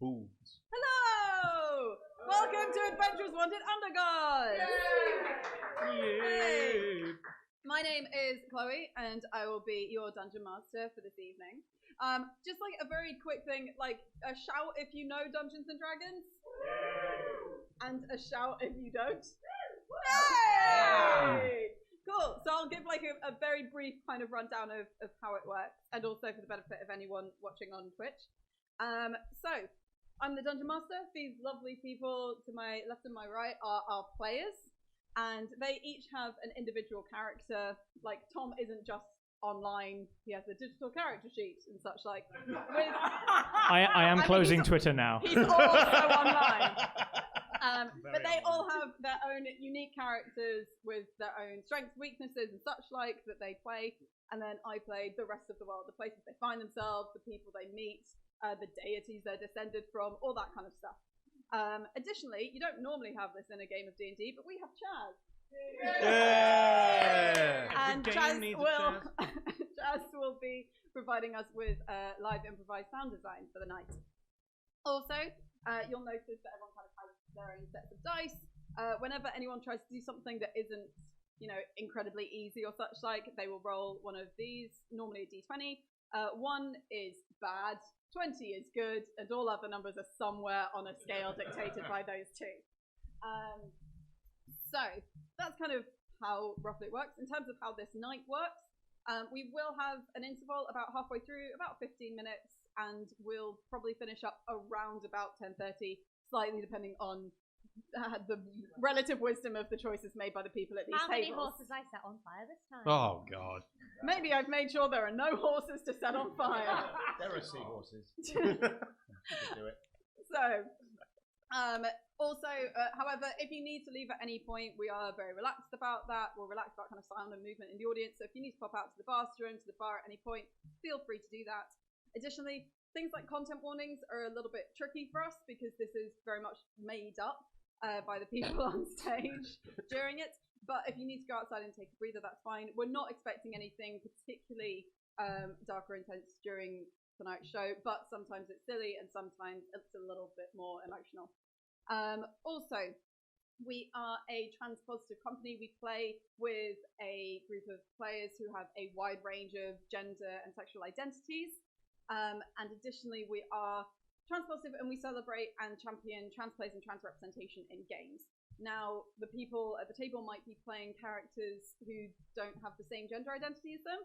boobs. Hello! Welcome to Adventures Wanted Undergods! Yay! My name is Chloe, and I will be your Dungeon Master for this evening. Just like a very quick thing, like a shout if you know Dungeons and Dragons, and a shout if you don't. Yay! Cool. So I'll give like a very brief kind of rundown of how it works, and also for the benefit of anyone watching on Twitch. So I'm the Dungeon Master. These lovely people to my left and my right are our players, and they each have an individual character. Like Tom isn't just online; he has a digital character sheet and such like. I am closing Twitter now. He's also online. But they all have their own unique characters with their own strengths, weaknesses, and such like that they play. And then I play the rest of the world, the places they find themselves, the people they meet, the deities they're descended from, all that kind of stuff. Additionally, you don't normally have this in a game of D&D, but we have Chazz. Yeah! And Chazz will be providing us with live improvised sound design for the night. Also, you'll notice that everyone kind of has their own sets of dice. Whenever anyone tries to do something that isn't, incredibly easy or such like, they will roll one of these, normally a d20. 1 is bad, 20 is good, and all other numbers are somewhere on a scale dictated by those two. So that's kind of how roughly it works. In terms of how this night works, we will have an interval about halfway through, about 15 minutes, and we'll probably finish up around about 10:30, slightly depending on the relative wisdom of the choices made by the people at these tables. How many horses I set on fire this time? Oh, God. Maybe I've made sure there are no horses to set on fire. There are seahorses. Do it. So, however, if you need to leave at any point, we are very relaxed about that. We're relaxed about kind of sound and movement in the audience. So if you need to pop out to the bathroom, to the bar at any point, feel free to do that. Additionally, things like content warnings are a little bit tricky for us because this is very much made up by the people on stage during it. But if you need to go outside and take a breather, that's fine. We're not expecting anything particularly dark or intense during tonight's show, but sometimes it's silly and sometimes it's a little bit more emotional. Also, we are a trans-positive company. We play with a group of players who have a wide range of gender and sexual identities. And additionally, we are trans-positive and we celebrate and champion trans plays and trans representation in games. Now, the people at the table might be playing characters who don't have the same gender identity as them,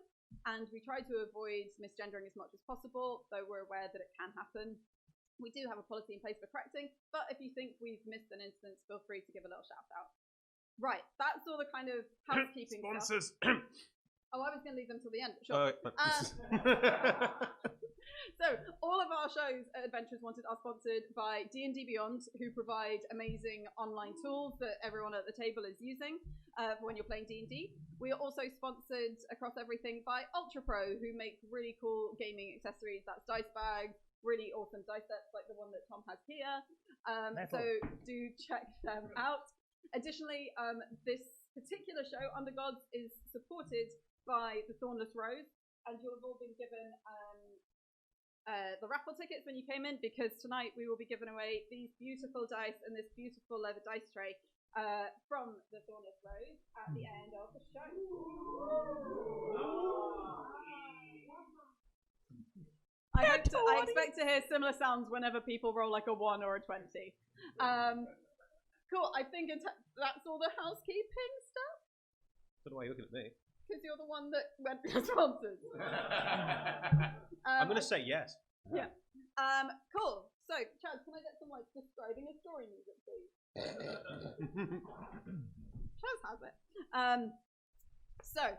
and we try to avoid misgendering as much as possible, though we're aware that it can happen. We do have a policy in place for correcting, but if you think we've missed an instance, feel free to give a little shout out. Right, that's all the kind of housekeeping Sponsors. stuff. Oh, I was going to leave them till the end. Sure. So, all of our shows at Adventures Wanted are sponsored by D&D Beyond, who provide amazing online tools that everyone at the table is using for when you're playing D&D. We are also sponsored across everything by Ultra Pro, who make really cool gaming accessories. That's dice bags, really awesome dice sets like the one that Tom has here. So, do check them out. Additionally, this particular show, Undergods, is supported by the Thornless Rose, and you'll have all been given the raffle tickets when you came in, because tonight we will be giving away these beautiful dice and this beautiful leather dice tray from the Thornless Rose at the end of the show. I expect to hear similar sounds whenever people roll like a 1 or a 20. Cool, I think that's all the housekeeping stuff. I don't know why you're looking at me. Because you're the one that went for sponsors. I'm going to say yes. Yeah. Cool. So, Chazz, can I get some describing a story music, please? Chazz has it. So,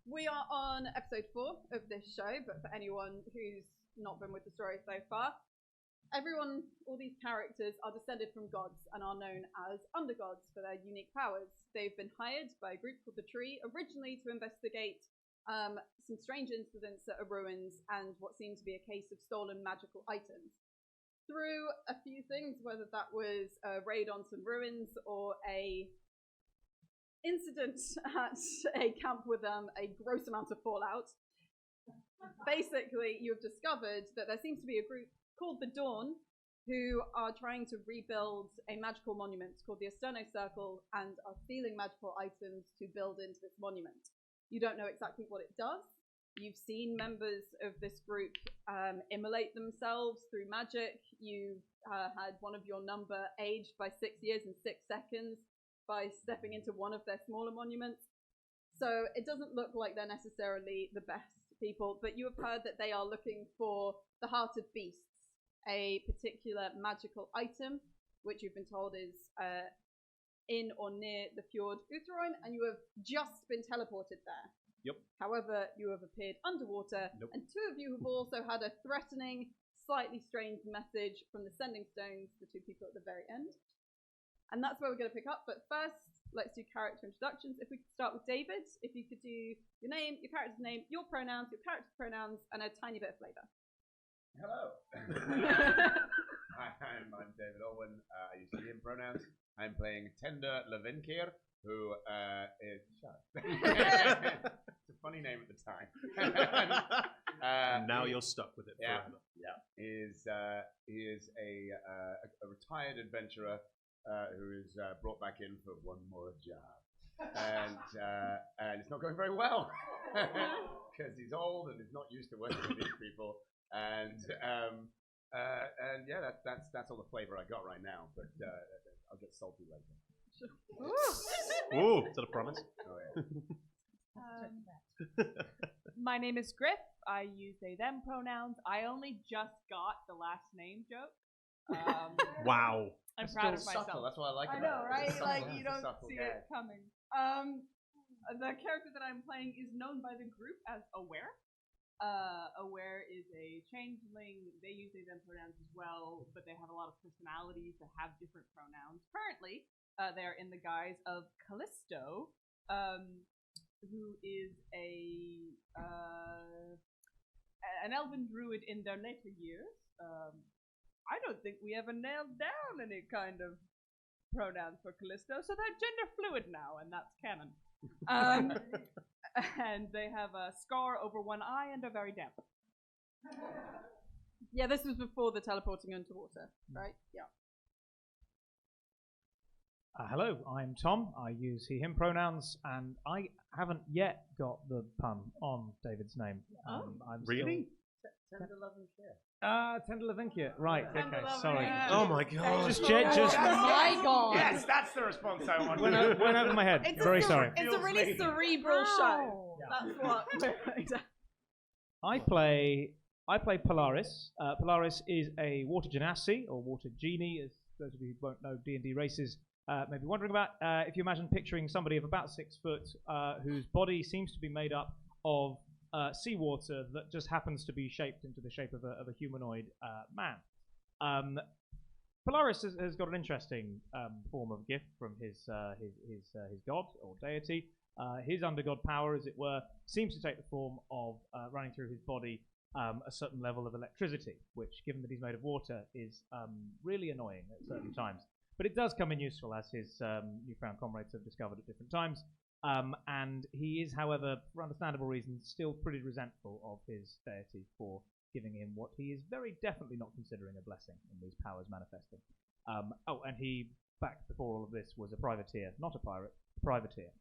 we are on episode 4 of this show, but for anyone who's not been with the story so far, all these characters are descended from gods and are known as Undergods for their unique powers. They've been hired by a group called the Tree, originally to investigate some strange incidents at a ruins and what seemed to be a case of stolen magical items. Through a few things, whether that was a raid on some ruins or a incident at a camp with a gross amount of fallout, basically you've discovered that there seems to be a group called the Dawn who are trying to rebuild a magical monument called the Asterno Circle and are stealing magical items to build into this monument. You don't know exactly what it does. You've seen members of this group immolate themselves through magic. You've had one of your number aged by 6 years and 6 seconds by stepping into one of their smaller monuments. So it doesn't look like they're necessarily the best people, but you have heard that they are looking for the Heart of Beasts, a particular magical item, which you've been told is in or near the fjord Utharoym, and you have just been teleported there. Yep. However, you have appeared underwater, and 2 of you have also had a threatening, slightly strange message from the Sending Stones, the 2 people at the very end. And that's where we're going to pick up, but first, let's do character introductions. If we could start with David, if you could do your name, your character's name, your pronouns, your character's pronouns, and a tiny bit of flavour. Hello. I'm David Alwyn. I use him pronouns. I'm playing Tender Levinkir, who is... It's a funny name at the time. Now you're stuck with it forever. Yeah. He is a retired adventurer who is brought back in for one more job. And it's not going very well. Because he's old and he's not used to working with these people. And yeah, that's all the flavor I got right now. But I'll get salty later. Ooh, is that a promise? Oh yeah. My name is Griff. I use they them pronouns. I only just got the last name joke. Wow. I'm proud of Subtle. myself. That's what I like I about know, it. right? It's Like subtle. you It's a don't subtle see gag. it coming. The character that I'm playing is known by the group as Aware. Aware is a changeling. They use they them pronouns as well, but they have a lot of personalities that have different pronouns. Currently, they're in the guise of Callisto, who is an elven druid in their later years. I don't think we ever nailed down any kind of pronouns for Callisto, so they're gender fluid now, and that's canon. And they have a scar over one eye and are very damp. Yeah, this was before the teleporting underwater, right? Yeah. Hello, I'm Tom. I use he, him pronouns, and I haven't yet got the pun on David's name. I'm Really? Tender love and care. Tender Levinkir. Right, Tender okay, love and sorry. care. Oh my god. Just My God! Yes, that's the response I want. went over my head. Very sorry. It's a Feels really me. cerebral show. Yeah. That's what we're I play Polaris. Polaris is a water genasi, or water genie, as those of you who won't know D&D races may be wondering about. If you imagine picturing somebody of about 6 foot whose body seems to be made up of seawater that just happens to be shaped into the shape of a humanoid man. Polaris has got an interesting form of gift from his god or deity. His undergod power, as it were, seems to take the form of running through his body a certain level of electricity, which, given that he's made of water, is really annoying at certain times. But it does come in useful, as his newfound comrades have discovered at different times. And he is, however, for understandable reasons, still pretty resentful of his deity for giving him what he is very definitely not considering a blessing in these powers manifesting. And he, back before all of this, was a privateer, not a pirate, a privateer.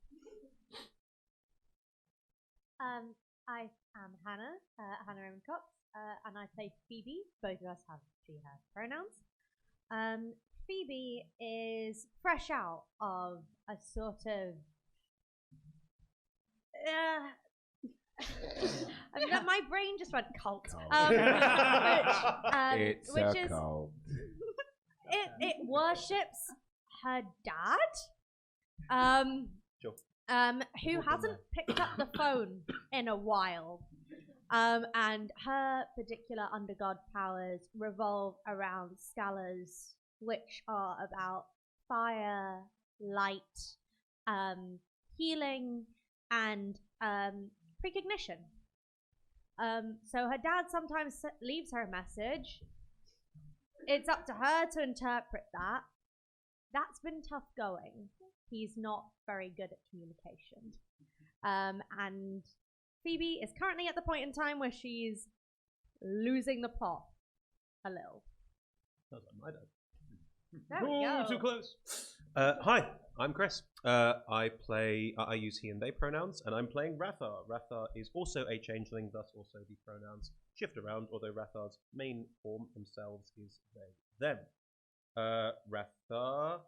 I am Hannah, Hannah Raymond-Cox, and I play Phoebe. Both of us have she, her pronouns. Phoebe is fresh out of a sort of my brain just went cult. It's which a is cult. it worships her dad, Sure. who hasn't picked up the phone in a while. And her particular undergod powers revolve around scalars, which are about fire, light, healing, and precognition. So her dad sometimes leaves her a message. It's up to her to interpret that. That's been tough going. He's not very good at communication. And Phoebe is currently at the point in time where she's losing the plot a little. Sounds like my dad. There we Ooh, go. too close. Hi, I'm Chris. I use he and they pronouns, and I'm playing Rathar. Rathar is also a changeling, thus also the pronouns shift around, although Rathar's main form themselves is they, them. Rathar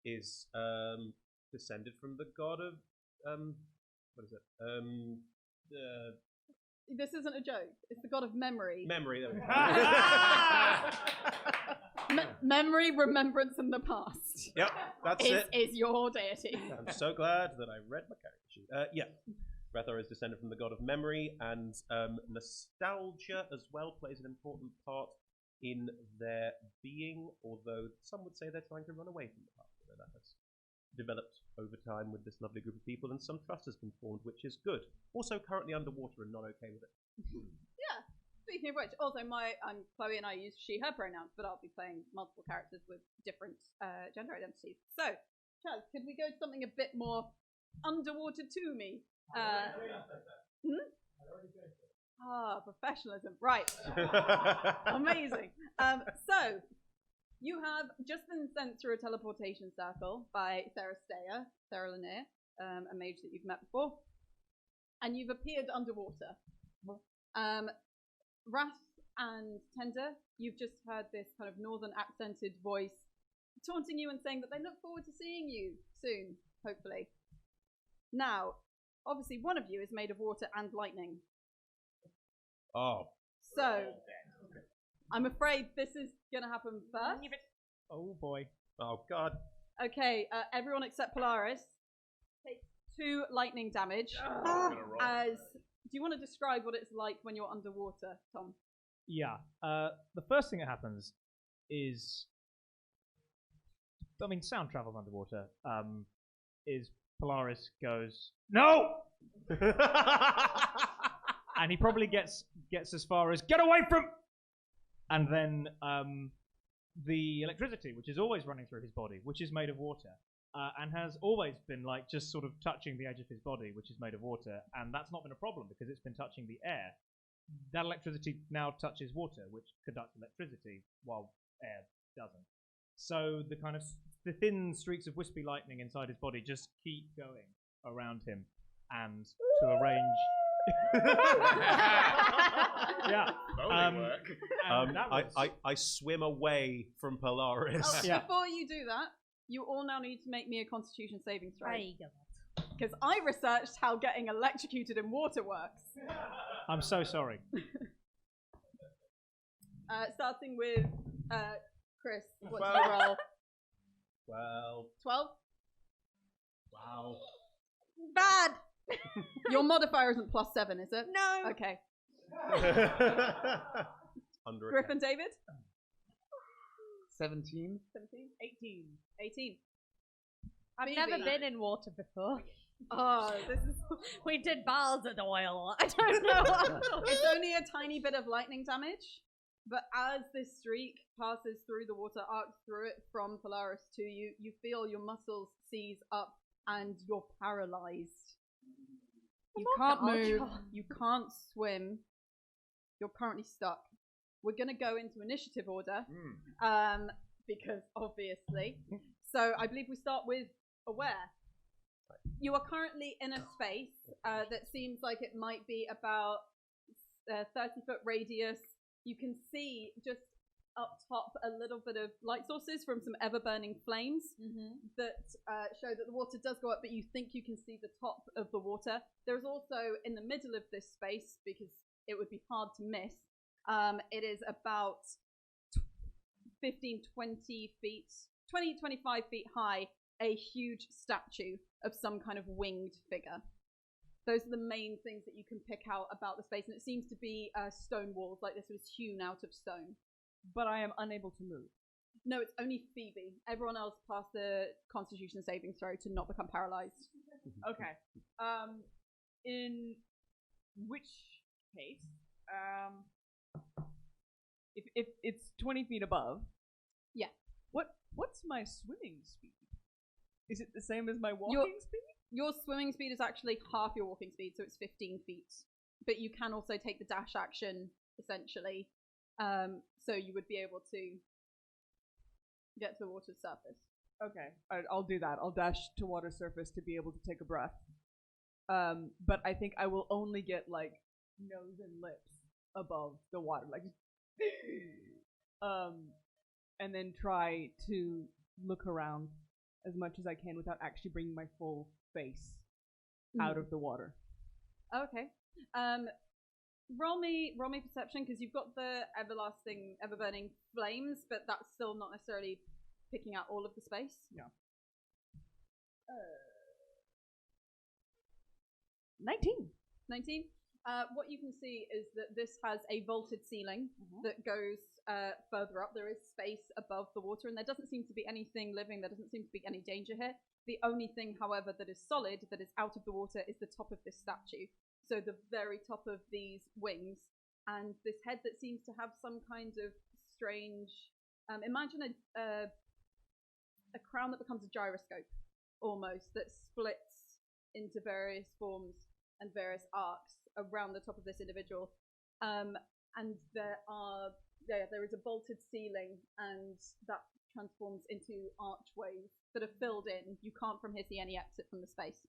is descended from the god of what is it? This isn't a joke. It's the god of memory. Memory. There we go. Memory, remembrance, and the past. Yep, that's it. Is your deity. I'm so glad that I read my character sheet. Yeah, Rathar is descended from the god of memory, and nostalgia as well plays an important part in their being, although some would say they're trying to run away from the past. So that has developed over time with this lovely group of people, and some trust has been formed, which is good. Also currently underwater and not okay with it. Yeah. Speaking of which, also I'm Chloe and I use she, her pronouns, but I'll be playing multiple characters with different gender identities. So, Chazz, could we go to something a bit more underwater to me? Professionalism. Right. Amazing. So, you have just been sent through a teleportation circle by Sarah Lanier, a mage that you've met before, and you've appeared underwater. Wrath and Tender, you've just heard this kind of northern accented voice taunting you and saying that they look forward to seeing you soon, hopefully. Now, obviously one of you is made of water and lightning. Oh. So, I'm afraid this is going to happen first. Oh boy. Oh god. Okay, everyone except Polaris takes 2 lightning damage. Do you want to describe what it's like when you're underwater, Tom? Yeah. The first thing that happens is, sound travels underwater. Is Polaris goes no, and he probably gets as far as get away from, and then the electricity, which is always running through his body, which is made of water. And has always been just sort of touching the edge of his body, which is made of water, and that's not been a problem because it's been touching the air. That electricity now touches water, which conducts electricity, while air doesn't. So the thin streaks of wispy lightning inside his body just keep going around him, and to arrange. Yeah. I swim away from Polaris. Yeah. Before you do that, you all now need to make me a Constitution saving throw. There you go. Because I researched how getting electrocuted in water works. I'm so sorry. Starting with Chris. What's your roll? 12? Wow. Bad. Your modifier isn't +7, is it? No. Okay. Under Griffin, David? 17? 18. I've never been in water before. Oh, this is... We did bars of oil. I don't know. It's only a tiny bit of lightning damage, but as this streak passes through the water, arcs through it from Polaris to you, you feel your muscles seize up and you're paralyzed. You can't move. You can't swim. You're currently stuck. We're going to go into initiative order, because obviously. So I believe we start with Aware. You are currently in a space that seems like it might be about 30-foot radius. You can see just up top a little bit of light sources from some ever-burning flames that show that the water does go up, but you think you can see the top of the water. There's also, in the middle of this space, because it would be hard to miss, it is about 15, 20 feet, 20, 25 feet high, a huge statue of some kind of winged figure. Those are the main things that you can pick out about the space, and it seems to be stone walls, like this was hewn out of stone. But I am unable to move. No, it's only Phoebe. Everyone else passed the Constitution saving throw to not become paralyzed. Okay. In which case, if it's 20 feet above, yeah. What's my swimming speed? Is it the same as my walking speed? Your swimming speed is actually half your walking speed, so it's 15 feet. But you can also take the dash action, essentially. So you would be able to get to the water's surface. Okay, I'll do that. I'll dash to water surface to be able to take a breath. But I think I will only get like nose and lips above the water, like and then try to look around as much as I can without actually bringing my full face out of the water. Okay. Roll me perception, because you've got the everlasting, ever-burning flames, but that's still not necessarily picking out all of the space. Yeah. 19. 19. What you can see is that this has a vaulted ceiling that goes further up. There is space above the water, and there doesn't seem to be anything living. There doesn't seem to be any danger here. The only thing, however, that is solid, that is out of the water, is the top of this statue. So the very top of these wings, and this head that seems to have some kind of strange... imagine a crown that becomes a gyroscope, almost, that splits into various forms and various arcs around the top of this individual. And there is a vaulted ceiling, and that transforms into archways that are filled in. You can't from here see any exit from the space.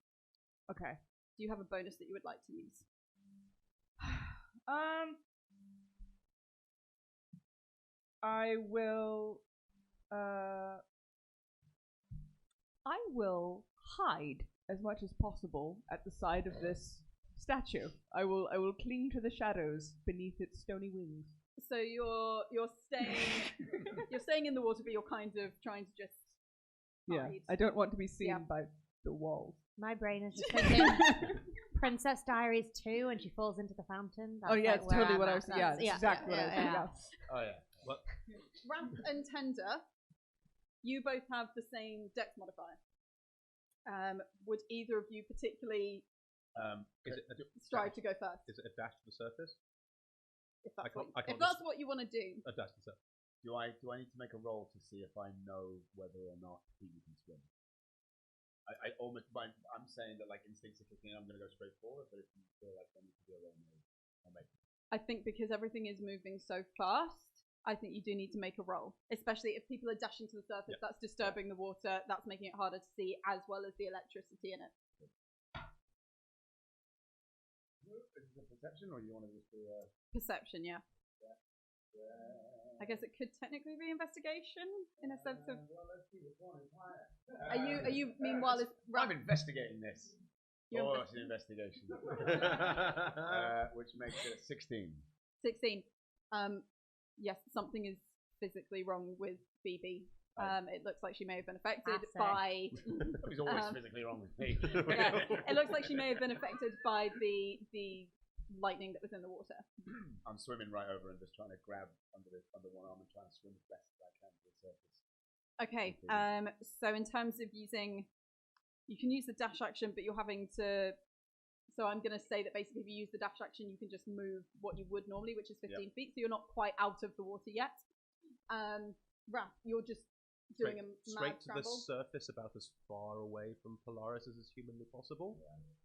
Okay. Do you have a bonus that you would like to use? I will hide as much as possible at the side of this statue. I will cling to the shadows beneath its stony wings. So you're staying in the water, but you're kind of trying to just hide. Yeah, I don't want to be seen by the walls. My brain is just thinking Princess Diaries 2 when she falls into the fountain. That's it's like totally I'm what I at. was thinking. Yeah, that's exactly what I was thinking. Yeah. Oh, yeah. What? Wrath and Tender, you both have the same dex modifier. Would either of you particularly strive to go first? Is it a dash to the surface? If that's, I can't if that's what you want to do. A dash to the surface. Do I need to make a roll to see if I know whether or not he can swim? I'm saying that like instincts are kicking in, I'm going to go straight forward, but if you feel like I need to do a roll, I'll make it. I think because everything is moving so fast, I think you do need to make a roll. Especially if people are dashing to the surface, that's disturbing the water, that's making it harder to see, as well as the electricity in it. Is it a perception, or do you want to just do a... Perception, yeah. I guess it could technically be investigation, in a sense of... Well, let's see which one is higher. Are you meanwhile... I'm investigating this. It's an investigation. Which makes it 16. 16. Yes, something is physically wrong with Phoebe. It looks like she may have been affected by... He's always physically wrong with me. It looks like she may have been affected by the lightning that was in the water. I'm swimming right over and just trying to grab under one arm and trying to swim as best as I can to the surface. Okay, so in terms of using... You can use the dash action, but you're having to... So I'm going to say that basically if you use the dash action, you can just move what you would normally, which is 15 feet, so you're not quite out of the water yet. Raph, you're just doing a mad straight to travel. the surface, about as far away from Polaris as is humanly possible.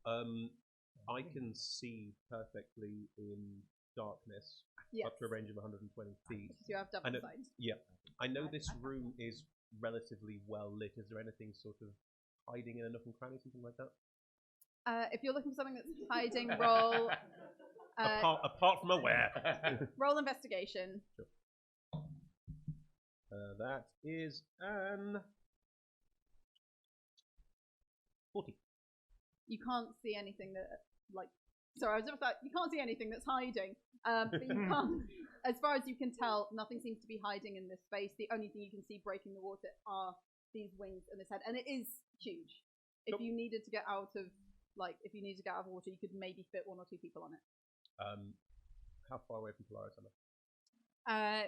I can see perfectly in darkness up to a range of 120 feet. So you have double sight. Yeah. I know this room is relatively well lit. Is there anything sort of hiding in a nook and cranny, something like that? If you're looking for something that's hiding, roll... apart from aware. Roll investigation. Sure. That is an 40. You can't see anything that, like... Sorry, I was just like, you can't see anything that's hiding. But you can't... As far as you can tell, nothing seems to be hiding in this space. The only thing you can see breaking the water are these wings and this head. And it is huge. If you needed to get out of... if you needed to get out of water, you could maybe fit 1 or 2 people on it. How far away from Polaris am I?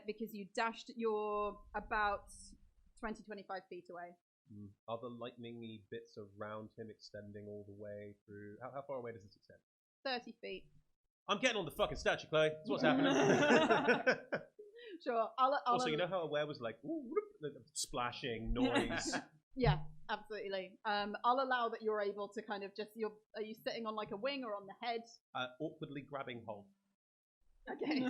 Because you dashed, you're about 20-25 feet away. Are the lightning-y bits around him extending all the way through? How far away does this extend? 30 feet. I'm getting on the fucking statue, Clay. That's what's happening. Sure. Also, you know how aware was like, ooh, splashing noise? Yeah, absolutely. I'll allow that you're able to kind of just, are you sitting on like a wing or on the head? Awkwardly grabbing hold. Okay.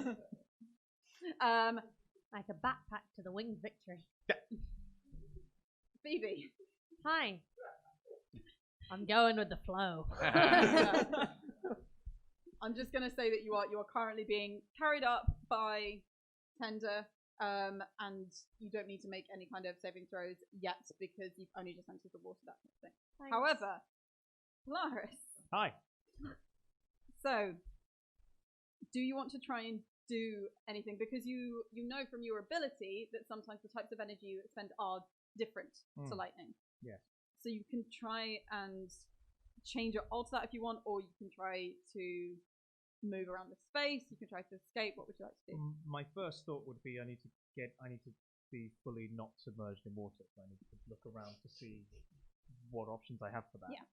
Like a backpack to the winged victory. Yeah. Phoebe. Hi. I'm going with the flow. I'm just going to say that you are currently being carried up by Tender, and you don't need to make any kind of saving throws yet because you've only just entered the water, that kind of thing. Thanks. However, Polaris. Hi. So, do you want to try and do anything? Because you know from your ability that sometimes the types of energy you expend are different to lightning. Yes. So you can try and change or alter that if you want, or you can try to move around the space. You can try to escape. What would you like to do? My first thought would be I need to be fully not submerged in water. So I need to look around to see what options I have for that. Yeah.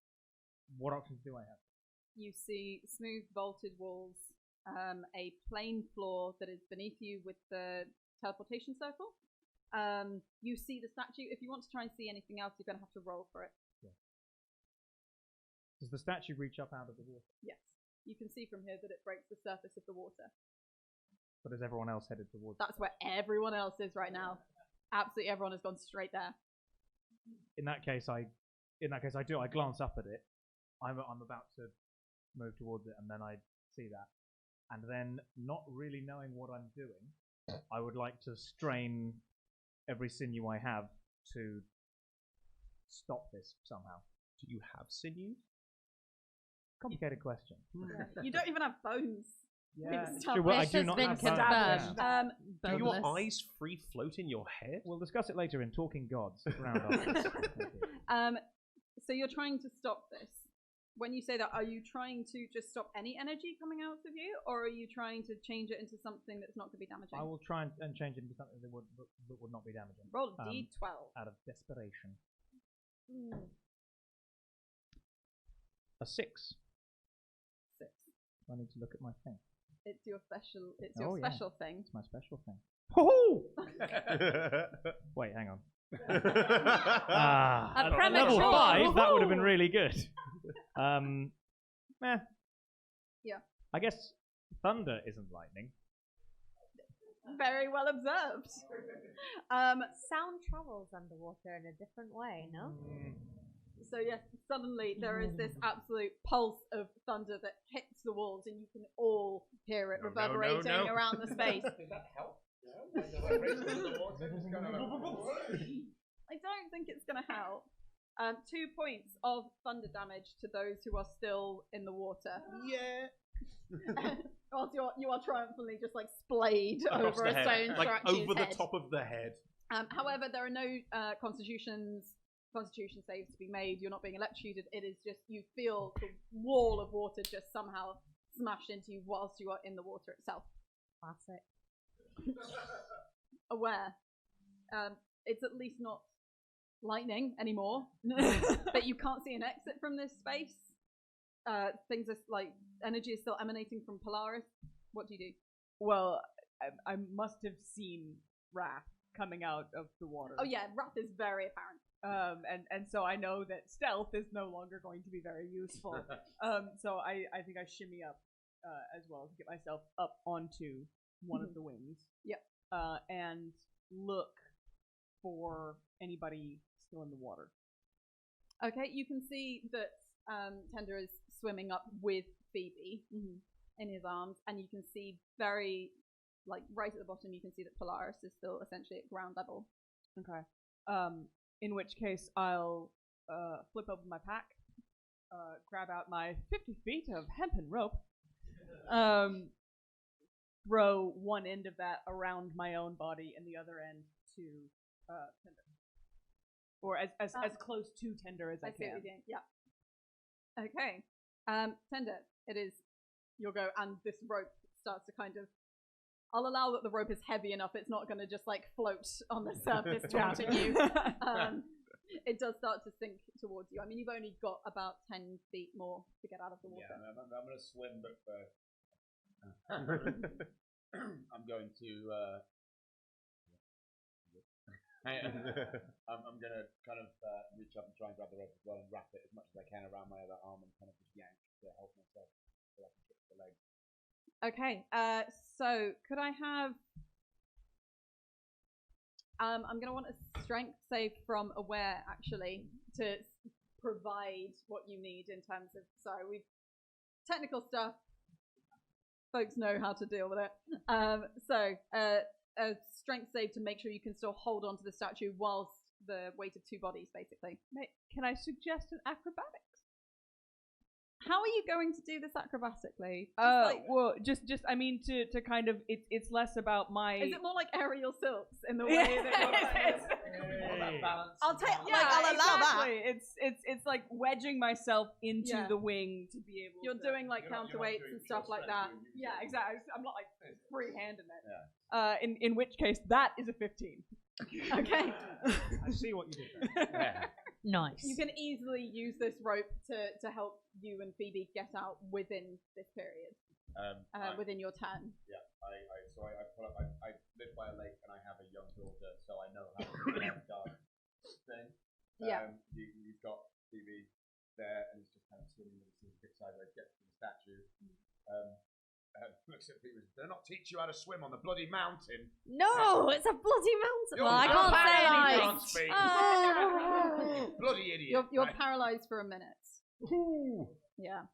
What options do I have? You see smooth vaulted walls, a plain floor that is beneath you with the teleportation circle. You see the statue. If you want to try and see anything else, you're going to have to roll for it. Yeah. Does the statue reach up out of the water? Yes. You can see from here that it breaks the surface of the water. But is everyone else headed towards? That's where everyone else is right now. Absolutely everyone has gone straight there. In that case, I do. I glance up at it. I'm about to move towards it, and then I see that, and then not really knowing what I'm doing, I would like to strain every sinew I have to stop this somehow. Do you have sinew? Complicated question. You don't even have bones. Yeah, We've true. Well, I This do has not been have confirmed. bones. Do your Boneless. eyes free float in your head? We'll discuss it later in Talking Gods. Round afterwards. Thank you. So you're trying to stop this. When you say that, are you trying to just stop any energy coming out of you, or are you trying to change it into something that's not going to be damaging? I will try and change it into something that would not be damaging. Roll a d12. Out of desperation. A 6. 6. I need to look at my thing. It's your special. It's Oh, your yeah. special thing. It's my special thing. Ho-ho! Wait, hang on. At level premature 5, that would have been woohoo! really good. Yeah. I guess thunder isn't lightning. Very well observed. Sound travels underwater in a different way, no? So yes, suddenly there is this absolute pulse of thunder that hits the walls, and you can all hear it reverberating around the space. Did that help? I don't think it's going to help. 2 points of thunder damage to those who are still in the water. Yeah. Whilst you are triumphantly just like splayed Across over the a head. stone Like statue's over the head. top of the head. However, there are no constitution saves to be made. You're not being electrocuted. It is just you feel the wall of water just somehow smashed into you whilst you are in the water itself. Classic. Aware. It's at least not lightning anymore, but you can't see an exit from this space. Things are like energy is still emanating from Polaris. What do you do? Well, I must have seen Wrath coming out of the water. Oh yeah, wrath is very apparent. And so I know that stealth is no longer going to be very useful. So I think I shimmy up as well to get myself up onto one of the wings. Yep. And look for anybody still in the water. Okay, you can see that Tender is swimming up with Phoebe in his arms, and you can see very, like, right at the bottom, you can see that Polaris is still essentially at ground level. Okay. In which case, I'll flip open my pack, grab out my 50 feet of hempen rope, throw one end of that around my own body and the other end to Tender. Or as close to Tender as I see what can. you're doing. Yeah. Okay. Tender, it is your go, and this rope starts to kind of. I'll allow that the rope is heavy enough; it's not going to just like float on the surface taunting you. It does start to sink towards you. I mean, you've only got about 10 feet more to get out of the water. Yeah, I'm going to swim, but first I'm going to. I'm going to kind of reach up and try and grab the rope as well and wrap it as much as I can around my other arm and kind of just yank to help myself so I can kick the leg. Okay, so could I have I'm going to want a strength save from Aware, actually, to provide what you need in terms of... Sorry, we've... Technical stuff. Folks know how to deal with it. A strength save to make sure you can still hold on to the statue whilst the weight of 2 bodies, basically. Can I suggest an acrobatics? How are you going to do this acrobatically? Well, just I mean to kind of it's less about my. Is it more like aerial silks in the way that I'll take. Yeah, I'll allow that. It's like wedging myself into the wing to be able. You're doing like counterweights and stuff like that. Yeah, exactly. I'm not like free-handing it. In which case, that is a 15. Okay. I see what you did there. Nice. You can easily use this rope to help you and Phoebe get out within this period, within your turn. Yeah, I live by a lake and I have a young daughter, so I know how to do the guard thing. You've got Phoebe there, and he's just kind of swimming with his big sideways, gets to the statue. Looks at Phoebe. They'll not teach you how to swim on the bloody mountain. No, it's a bloody mountain. You're Well, I can't say paralyzed. anything. You can't speak. Bloody idiot. You're Right. paralyzed for a minute. Ooh. Yeah.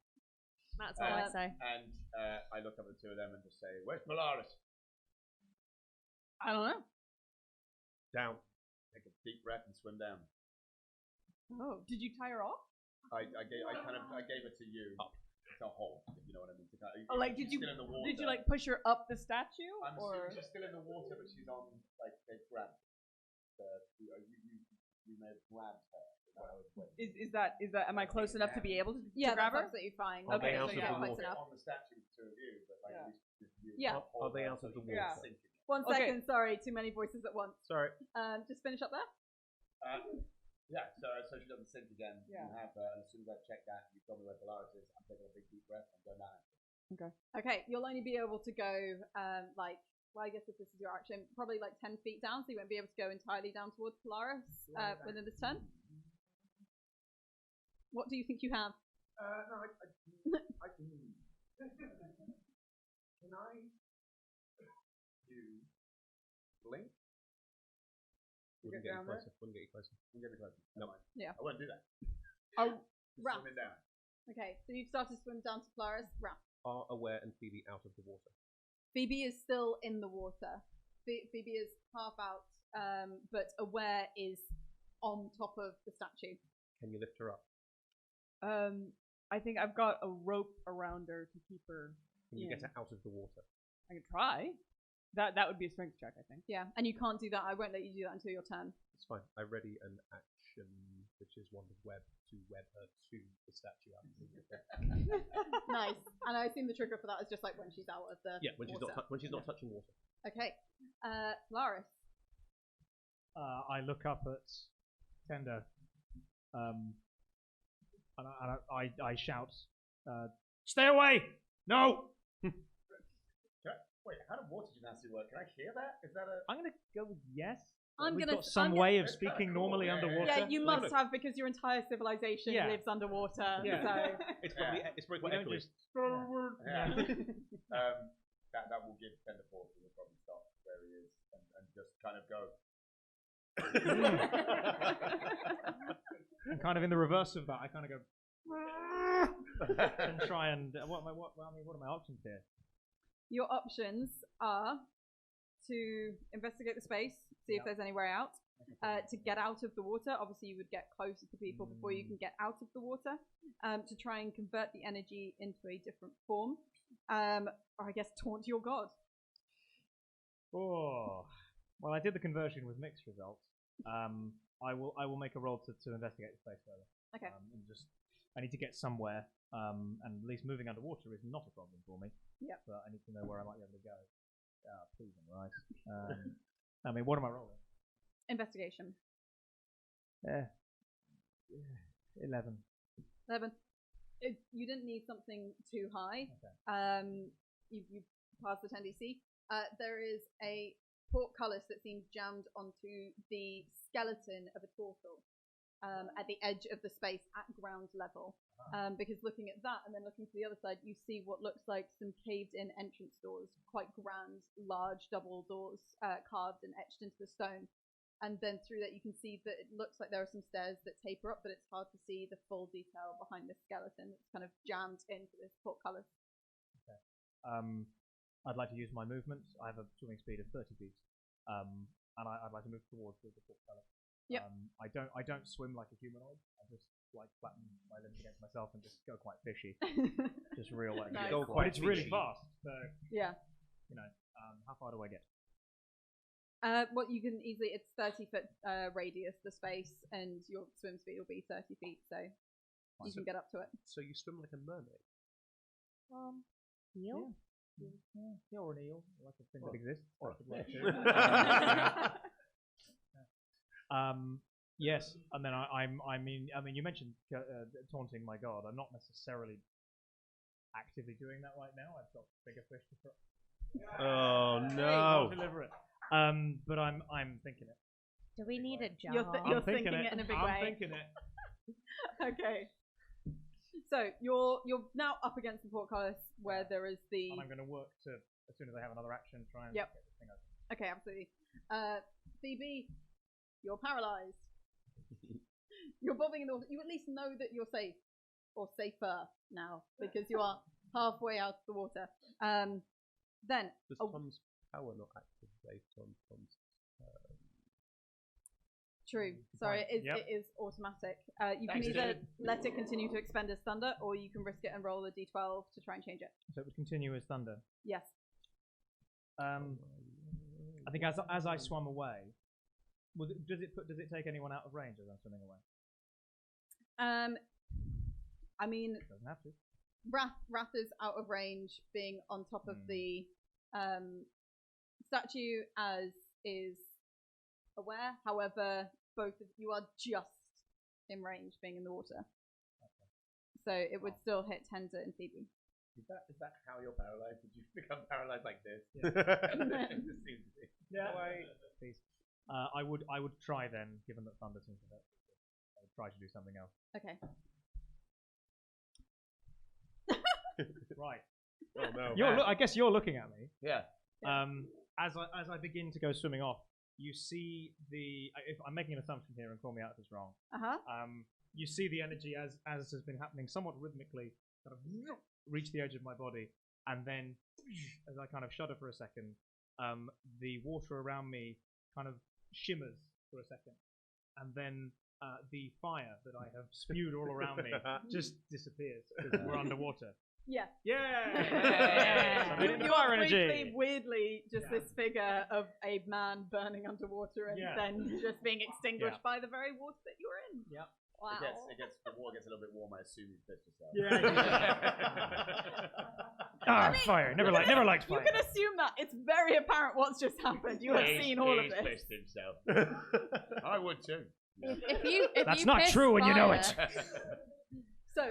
That's all I say. And I look up at the two of them and just say, "Where's Polaris?" I don't know. Down. Take a deep breath and swim down. Oh, did you tie her off? I gave it to you. To hold, if you know what I mean. Did you still in the water. did you like push her up the statue? She's still in the water, but she's on like they've grabbed. You may have grabbed her. Is that? Am I close enough to be able to Yeah, grab that's her? absolutely fine. Are they Okay, out so of yeah, the close water? enough. On the statue with the two of you, but like at least with you. Yeah. Are they out of the water? Yeah. One Okay. second, sorry, too many voices at once. Sorry. Just finish up there. Yeah, so she doesn't sink again. Yeah. You have, and as soon as I've checked that, you've told me where Polaris is, I'm taking a big deep breath and going down. Okay, you'll only be able to go, I guess if this is your action, probably like 10 feet down, so you won't be able to go entirely down towards Polaris within this turn. What do you think you have? No, I can. Can I use blink? Wouldn't get you closer. Wouldn't get you closer. No. Yeah. I won't do that. Oh, Raph. Swimming down. Okay, so you've started to swim down to Polaris. Raph. Are Aware and Phoebe out of the water? Phoebe is still in the water. Phoebe is half out, but Aware is on top of the statue. Can you lift her up? I think I've got a rope around her to keep her. Can you get her out of the water? I can try. That would be a strength check, I think. Yeah, and you can't do that. I won't let you do that until your turn. It's fine. I ready an action, which is Wand of Web, to web her to the statue out of the water. Nice. And I assume the trigger for that is just like when she's out of the when she's water. not touching water. Okay. Laris. I look up at Tender, and I shout, "Stay away! No!" Wait, how does water gymnastics work? Can I hear that? Is that a? I'm gonna go with yes. I'm We've gonna got some I'm way gonna, of speaking normally underwater. Yeah, you must have because your entire civilization Yeah. lives underwater. Yeah. So It's probably We don't echoey. just Yeah. That will give Tender pause. He'll probably stop where he is and just kind of go. I'm kind of in the reverse of that. I kind of go and try and what are my options here? your options are to investigate the space, see if there's any way out. To get out of the water, obviously you would get closer to people before you can get out of the water. To try and convert the energy into a different form. Or I guess taunt your god. Oh, well, I did the conversion with mixed results. I will make a roll to investigate the space further. Okay. I need to get somewhere, and at least moving underwater is not a problem for me. Yep. But I need to know where I might be able to go. Please, I'm right. I mean, what am I rolling? Investigation. 11. 11. You didn't need something too high. Okay. You passed the 10 DC. There is a portcullis that seems jammed onto the skeleton of a tortoise at the edge of the space at ground level. Because looking at that and then looking to the other side, you see what looks like some caved-in entrance doors, quite grand, large double doors carved and etched into the stone. And then through that, you can see that it looks like there are some stairs that taper up, but it's hard to see the full detail behind this skeleton. It's kind of jammed into this portcullis. Okay. I'd like to use my movement. I have a swimming speed of 30 feet, and I'd like to move towards the portcullis. Yep. I don't swim like a humanoid. I just like flatten my limbs against myself and just go quite fishy. Just real like Nice. Go but quite it's really fishy. fast. So Yeah. How far do I get? Well, you can easily, it's 30-foot radius, the space, and your swim speed will be 30 feet, so you can get up to it. So you swim like a mermaid. Eel? Yeah, or an eel, like a thing that exists. Or a Like fish. Yes, and then I mean, you mentioned taunting my god. I'm not necessarily actively doing that right now. I've got bigger fish to fry. Oh Hey, no! I'll deliver it. But I'm thinking it. Do we need a jar? You're thinking it in a big way. I'm thinking it. Okay. So you're now up against the portcullis where there is the. And I'm going to work to, as soon as I have another action, try and Yep. get this thing open. Okay, absolutely. Phoebe, you're paralyzed. You're bobbing in the water. You at least know that you're safe, or safer now, because you are halfway out of the water. Then Does Tom's power not activate on Tom's? True. Sorry, Fine. Yep. it is automatic. You can Thanks, either dude. let it continue to expend as thunder, or you can risk it and roll a d12 to try and change it. So it would continue as thunder. Yes. I think as I swam away, does it take anyone out of range as I'm swimming away? I mean, It doesn't have to. Wrath is out of range, being on top of the statue, as is aware. However, both of you are just in range, being in the water. Okay. So it would still hit Tenza and Phoebe. Is that how you're paralyzed? Did you become paralyzed like this? Yeah. It just seems to be. Yeah. Please. I would try then, given that thunder seems to hurt. I would try to do something else. Okay. Right. Oh no! I guess you're looking at me. Yeah. As I begin to go swimming off, you see if I'm making an assumption here, and call me out if it's wrong. You see the energy as has been happening somewhat rhythmically, kind of reach the edge of my body, and then as I kind of shudder for a second, the water around me kind of shimmers for a second, and then the fire that I have spewed all around me just disappears because we're underwater. Yeah. Yeah! You Fire are energy! briefly, weirdly, just this figure of a man burning underwater and then just being extinguished by the very water that you're in. Yep. Wow. The water gets a little bit warm. I assume you pissed yourself. Fire! Never liked fire. You can assume that. It's very apparent what's just happened. You have seen all of He's this. pissed himself. I would too. If That's you not piss true, and you know it. fire- So,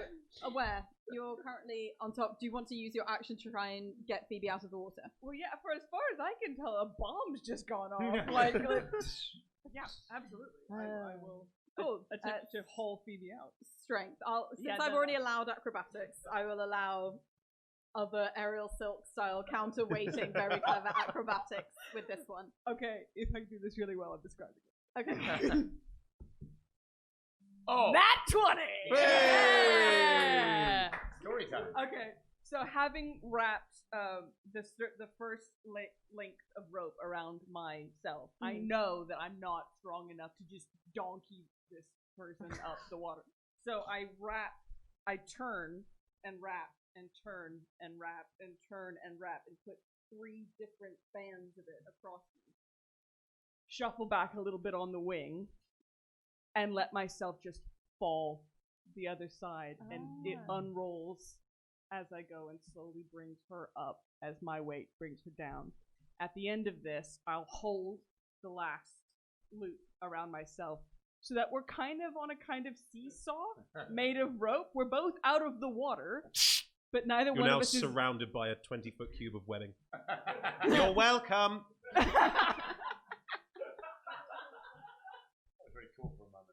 aware, you're currently on top. Do you want to use your action to try and get Phoebe out of the water? Well, yeah, for as far as I can tell, a bomb's just gone off. Yeah. Yeah, absolutely. I will Cool. attempt to haul Phoebe out. Strength. Since Yeah, I've no. already allowed acrobatics, I will allow other aerial silk style counterweighting very clever acrobatics with this one. Okay, if I do this really well, I'm describing it. Okay. Oh. Nat 20! Hey! Story time. Okay, so having wrapped the first length of rope around myself, I know that I'm not strong enough to just donkey this person up the water. So I turn and wrap and turn and wrap and turn and wrap and put 3 different bands of it across me. Shuffle back a little bit on the wing and let myself just fall the other side, and it unrolls as I go and slowly brings her up as my weight brings her down. At the end of this, I'll hold the last loop around myself so that we're kind of on a kind of seesaw made of rope. We're both out of the water, but neither You're one now of us is... surrounded by a 20-foot cube of webbing. You're welcome. That was very cool for a moment.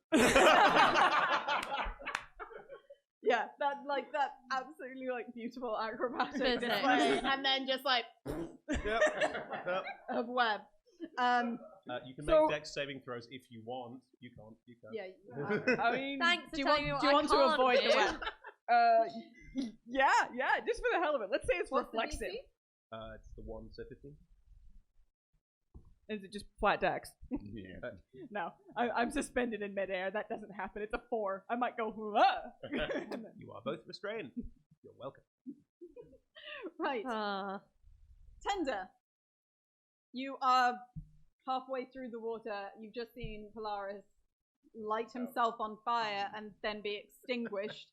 Yeah, that absolutely beautiful acrobatic Isn't it? display, and then just Yep. of web. You can So- make dex saving throws if you want. You can't. You can't. Yeah. I mean, Thanks for do you telling want, me do you what want I to can't avoid do. the web? Yeah, just for the hell of it. Let's say it's What's the reflexive. DC? It's the 1, so 15. Is it just flat dex? Yeah. No, I'm suspended in midair. That doesn't happen. It's a 4. I might go. "Whoa." You are both restrained. You're welcome. Right. Ah. Tender. You are halfway through the water. You've just seen Polaris light himself on fire and then be extinguished.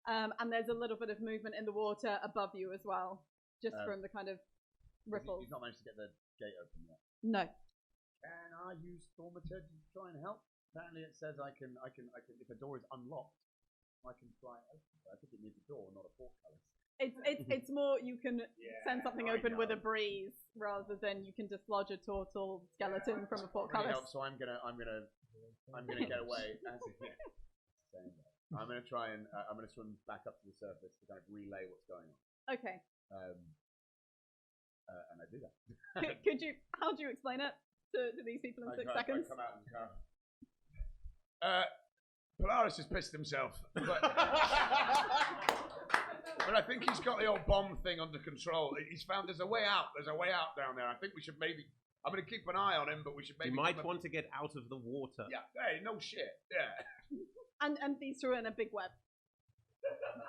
And there's a little bit of movement in the water above you as well, just from the kind of ripples. He's not managed to get the gate open yet. No. Can I use Stormature to try and help? Apparently it says I can, if a door is unlocked, I can try it open. I think it needs a door, not a portcullis. It's more you can send something I open with a know. breeze rather than you can dislodge a turtle skeleton from a Really portcullis. helps, so I'm gonna get away. I'm gonna try and I'm gonna swim back up to the surface to kind of relay what's going on. Okay. And I do that. Could you? How do you explain it to these people in 6 seconds? I come out and go. Polaris has pissed himself, but I think he's got the old bomb thing under control. He's found there's a way out. There's a way out down there. I think we should maybe. I'm going to keep an eye on him, but we should maybe. You might want to get out of the water. Yeah. Hey, no shit. Yeah. And these threw in a big web.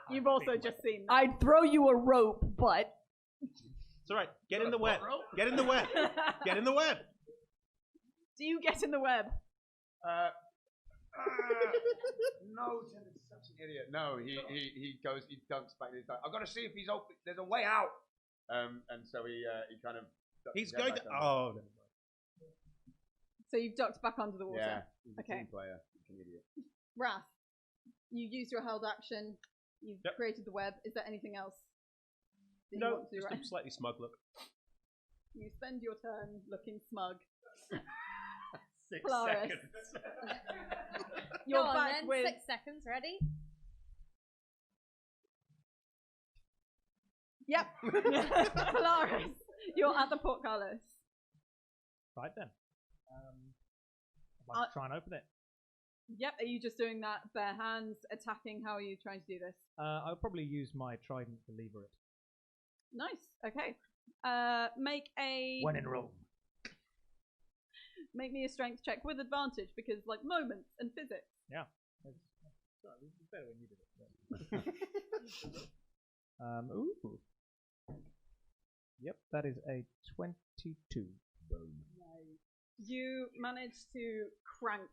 You've also just seen that. I'd throw you a rope, but It's all right. Get in the web. Get in the web. Get in the web. Do you get in the web? No, Tim is such an idiot. No, he goes, he dunks back. He's like, I've got to see if he's open. There's a way out. And so he kind of. He's going to. Oh, never mind. So you've ducked back under the water. Yeah. He's a Okay. team player. He's an idiot. Wrath. You used your held action. You've Yep. created the web. Is there anything else? that you No, want to do, just right? a slightly smug look. You spend your turn looking smug. 6 Polaris. seconds. You're Go on back then. with 6 seconds. Ready? Yep. Polaris. You're at the portcullis. Right then. I'd like to try and open it. Yep. Are you just doing that bare hands, attacking? How are you trying to do this? I'll probably use my trident to lever it. Nice. Okay. Make a When in Rome. make me a strength check with advantage because like moments and physics. Yeah. It's better when you did it. Ooh. Yep, that is a 22. You manage to crank.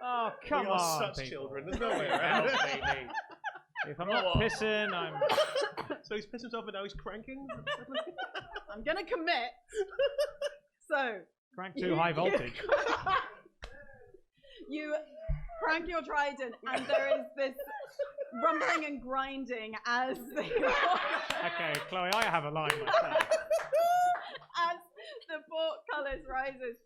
Oh, come We are on, such people. children. There's no way around it. If I'm not pissing, I'm... So he's pissed himself and now he's cranking? I'm gonna commit. So Crank too high voltage. you crank your trident, and there is this rumbling and grinding as the Okay, Chloe, I have a line myself. as the portcullis rises,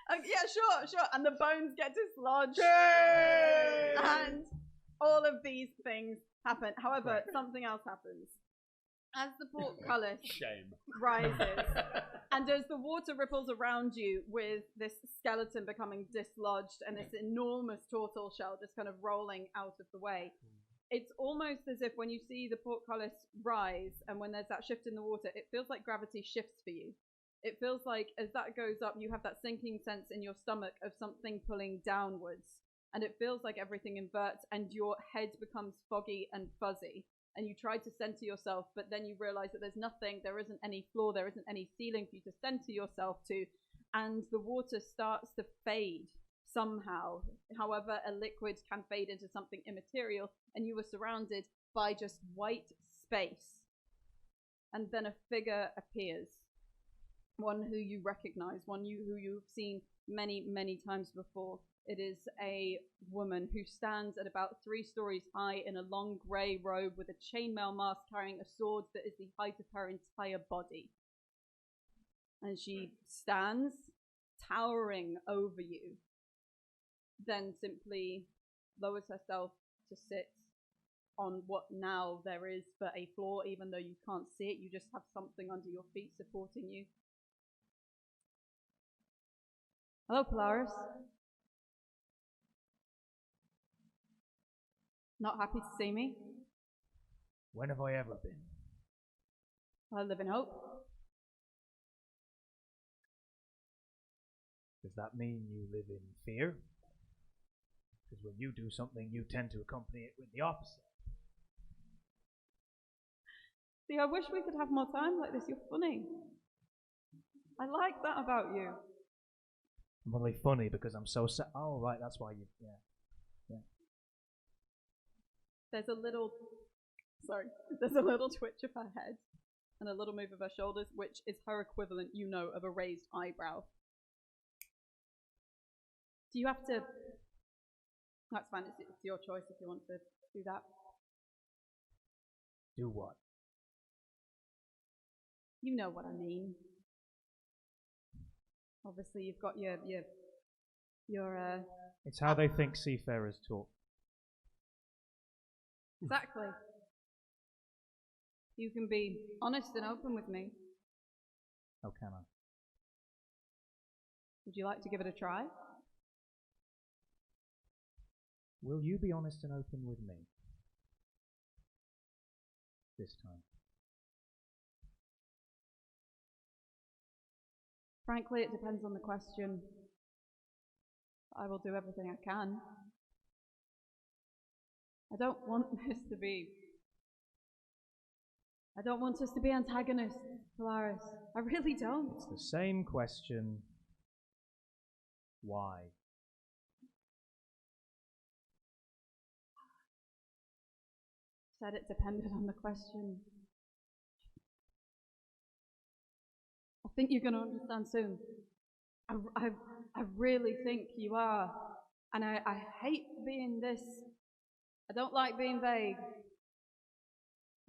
and yeah, sure, and the bones get dislodged, and all of these things happen. However, something else happens. As the portcullis Shame. rises, and as the water ripples around you with this skeleton becoming dislodged and this enormous tortoise shell just kind of rolling out of the way, it's almost as if when you see the portcullis rise and when there's that shift in the water, it feels like gravity shifts for you. It feels like as that goes up, you have that sinking sense in your stomach of something pulling downwards. And it feels like everything inverts and your head becomes foggy and fuzzy. And you try to center yourself, but then you realize that there's nothing, there isn't any floor, there isn't any ceiling for you to center yourself to. And the water starts to fade somehow. However, a liquid can fade into something immaterial, and you were surrounded by just white space. And then a figure appears. One who you recognize, who you've seen many, many times before. It is a woman who stands at about 3 stories high in a long grey robe with a chainmail mask carrying a sword that is the height of her entire body. And she stands towering over you, then simply lowers herself to sit on what now there is for a floor, even though you can't see it. You just have something under your feet supporting you. Hello, Polaris. Not happy to see me? When have I ever been? I live in hope. Does that mean you live in fear? Because when you do something, you tend to accompany it with the opposite. See, I wish we could have more time like this. You're funny. I like that about you. I'm only funny because I'm so sad. Oh, right, that's why you. Yeah. There's a little twitch of her head and a little move of her shoulders, which is her equivalent, of a raised eyebrow. Do you have to? That's fine. It's your choice if you want to do that. Do what? You know what I mean. Obviously, you've got your It's how they think seafarers talk. Exactly. You can be honest and open with me. How can I? Would you like to give it a try? Will you be honest and open with me? This time. Frankly, it depends on the question. I will do everything I can. I don't want us to be antagonists, Polaris. I really don't. It's the same question. Why? Said it depended on the question. I think you're going to understand soon. I really think you are. And I hate being this. I don't like being vague.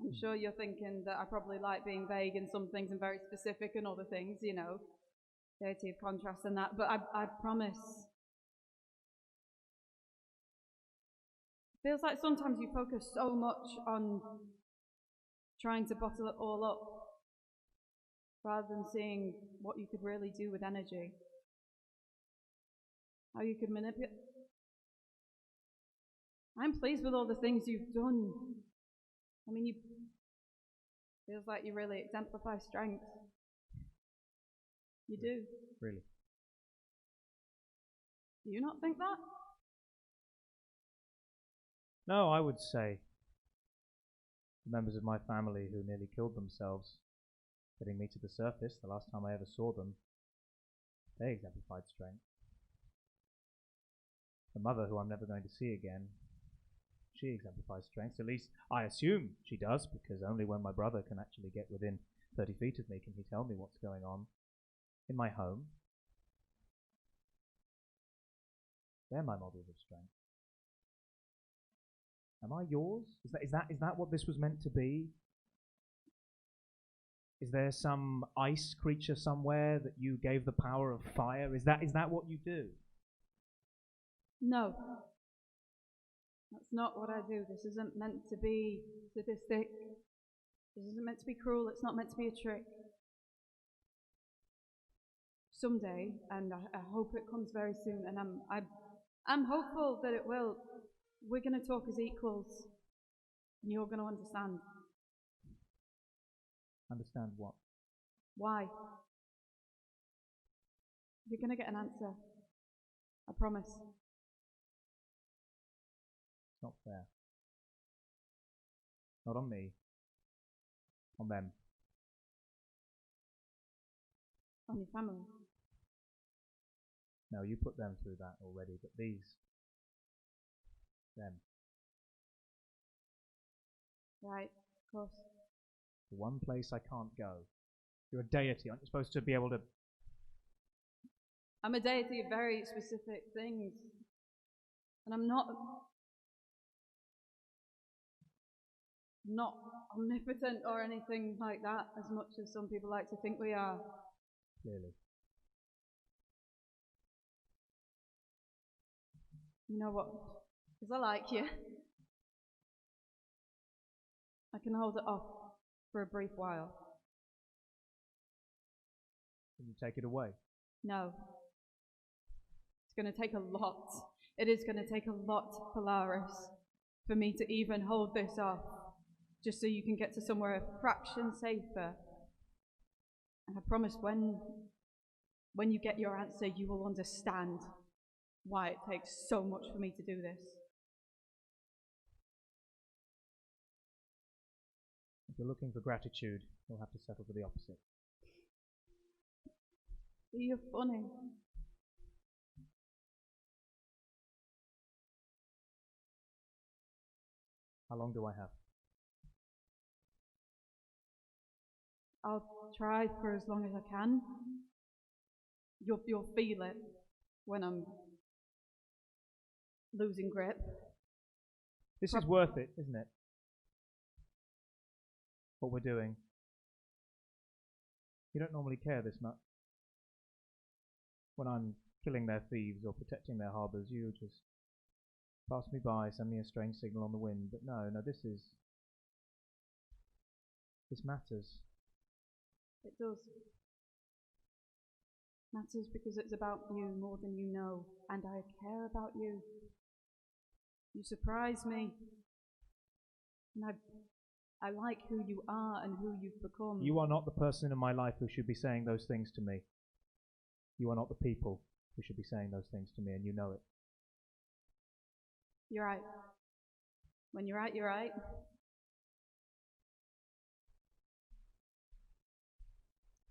I'm sure you're thinking that I probably like being vague in some things and very specific in other things, deity of contrast and that. But I promise. Feels like sometimes you focus so much on trying to bottle it all up rather than seeing what you could really do with energy. How you could manipulate. I'm pleased with all the things you've done. I mean, feels like you really exemplify strength. You do. Really? Do you not think that? No, I would say the members of my family who nearly killed themselves getting me to the surface the last time I ever saw them, they exemplified strength. The mother who I'm never going to see again, she exemplifies strength. At least I assume she does, because only when my brother can actually get within 30 feet of me can he tell me what's going on in my home. They're my models of strength. Am I yours? Is that what this was meant to be? Is there some ice creature somewhere that you gave the power of fire? Is that what you do? No. That's not what I do. This isn't meant to be sadistic. This isn't meant to be cruel. It's not meant to be a trick. Someday, and I hope it comes very soon, and I'm hopeful that it will. We're going to talk as equals, and you're going to understand. Understand what? Why? You're going to get an answer. I promise. It's not fair. Not on me. On them. On your family. No, you put them through that already, but these. Them. Right, of course. The one place I can't go. You're a deity. Aren't you supposed to be able to... I'm a deity of very specific things. And I'm not omnipotent or anything like that, as much as some people like to think we are. Clearly. You know what? Because I like you. I can hold it off for a brief while. Can you take it away? No. It's going to take a lot. It is going to take a lot, Polaris, for me to even hold this off, just so you can get to somewhere a fraction safer. And I promise when you get your answer, you will understand why it takes so much for me to do this. If you're looking for gratitude, you'll have to settle for the opposite. You're funny. How long do I have? I'll try for as long as I can. You'll feel it when I'm losing grip. This is worth it, isn't it? What we're doing. You don't normally care this much. When I'm killing their thieves or protecting their harbours, you just pass me by, send me a strange signal on the wind. But no, this matters. It does. Matters because it's about you more than you know, and I care about you. You surprise me, and I like who you are and who you've become. You are not the person in my life who should be saying those things to me. You are not the people who should be saying those things to me, and you know it. You're right. When you're right, you're right.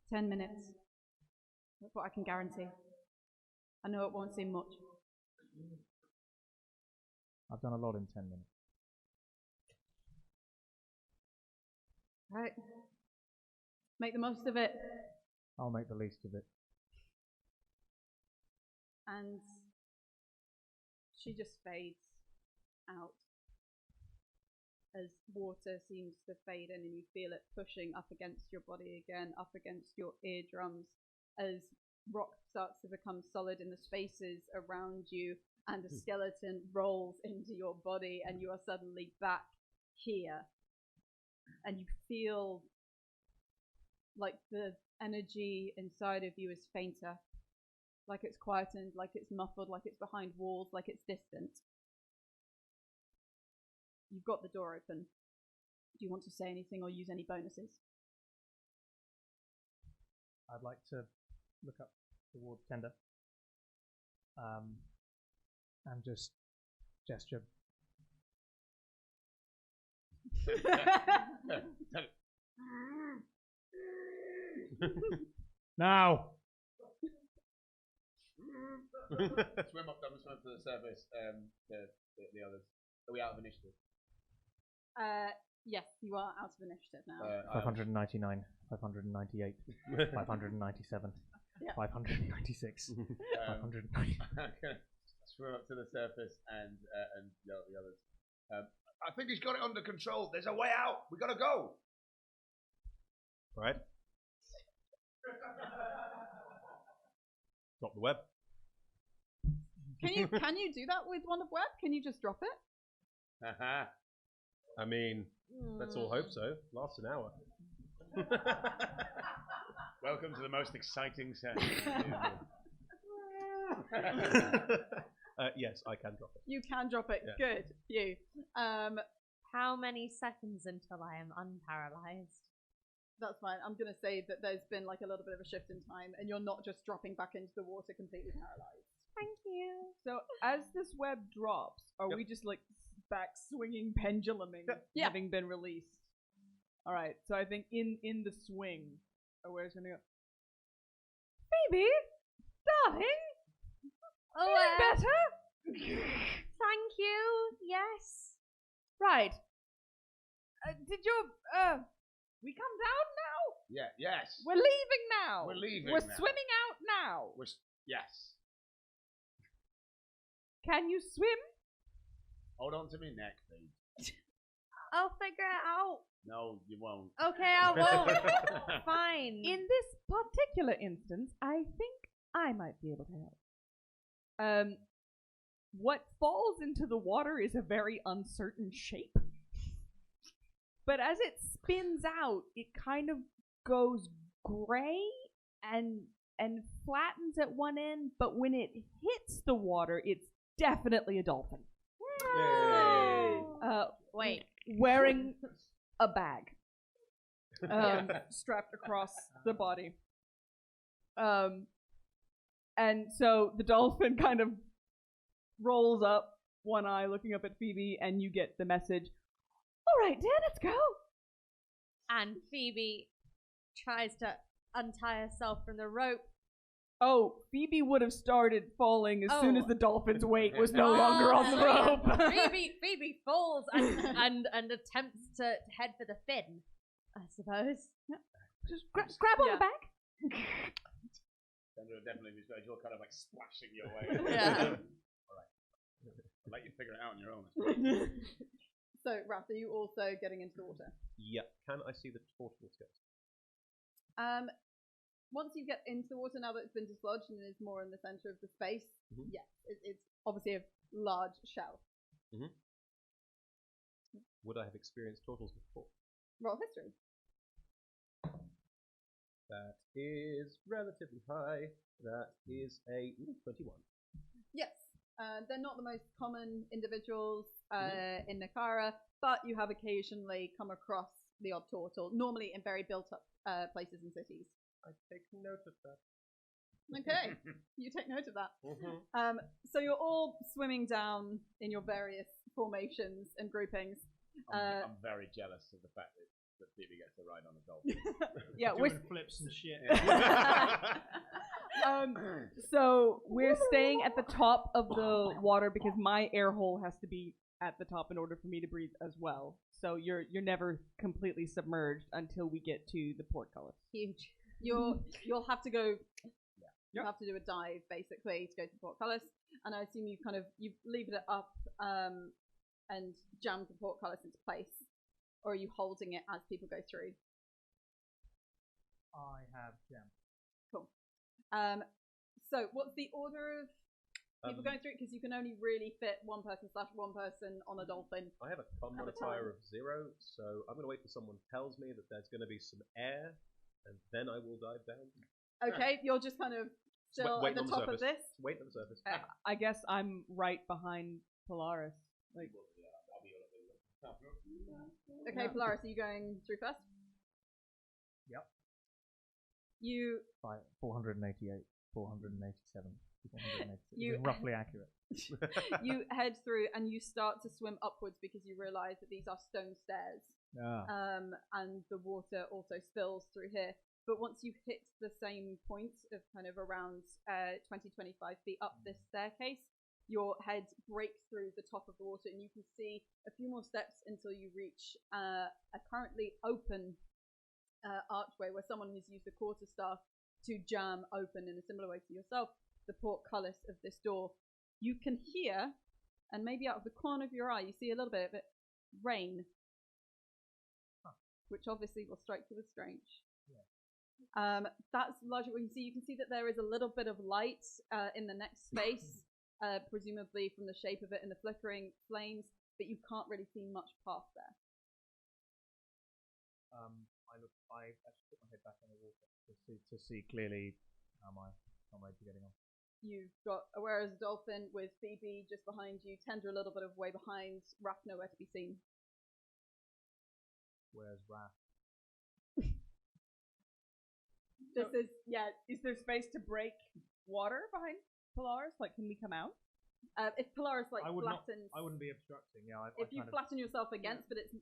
"10 minutes. That's what I can guarantee. I know it won't seem much. I've done a lot in 10 minutes. Right. Make the most of it." I'll make the least of it. And she just fades out as water seems to fade in, and you feel it pushing up against your body again, up against your eardrums, as rock starts to become solid in the spaces around you, and a skeleton rolls into your body, and you are suddenly back here. And you feel like the energy inside of you is fainter, like it's quietened, like it's muffled, like it's behind walls, like it's distant. You've got the door open. Do you want to say anything or use any bonuses? I'd like to look up towards Tender and just gesture. Now! Swim up, swim to the surface. The others. Are we out of initiative? Yes, you are out of initiative now. 599, 598, 597, Yeah. 596, 590. Swim up to the surface and yell at the others. I think he's got it under control. There's a way out. We gotta go. Right. Drop the web. Can you do that with one of web? Can you just drop it? I mean, let's all hope so. Lasts an hour. Welcome to the most exciting session. Yes, I can drop it. You can drop it. Yeah. Good. You. How many seconds until I am unparalyzed? That's fine. I'm going to say that there's been like a little bit of a shift in time, and you're not just dropping back into the water completely paralyzed. Thank you. So as this web drops, are we just like back swinging penduluming, Yeah. having been released? All right. So I think in the swing, where's gonna go? Baby, darling, feeling better? Thank you. Yes. Right. Did you we come down now? Yeah. Yes. We're leaving now. We're leaving We're now. swimming out now. Yes. Can you swim? Hold on to me neck, please. I'll figure it out. No, you won't. Okay, I won't. Fine. In this particular instance, I think I might be able to help. What falls into the water is a very uncertain shape. But as it spins out, it kind of goes gray and flattens at one end, but when it hits the water, it's definitely a dolphin. Wait. Wearing a bag. Strapped across the body. And so the dolphin kind of rolls up, one eye looking up at Phoebe, and you get the message, all right, dear, let's go. And Phoebe tries to untie herself from the rope. Oh, Phoebe would have started falling as soon as the dolphin's weight was no longer on the rope. Phoebe falls and attempts to head for the fin, I suppose. Yeah. Just grab on the back. Definitely, you're kind of like splashing your way. Yeah. All right. I'll let you figure it out on your own. So, Raph, are you also getting into the water? Yeah. Can I see the tortoise skills? Once you get into the water, now that it's been dislodged and is more in the center of the space, yes, it's obviously a large shell. Mm-hmm. Would I have experienced turtles before? Roll history. That is relatively high. That is a 21. Yes. They're not the most common individuals in Nakara, but you have occasionally come across the odd turtle, normally in very built-up places and cities. I take note of that. Okay, you take note of that. Mm-hmm. So you're all swimming down in your various formations and groupings. I'm very jealous of the fact that Phoebe gets to ride on a dolphin. Yeah, Doing flips and shit. So we're staying at the top of the water because my air hole has to be at the top in order for me to breathe as well. So you're never completely submerged until we get to the portcullis. Huge. You'll have to go. You have to do a dive basically to go to the portcullis, and I assume you've levered it up and jammed the portcullis into place, or are you holding it as people go through? I have jam. Cool. So what's the order of people going through it? Because you can only really fit one person on a dolphin. I have a con modifier of 0, so I'm going to wait till someone tells me that there's going to be some air, and then I will dive down. Okay, you're just kind of still at the top of this. Wait on the surface. I guess I'm right behind Polaris. Like, okay, Polaris, are you going through first? Yep. You 488, 487, 486. You- roughly accurate. you head through and you start to swim upwards because you realise that these are stone stairs. And the water also spills through here. But once you hit the same point of kind of around 20-25 feet up this staircase, your head breaks through the top of the water and you can see a few more steps until you reach a currently open archway where someone has used a quarterstaff to jam open in a similar way to yourself the portcullis of this door. You can hear, and maybe out of the corner of your eye, you see a little bit of it, rain, which obviously will strike you as strange. Yeah. That's largely what you can see. You can see that there is a little bit of light in the next space, presumably from the shape of it and the flickering flames, but you can't really see much past there. I actually put my head back on the water to see clearly how my comrades are getting on. You've got Aware as a dolphin with Phoebe just behind you, Tender a little bit of way behind, Raph nowhere to be seen. Where's Raph? Is there space to break water behind Polaris? Like, can we come out? If Polaris flattens, I wouldn't be obstructing. Yeah. If you flatten yourself against, but it's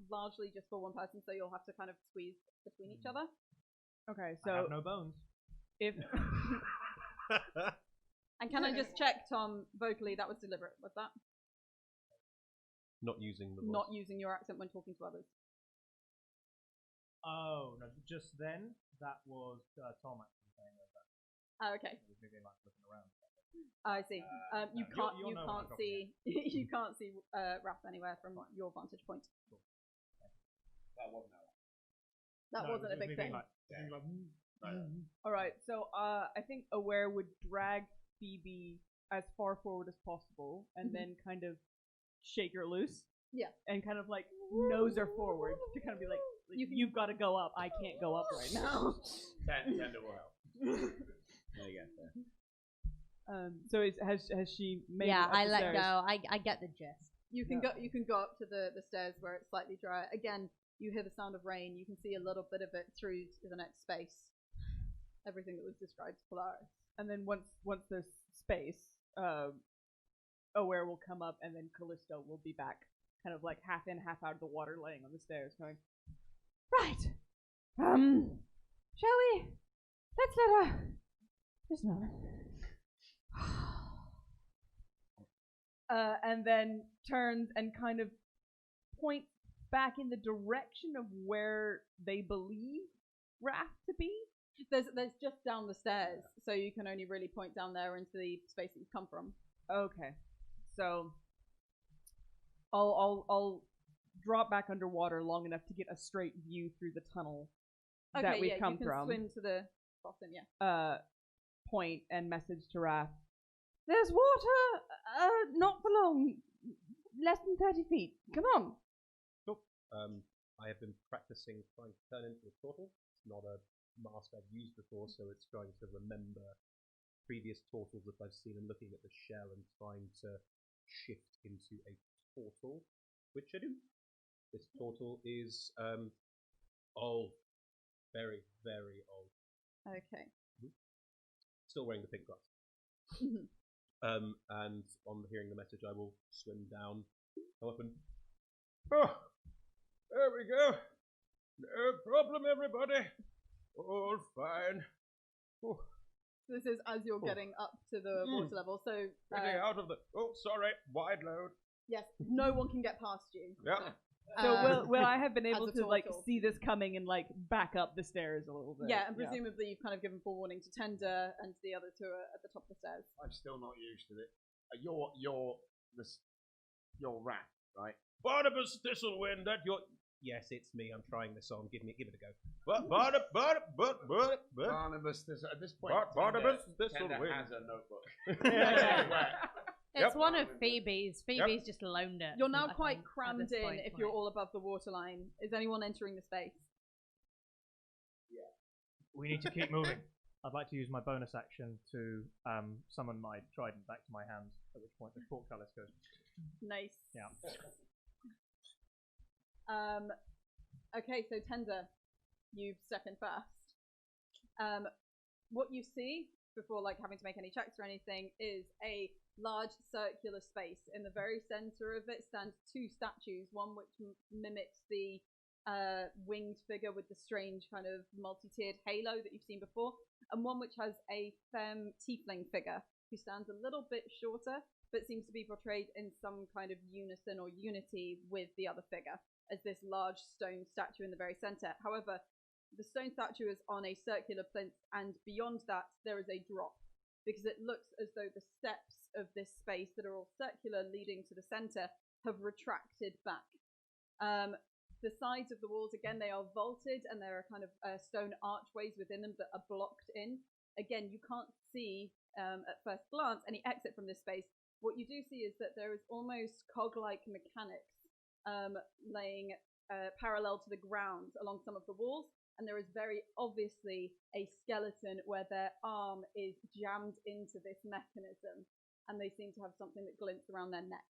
largely just for one person, so you'll have to kind of squeeze between each other. Okay, I have no bones. If and can I just check, Tom, vocally that was deliberate, was that? Not using the voice. Not using your accent when talking to others. Oh no! Just then, that was Tom actually saying that. Oh, okay. He was maybe like looking around. I see. You you're can't see you can't see Raph anywhere from your vantage point. Cool. That wasn't a big thing. all right, so I think Aware would drag Phoebe as far forward as possible and then kind of shake her loose Yeah. And kind of like nose her forward to kind of be like, you've got to go up. I can't go up right now. Tender will help. There you go. So has she made Yeah, it up I the let stairs? go. I get the gist. You can go up to the stairs where it's slightly drier. Again, you hear the sound of rain. You can see a little bit of it through to the next space. Everything that was described to Polaris. And then once there's space, Aware will come up, and then Callisto will be back, kind of like half in, half out of the water, laying on the stairs, going, right, shall we? Let's let her. Just a moment. And then turns and kind of points back in the direction of where they believe Wrath to be. There's just down the stairs, so you can only really point down there into the space that you've come from. Okay, so I'll drop back underwater long enough to get a straight view through the tunnel that we've come you can from. Swim to the bottom, yeah. Point and message to Wrath. There's water, not for long, less than 30 feet. Come on. Cool. I have been practicing trying to turn into a turtle. It's not a mask I've used before, so it's trying to remember previous turtles that I've seen and looking at the shell and trying to shift into a turtle, which I do. This turtle is old. Very, very old. Okay. Still wearing the pink gloves. And on hearing the message, I will swim down, come up and... Oh, there we go. No problem, everybody. All fine. Oh. This is as you're getting up to the water level, so... Getting out of the... Oh, sorry. Wide load. Yes, no one can get past you. Yeah. So will I have been as able a to like turtle. see this coming and like back up the stairs a little bit? Yeah, and presumably you've kind of given forewarning to Tender and the other two are at the top of the stairs. I'm still not used to it. You're Rat, right? Barnabas Thistlewind, that you're... Yes, it's me. I'm trying this on. Give it a go. Barnabas, at this point, Barnabas Tender Thistlewind. has a notebook. It's one of Phoebe's. Phoebe's just loaned it. You're now I quite think, at crammed this in point, if like- you're all above the waterline. Is anyone entering the space? We need to keep moving. I'd like to use my bonus action to summon my trident back to my hand, at which point the portcullis goes. Nice. Yeah. Okay, so Tender, you step in first. What you see before like having to make any checks or anything is a large circular space. In the very center of it stand two statues, one which mimics the winged figure with the strange kind of multi-tiered halo that you've seen before, and one which has a femme tiefling figure who stands a little bit shorter but seems to be portrayed in some kind of unison or unity with the other figure as this large stone statue in the very center. However, the stone statue is on a circular plinth, and beyond that there is a drop, because it looks as though the steps of this space that are all circular leading to the center have retracted back. The sides of the walls, again, they are vaulted, and there are kind of stone archways within them that are blocked in. Again, you can't see at first glance any exit from this space. What you do see is that there is almost cog-like mechanics laying parallel to the ground along some of the walls, and there is very obviously a skeleton where their arm is jammed into this mechanism, and they seem to have something that glints around their neck.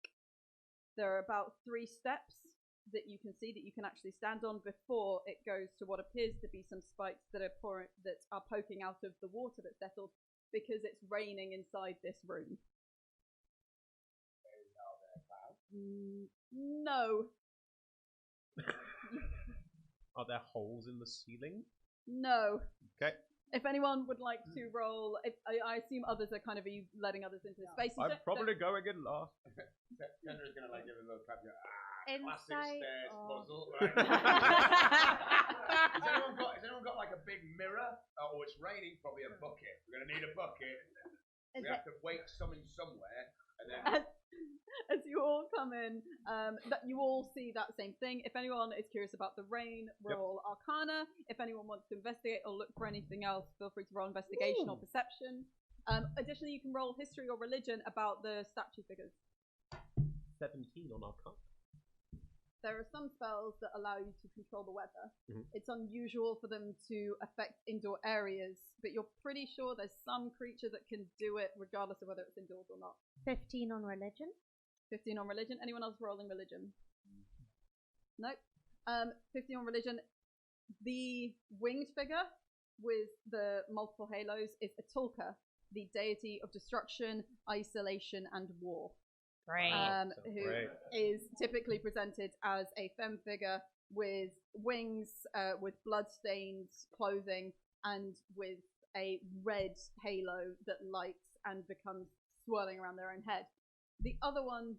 There are about 3 steps that you can see that you can actually stand on before it goes to what appears to be some spikes that are poking out of the water that's settled, because it's raining inside this room. No. Are there holes in the ceiling? No. Okay. If anyone would like to roll, I assume others are kind of, are you letting others into the space? I'm probably going in last. Tender's gonna like give a little clap. Classic Insight stairs or- puzzle. Right? Has anyone got like a big mirror? Oh, it's raining. Probably a bucket. We're gonna need a bucket. We have to wait something somewhere, and then. As you all come in, that you all see that same thing. If anyone is curious about the rain, roll Arcana. If anyone wants to investigate or look for anything else, feel free to roll Investigation or Perception. Additionally, you can roll History or Religion about the statue figures. 17 on Arcana. there are some spells that allow you to control the weather. Mhm. It's unusual for them to affect indoor areas, but you're pretty sure there's some creature that can do it regardless of whether it's indoors or not. 15 on religion. 15 on religion. Anyone else rolling religion? Nope. 15 on religion. The winged figure with the multiple halos is Atulka, the deity of destruction, isolation, and war. Great. Who is typically presented as a femme figure with wings, with blood-stained clothing, and with a red halo that lights and becomes swirling around their own head. The other one,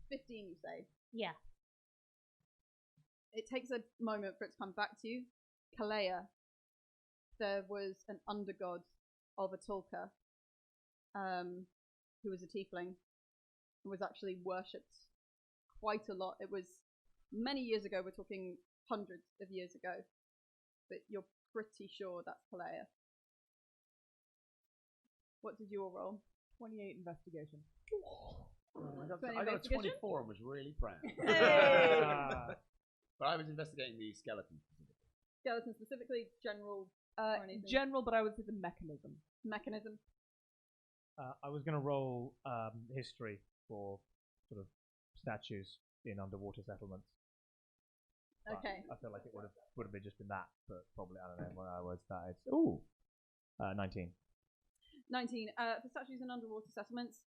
15, you say? Yeah. It takes a moment for it to come back to you. Kalea, there was an undergod of Atulka, who was a tiefling, and was actually worshipped quite a lot. It was many years ago, we're talking hundreds of years ago, but you're pretty sure that's Kalea. What did you all roll? 28 investigation. I got a 24 and was really proud. Hey! But I was investigating the skeleton. Skeleton specifically, general, or anything? General, but I would say the mechanism. Mechanism. I was going to roll history for sort of statues in underwater settlements. But Okay. I feel like it would have just been that, but probably I don't know when I was that. Ooh, 19. 19. For statues in underwater settlements,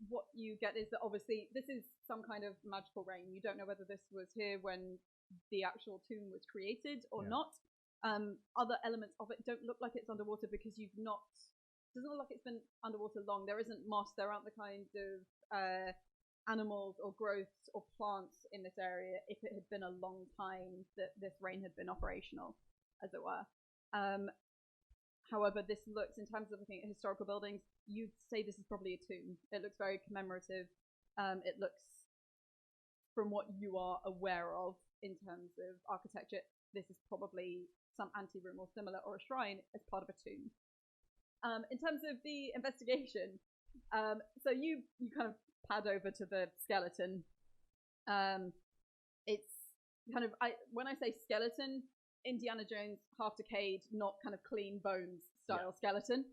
what you get is that obviously this is some kind of magical rain. You don't know whether this was here when the actual tomb was created or not. Other elements of it don't look like it's underwater because you've not. Doesn't look like it's been underwater long. There isn't moss. There aren't the kind of animals or growths or plants in this area if it had been a long time that this rain had been operational, as it were. However, this looks, in terms of looking at historical buildings, you'd say this is probably a tomb. It looks very commemorative. It looks, from what you are aware of in terms of architecture, this is probably some anteroom or similar, or a shrine as part of a tomb. In terms of the investigation, so you kind of pad over to the skeleton. It's kind of, when I say skeleton, Indiana Jones, half decayed, not kind of clean bones style skeleton.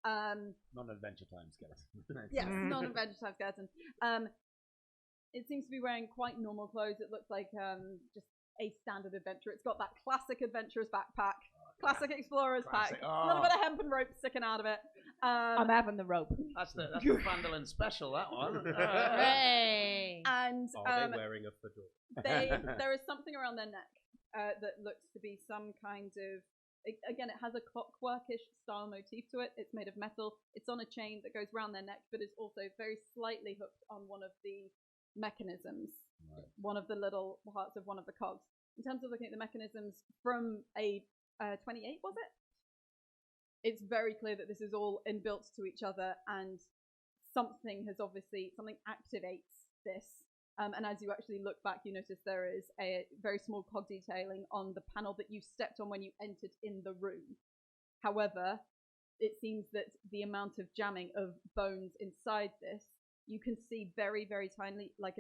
Non-Adventure Time skeleton. Yes, non-Adventure Time skeleton. It seems to be wearing quite normal clothes. It looks like just a standard adventurer. It's got that classic adventurer's backpack, classic explorer's pack, a little bit of hemp and rope sticking out of it. I'm having the rope. That's the Vandalin special, that one. Hooray! And Are they wearing a fedora? there is something around their neck that looks to be some kind of, again, it has a clockworkish style motif to it. It's made of metal. It's on a chain that goes around their neck, but is also very slightly hooked on one of the mechanisms, one of the little parts of one of the cogs. In terms of looking at the mechanisms from a 28, was it? It's very clear that this is all inbuilt to each other, and something activates this. And as you actually look back, you notice there is a very small cog detailing on the panel that you stepped on when you entered in the room. However, it seems that the amount of jamming of bones inside this, you can see very, very tiny, like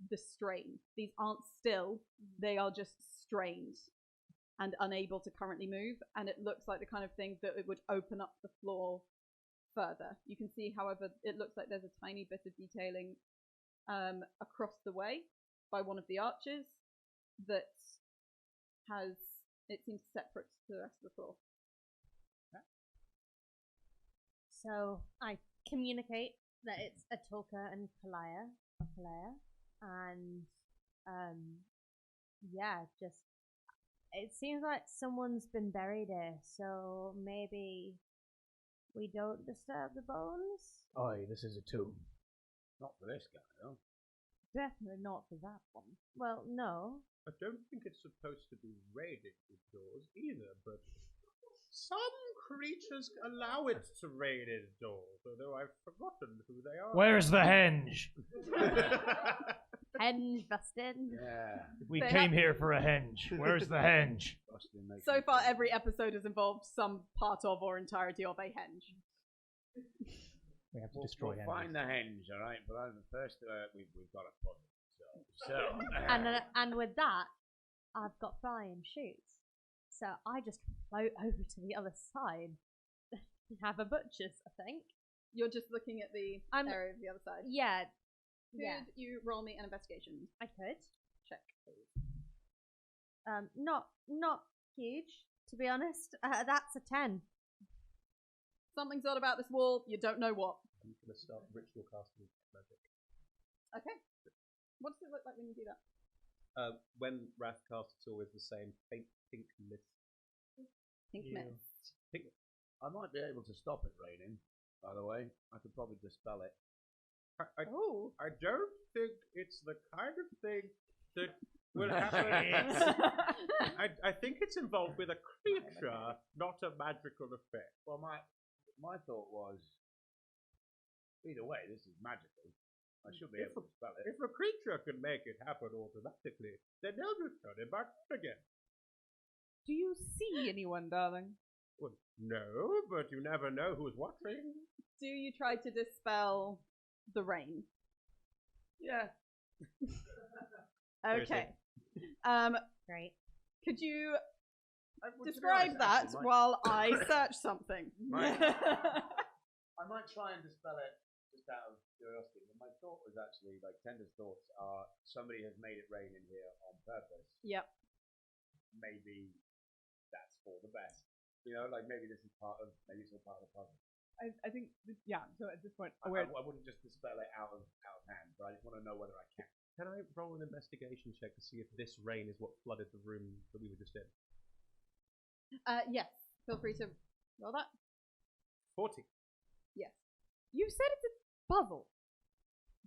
the strain. These aren't still, they are just strained and unable to currently move. And it looks like the kind of thing that it would open up the floor further. You can see, however, it looks like there's a tiny bit of detailing across the way by one of the arches that it seems separate to the rest of the floor. So I communicate that it's Atulka and Kalea, and just it seems like someone's been buried here, so maybe we don't disturb the bones. Oi, this is a tomb. Not for this guy, though. Definitely not for that one. Well, no. I don't think it's supposed to be raided indoors either, but some creatures allow it to raid indoors, although I've forgotten who they are. Where's the henge? Henge busted. Yeah. We They came here for a henge. Where's the henge? So far, every episode has involved some part of or entirety of a henge. We have to We'll destroy find henges. the henge, all right? But first, we've got to put it. So So. And with that, I've got flying shoes. So I just float over to the other side. Have a butcher's, I think. You're just looking at the area of the other side. Yeah. Could you roll me an investigation? I could. Check, please. Not huge, to be honest. That's a 10. Something's odd about this wall. You don't know what. I'm going to start ritual casting magic. Okay. What does it look like when you do that? When Wrath casts, it's always the same faint pink mist. Pink mist. Pink. I might be able to stop it raining, by the way. I could probably dispel it. I don't think it's the kind of thing that will happen. I think it's involved with a creature, not a magical effect. Well, my thought was, either way, this is magical. I should be able to spell it. If a creature can make it happen automatically, then they'll just turn it back again. Do you see anyone, darling? Well, no, but you never know who's watching. Do you try to dispel the rain? Yeah. Okay. Great. Could you describe that while I search something? I might try and dispel it just out of curiosity, but my thought was actually, like, Tender's thoughts are, somebody has made it rain in here on purpose. Yep. Maybe that's for the best. You know, like, maybe this is maybe it's all part of the puzzle. I think, so at this point, I wouldn't just dispel it out of hand, but I just want to know whether I can. Can I roll an investigation check to see if this rain is what flooded the room that we were just in? Yes. Feel free to roll that. 40. Yes. You said it's a puzzle.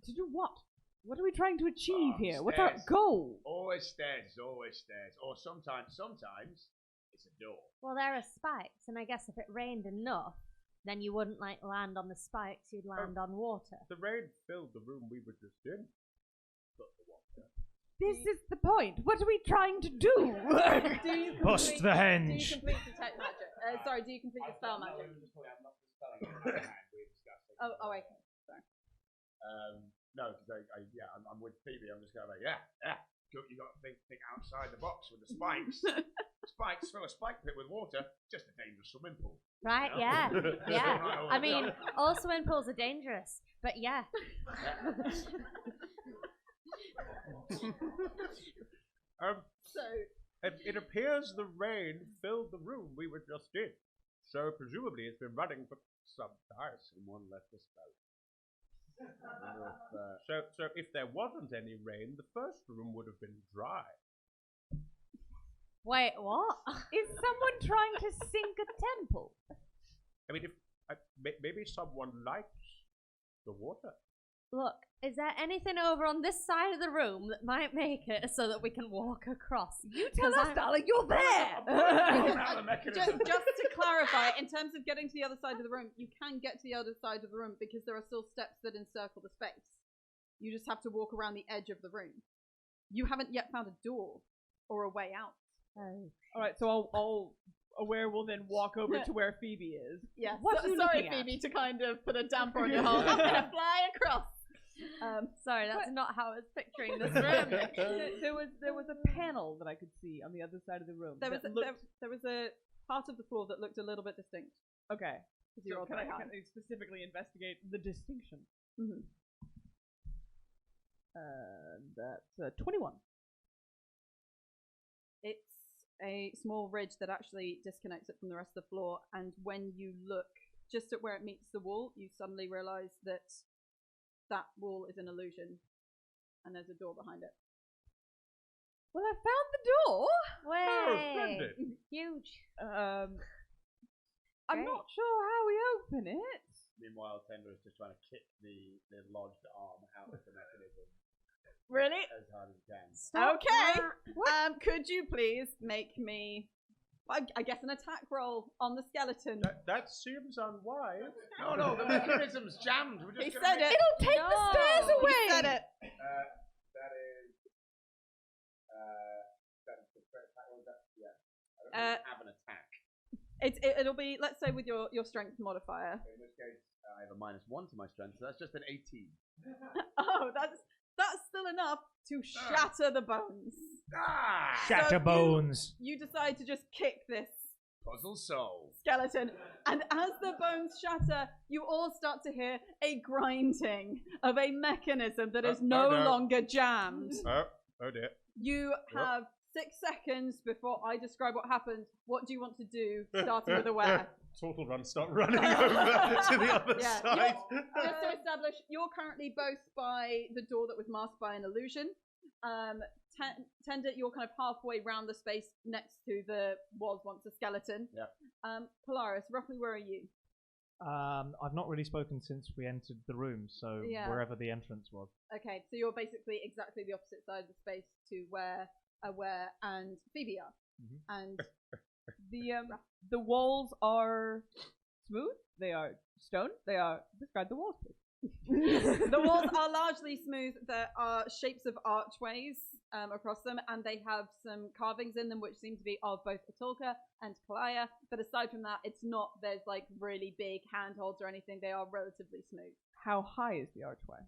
To do what? What are we trying to achieve here? What's our goal? Always stairs. Or sometimes it's a door. Well, there are spikes, and I guess if it rained enough, then you wouldn't land on the spikes, you'd land on water. The rain filled the room we were just in. But the water. This is the point. What are we trying to do? Bust the henge. Do you complete detect magic? Do you complete the spell magic? Oh, okay. Sorry. No, because I'm with Phoebe. I'm just going like, yeah. You got to think outside the box with the spikes. Spikes fill a spike pit with water. Just a dangerous swimming pool. Right? You know? Yeah. I mean, all swimming pools are dangerous, but yeah. It appears the rain filled the room we were just in. So presumably it's been running for some time. Someone left us boat. So if there wasn't any rain, the first room would have been dry. Wait, what? Is someone trying to sink a temple? I mean, maybe someone likes the water. Look, is there anything over on this side of the room that might make it so that we can walk across? You tell us, darling, you're there! Just to clarify, in terms of getting to the other side of the room, you can get to the other side of the room because there are still steps that encircle the space. You just have to walk around the edge of the room. You haven't yet found a door or a way out. Oh. Alright, so I'll Aware will then walk over to where Phoebe is. Yeah, What are you sorry, looking at? Phoebe, to kind of put a damper on your heart. I'm going to fly across. Sorry, that's not how I was picturing this room. There was a panel that I could see on the other side of the room. There was a part of the floor that looked a little bit distinct. Okay. So can I specifically investigate the distinction? Mm-hmm. That's 21. It's a small ridge that actually disconnects it from the rest of the floor, and when you look just at where it meets the wall, you suddenly realize that that wall is an illusion, and there's a door behind it. Well, I found the door. Way huge. I'm not sure how we open it. Meanwhile, Tender is just trying to kick the lodged arm out of the mechanism. Really? As hard as he can. Okay. Could you please make me, I guess, an attack roll on the skeleton? That seems unwise. No, the mechanism's jammed. He said it. It'll take the stairs away. He said it. That is the first attack. Yeah. I don't have an attack. It'll be, let's say, with your strength modifier. In this case, I have a -1 to my strength, so that's just an 18. Oh, that's still enough to shatter the bones. Shatter So bones. You decide to just kick this Puzzle solved. skeleton, and as the bones shatter, you all start to hear a grinding of a mechanism that is no longer jammed. Oh dear. You have 6 seconds before I describe what happens. What do you want to do, starting with Aware? Total run, start running over to the other side. Just to establish, you're currently both by the door that was masked by an illusion. Tender, you're kind of halfway round the space next to the was once a skeleton. Yeah. Polaris, roughly where are you? I've not really spoken since we entered the room, so wherever the entrance was. Okay, so you're basically exactly the opposite side of the space to where Aware and Phoebe are. And the walls are smooth. They are stone. They are. Describe the walls, please. the walls are largely smooth. There are shapes of archways across them, and they have some carvings in them which seem to be of both Atulka and Kalaya. But aside from that, it's not, there's like really big handholds or anything. They are relatively smooth. How high is the archway?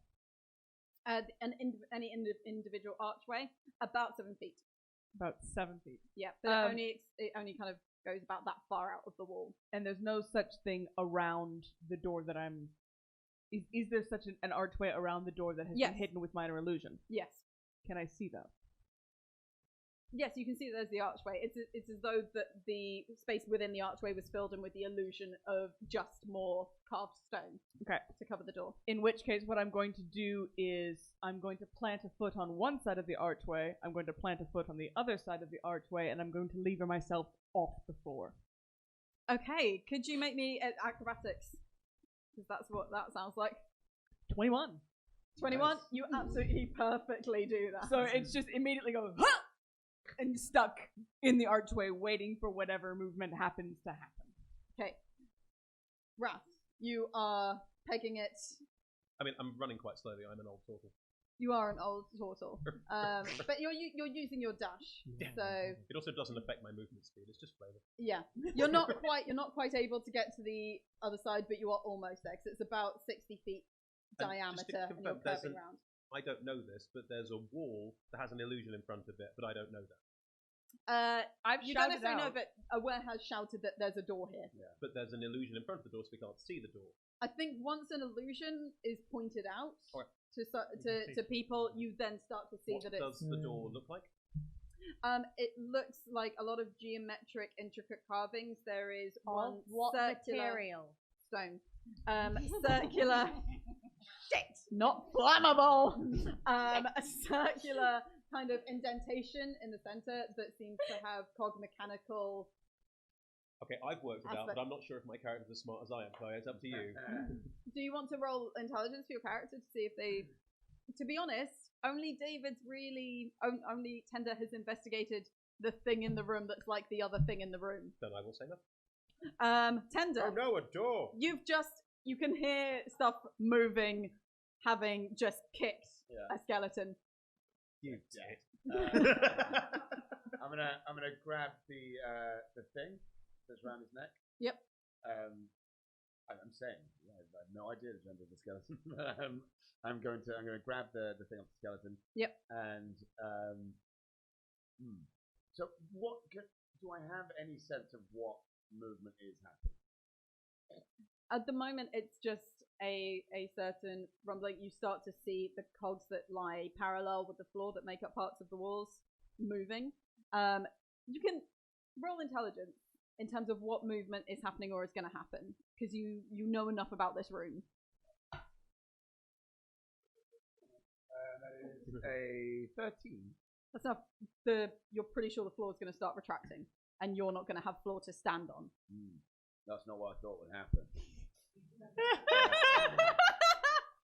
Any individual archway, about 7 feet. About 7 feet. Yeah, but it only kind of goes about that far out of the wall. And there's no such thing around the door that I'm... Is there such an archway around the door that has been hidden with minor illusion? Yes. Can I see that? Yes, you can see there's the archway. It's as though that the space within the archway was filled in with the illusion of just more carved stone. Okay. To cover the door. In which case, what I'm going to do is I'm going to plant a foot on one side of the archway, I'm going to plant a foot on the other side of the archway, and I'm going to lever myself off the floor. Okay, could you make me acrobatics? Because that's what that sounds like. 21. 21? Nice. You absolutely perfectly do that. So it's just immediately goes, ha! And stuck in the archway, waiting for whatever movement happens to happen. Okay. Wrath, you are pegging it. I mean, I'm running quite slowly. I'm an old turtle. You are an old turtle. But you're using your dash. So it also doesn't affect my movement speed. It's just flavor. yeah. You're not quite able to get to the other side, but you are almost there, 'cause it's about 60 feet And diameter just to and you're confirm, curving round. I don't know this, but there's a wall that has an illusion in front of it, but I don't know that. I've You don't shouted necessarily know, out. but Aware has shouted that there's a door here. But there's an illusion in front of the door, so we can't see the door. I think once an illusion is pointed out Alright. to people, you then start to see What that it's. does the door look like? It looks like a lot of geometric, intricate carvings. There is one What circular material? stone, circular. Shit, not flammable. A circular kind of indentation in the center that seems to have cog mechanical. Okay, I've worked it out, but I'm not sure if my character's as smart as I am, so it's up to you. Do you want to roll intelligence for your character to see if they? To be honest, only David's really only Tender has investigated the thing in the room that's like the other thing in the room. Then I will say nothing. Tender. Oh no, a door! You can hear stuff moving, having just kicked a skeleton. You dead. I'm gonna grab the thing that's around his neck. Yep. I'm saying I have no idea the gender of the skeleton. I'm going to grab the thing off the skeleton. Yep. And so do I have any sense of what movement is happening? At the moment, it's just a certain rumbling. You start to see the cogs that lie parallel with the floor that make up parts of the walls moving. You can roll intelligence in terms of what movement is happening or is going to happen, because you know enough about this room. That is a 13. That's enough. You're pretty sure the floor is going to start retracting, and you're not going to have floor to stand on. That's not what I thought would happen.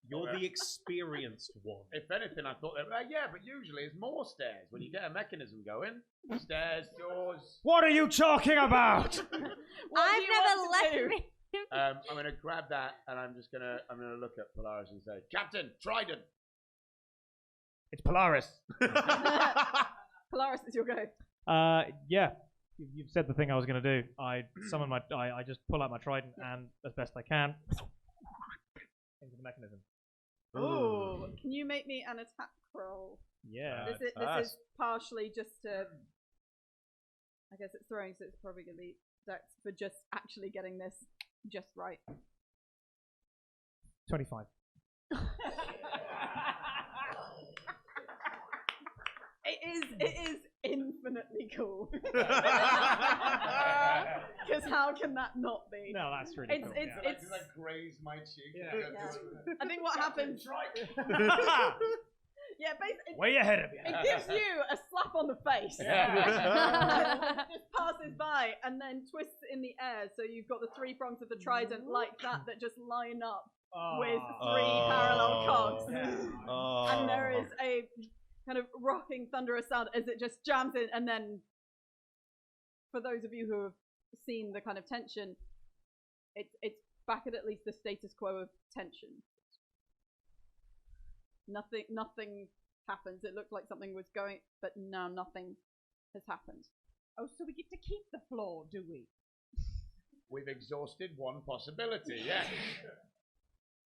You're the experienced one. If anything, I thought, but usually it's more stairs. When you get a mechanism going, stairs, doors. What are you talking about? I've never left me. I'm going to grab that, and I'm going to look at Polaris and say, Captain, Trident. It's Polaris. Polaris, it's your go. Yeah. You've said the thing I was going to do. I summon I just pull out my trident and, as best I can, into the mechanism. Oh, can you make me an attack roll? Yeah. This is partially just to. I guess it's throwing, so it's probably going to be dex for just actually getting this just right. 25. It is infinitely cool. Because how can that not be? No, that's really cool. It's like graze my cheek. Yeah. I think what happens. Yeah, basically, Way ahead of you. it gives you a slap on the face. It just passes by and then twists in the air, so you've got the three prongs of the trident like that just line up with three parallel cogs. And there is a kind of rocking, thunderous sound as it just jams in, and then, for those of you who have seen the kind of tension, it's back at least the status quo of tension. Nothing happens. It looked like something was going, but now nothing has happened. Oh, so we get to keep the floor, do we? We've exhausted one possibility, yeah.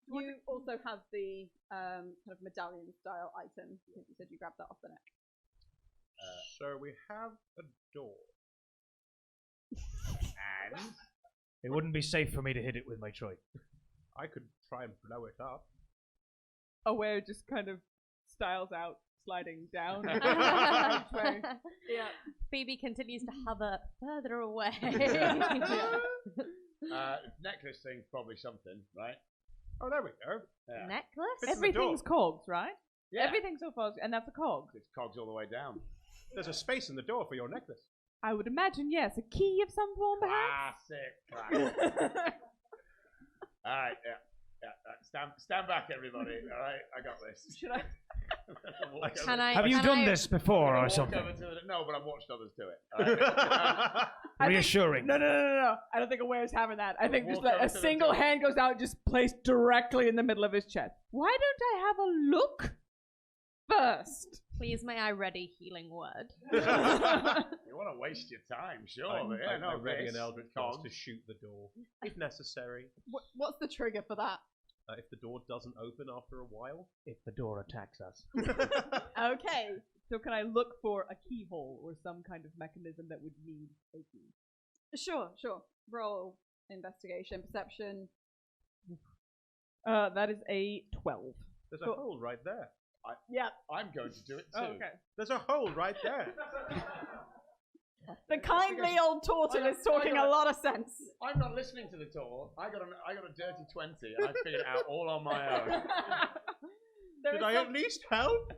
You also have the kind of medallion style item. I think you said you grabbed that off the neck. So we have a door. And It wouldn't be safe for me to hit it with my troi. I could try and blow it up. Aware just kind of styles out, sliding down. Yeah. Phoebe continues to hover further away. necklace thing's probably something, right? Oh, there we go. Yeah. Necklace? Fits in the door. Everything's cogs, right? Yeah. Everything's so far, and that's a cog. It's cogs all the way down. There's a space in the door for your necklace. I would imagine, yes. A key of some form, perhaps? Classic. All right, yeah. Stand back, everybody. All right, I got this. Should I? Have you done this before or something? No, but I've watched others do it. All right. Reassuring. No. I don't think Aware's having that. I think just Walk like over a to the single door. hand goes out, just placed directly in the middle of his chest. Why don't I have a look first? Please, may I ready healing word? You want to waste your time, sure. but yeah, no, I'm ready Grace, an Eldritch Blast cogs. to shoot the door, if necessary. What's the trigger for that? If the door doesn't open after a while. If the door attacks us. Okay. So can I look for a keyhole or some kind of mechanism that would need a key? Sure. Roll investigation, perception. That is a 12. There's a hole right there. Yeah. I'm going to do it too. Oh, okay. There's a hole right there. The kindly old Tortle is talking a lot of sense. I'm not listening to the tour. I got a dirty 20, and I figured it out all on my own. Did I at least help?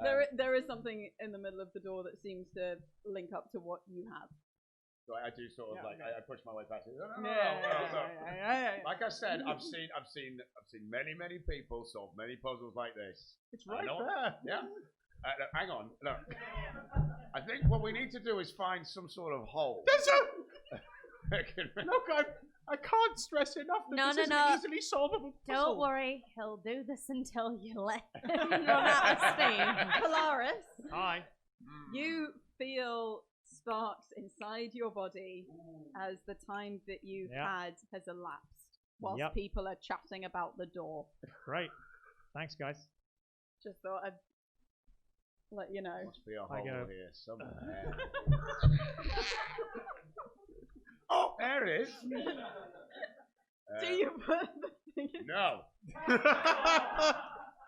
There is something in the middle of the door that seems to link up to what you have. So I do sort of I push my way past it. No. Yeah. Like I said, I've seen many people solve many puzzles like this. It's right know. there. Yeah. Look, hang on. Look. I think what we need to do is find some sort of hole. There's a... Look, I can't stress enough that No, this no, is no. an easily solvable puzzle. Don't worry, he'll do this until you let him run out of steam. Polaris, Hi. you feel sparks inside your body as the time that you've had has elapsed, whilst people are chatting about the door. Great. Thanks, guys. Just thought I'd let you know. Must be a I hole go. here somewhere. Oh, there it is. Do you put the thing in? No.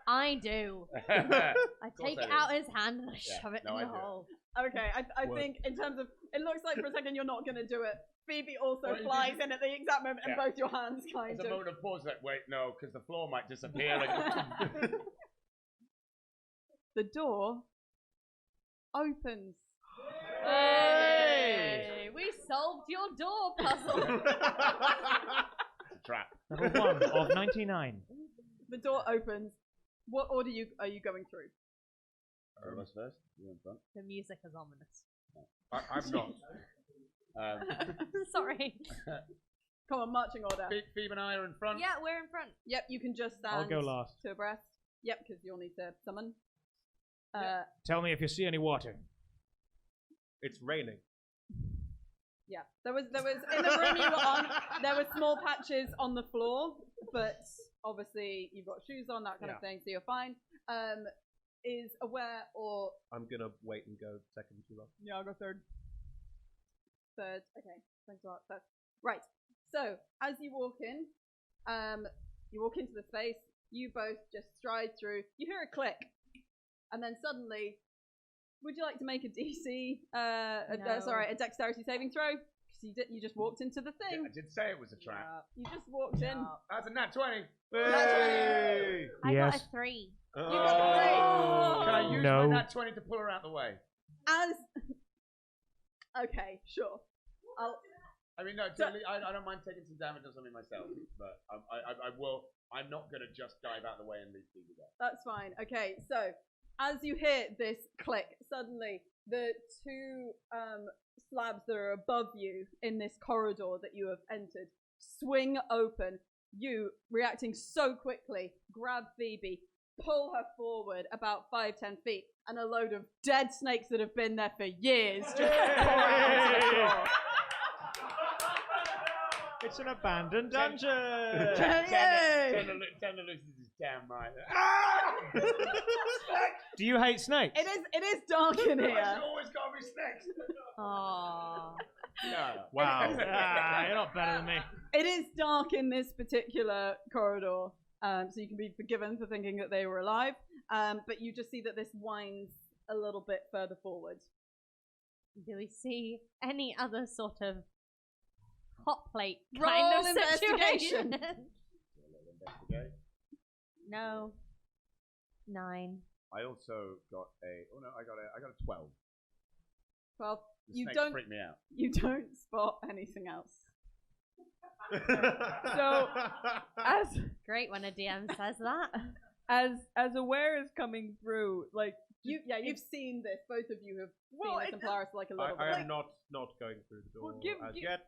I do. I take it out of his hand and I shove it in I the do. hole. Okay, I think in terms of, it looks like for a second you're not going to do it. Phoebe also flies in at the exact moment and both your hands kind There's a of. moment of pause like, wait, no, because the floor might disappear. Like, The door opens. Hey! We solved your door puzzle. trap. Number 1 of 99. The door opens. What order are you going through? Us first. You in front. The music is ominous. I'm not. Sorry. Come on, marching order. Phoebe and I are in front. Yeah, we're in front. Yep, you can just stand. I'll go last. To abreast. Yep, because you'll need to summon. Tell me if you see any water. It's raining. Yeah, there was in the room you were on. There were small patches on the floor, but obviously you've got shoes on, that kind of thing, so you're fine. Is aware or I'm gonna wait and go second too long. Yeah, I'll go third. third. Okay, thanks a lot. That's right. So as you walk into the space. You both just stride through. You hear a click, and then suddenly, would you like to make a DC? A dexterity saving throw? Because you just walked into the thing. I did say it was a trap. You just walked in. That's a nat 20. Hey! I Yes. got a 3. You got a 3. Can I use No. my nat 20 to pull her out the way? Okay, sure. I mean, no, totally, I don't mind taking some damage on something myself, but I will. I'm not going to just dive out of the way and leave people there. That's fine. Okay, so as you hear this click, suddenly the two slabs that are above you in this corridor that you have entered swing open. You, reacting so quickly, grab Phoebe, pull her forward about 5-10 feet, and a load of dead snakes that have been there for years just pour out onto the floor. It's an abandoned dungeon. Tender loses his damn mind. Do you hate snakes? It is dark in here. It's always got to be snakes. Aww. No. Wow. You're not better than me. It is dark in this particular corridor, so you can be forgiven for thinking that they were alive, but you just see that this winds a little bit further forward. Do we see any other sort of hot plate Roll kind of investigation. situation? No. 9. I also got I got a 12. Well, The you snakes don't freak me out. you don't spot anything else. So as Great when a DM says that. As Aware is coming through, like you've seen this. Both of you have Well, seen this in Polaris like a little I bit. am not going through the door Well, give- as give- yet.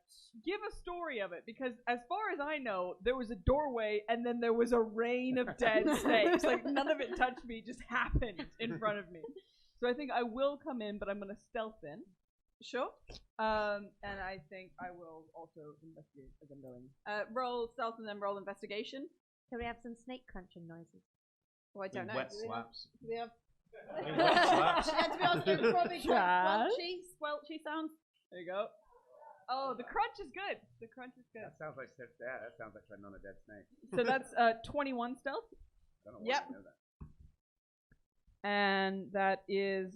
give a story of it, because as far as I know, there was a doorway and then there was a rain of dead snakes. Like none of it touched me, it just happened in front of me. So I think I will come in, but I'm gonna stealth in. Sure. And I think I will also investigate as I'm going. Roll stealth and then roll investigation. Can we have some snake crunching noises? Oh, I don't know. Wet Do we have- slaps. do we have? Slaps. Yeah, to be honest, it's probably Chazz? squelchy sounds. There you go. Oh, the crunch is good. The crunch is good. That sounds like that sounds like treading on a dead snake. So that's 21 stealth, I don't know why Yep. you know that. and that is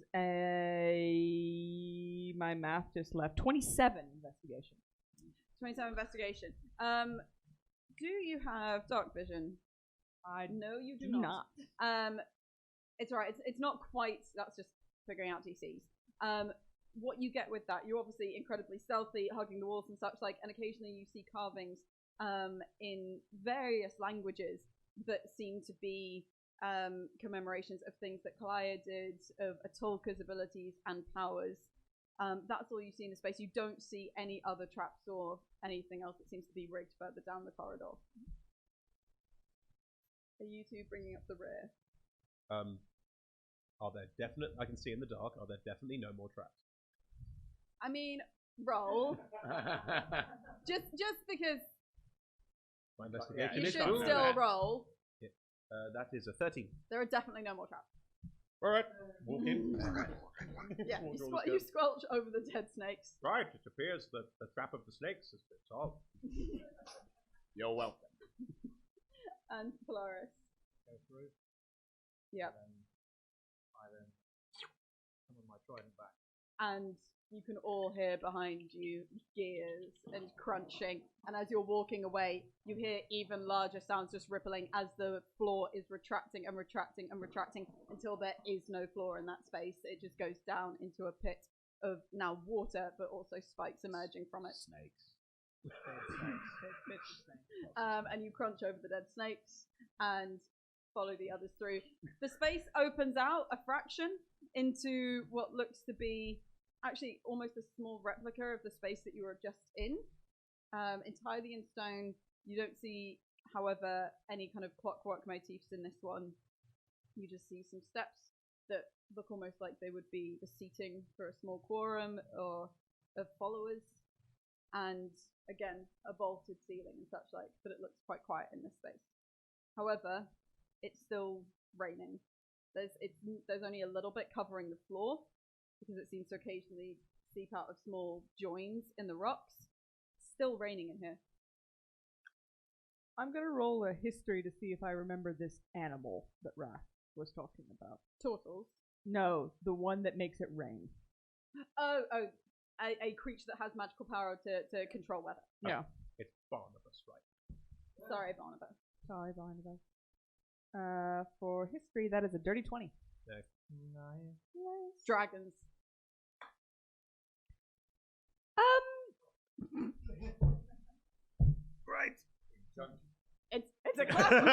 my math just left 27 investigation. 27 investigation. Do you have dark vision? No, you do not. It's alright. It's not quite. That's just figuring out DCs. What you get with that, you're obviously incredibly stealthy, hugging the walls and such like, and occasionally you see carvings in various languages that seem to be commemorations of things that Kalaya did, of Atulka's abilities and powers. That's all you see in the space. You don't see any other traps or anything else that seems to be rigged further down the corridor. Are you two bringing up the rear? Are there definite? I can see in the dark. Are there definitely no more traps? I mean, roll. just because My investigation you is should done. still roll. That is a 13. There are definitely no more traps. All right, walk in. Yeah, Walk you, all the you squelch over the dead snakes. Right, it appears that the trap of the snakes has been solved. You're welcome. And Polaris. Go through. Yep. I then come with my trident back. And you can all hear behind you gears and crunching. And as you're walking away, you hear even larger sounds just rippling as the floor is retracting and retracting and retracting until there is no floor in that space. It just goes down into a pit of now water, but also spikes emerging from it. Snakes. And you crunch over the dead snakes and follow the others through. The space opens out a fraction into what looks to be actually almost a small replica of the space that you were just in. Entirely in stone. You don't see, however, any kind of clockwork motifs in this one. You just see some steps that look almost like they would be the seating for a small quorum or of followers. and again a vaulted ceiling and such like, but it looks quite quiet in this space. However, it's still raining. There's only a little bit covering the floor because it seems to occasionally seep out of small joins in the rocks. Still raining in here. I'm gonna roll a history to see if I remember this animal that Wrath was talking about. Turtles. No, the one that makes it rain. A creature that has magical power to control weather. Yeah. It's Barnabas, right? Sorry, Barnabas. Sorry, Barnabas. For history, that is a dirty 20. Nice. Dragons. Right. It's a classic.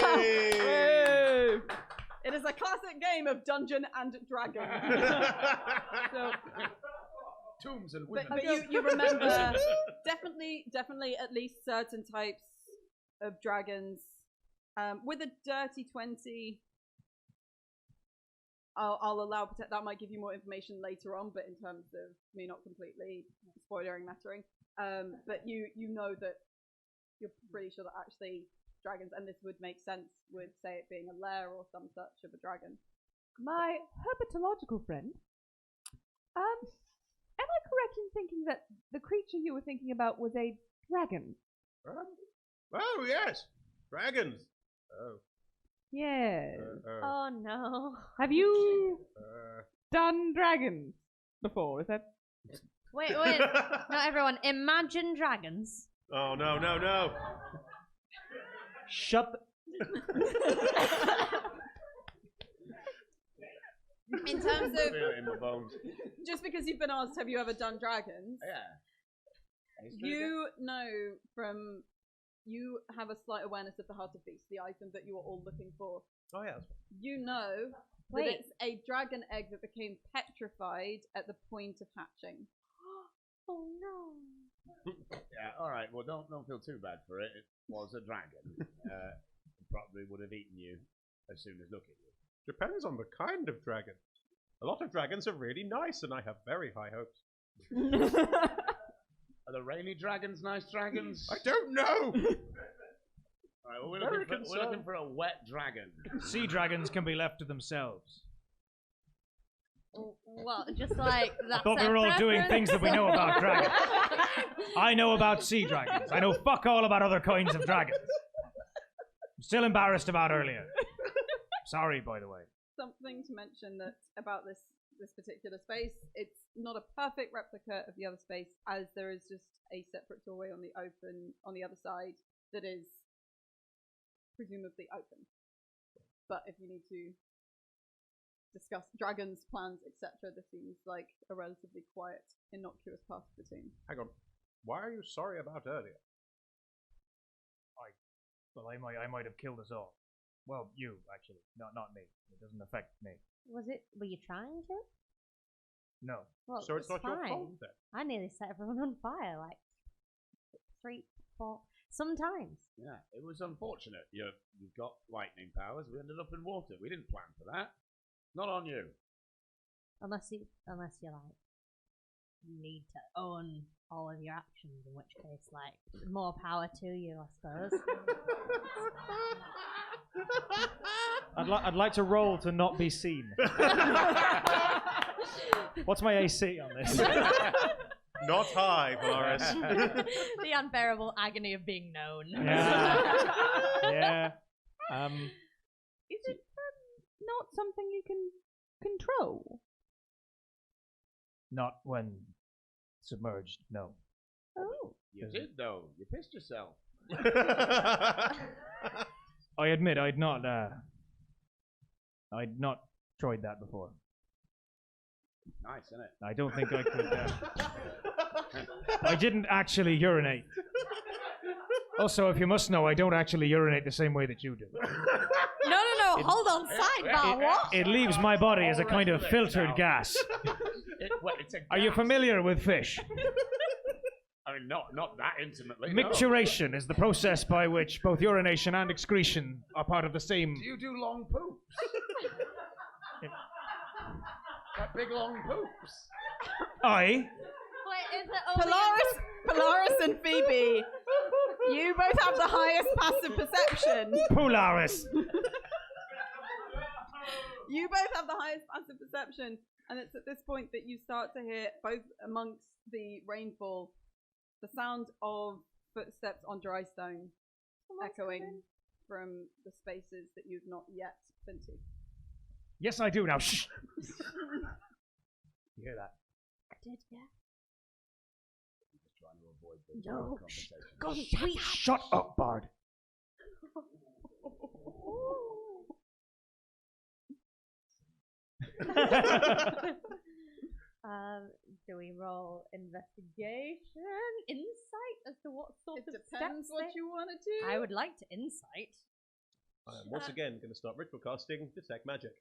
Hey! It is a classic game of Dungeon and Dragon. So, Tombs and women. but you remember definitely at least certain types of dragons. With a dirty 20, I'll allow that might give you more information later on, but in terms of me not completely spoilering mattering, but you know that you're pretty sure that actually dragons, and this would make sense with say it being a lair or some such of a dragon. My herpetological friend, am I correct in thinking that the creature you were thinking about was a dragon? Oh, yes. Dragons. Oh. Yes. Oh no. Have you done dragons before? Is that? Wait. Not everyone. Imagine dragons. Oh, no. Shut In terms of Feel it in my bones. just because you've been asked, have you ever done dragons? Yeah. You know from you have a slight awareness of the Heart of Beast, the item that you are all looking for. Oh, yeah. You know that it's a dragon egg that became petrified at the point of hatching. Oh no. Yeah, alright, well don't feel too bad for it. It was a dragon. It probably would have eaten you as soon as looking at you. Depends on the kind of dragon. A lot of dragons are really nice, and I have very high hopes. Are the rainy dragons nice dragons? I don't know! Alright, well, we're looking for a wet dragon. Sea dragons can be left to themselves. Well, just like that. I thought we were all doing things that we know about dragons. I know about sea dragons. I know fuck all about other kinds of dragons. I'm still embarrassed about earlier. Sorry, by the way. Something to mention that about this particular space, it's not a perfect replica of the other space, as there is just a separate doorway on the other side that is presumably open. But if you need to discuss dragons, plans, etc., this seems like a relatively quiet, innocuous part of the tomb. Hang on. Why are you sorry about earlier? I might have killed us all. Well, you actually, not me. It doesn't affect me. Were you trying to? No. Well, So it's not your fine. fault then? I nearly set everyone on fire, like 3, 4, sometimes. Yeah, it was unfortunate. You've got lightning powers. We ended up in water. We didn't plan for that. Not on you. Unless you're like, you need to own all of your actions, in which case, like, more power to you, I suppose. I'd like to roll to not be seen. What's my AC on this? Not high, Boris. The unbearable agony of being known. Yeah. Yeah. Is it not something you can control? Not when submerged, no. Oh. You did, though. You pissed yourself. I admit I'd not tried that before. Nice, isn't it? I don't think I could. I didn't actually urinate. Also, if you must know, I don't actually urinate the same way that you do. No, hold on, sidebar, what? It leaves my body as a kind of filtered gas. Are you familiar with fish? I mean, not that intimately. Micturation is the process by which both urination and excretion are part of the same. Do you do long poops? Like big long poops? I? Is it only Polaris and Phoebe, you both have the highest passive perception. Polaris. You both have the highest passive perception, and it's at this point that you start to hear, both amongst the rainfall, the sound of footsteps on dry stone echoing from the spaces that you've not yet been to. Yes, I do now. Shh. You hear that? I did, yeah. Just trying to avoid the No. conversation. Shut up, Bard. Do we roll investigation, insight as to what sort It of depends steps what they- you want to do. I would like to insight. I'm once again going to start ritual casting detect magic.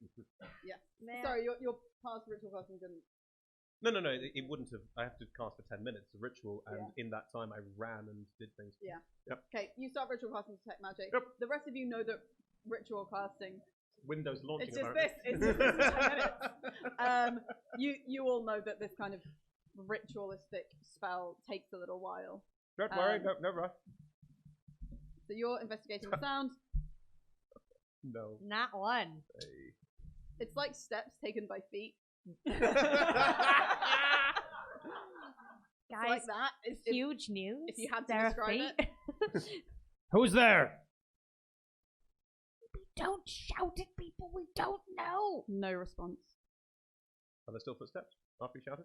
May I- Sorry, your past ritual casting didn't. No, it wouldn't have. I have to cast for 10 minutes, a ritual, and in that time I ran and did things. Yeah. Yep. Okay, you start ritual casting detect magic. Yep. The rest of you know that ritual casting. Windows launching. It's just apparently. this. It's just this in 10 minutes. You all know that this kind of ritualistic spell takes a little while. Don't worry, no rush. So you're investigating the sound. No. Not one. It's like steps taken by feet. Guys, It's like that. It's huge news. if you had to There are describe feet. Who's there? Don't shout at people we don't know. no response. Are there still footsteps after you shouted?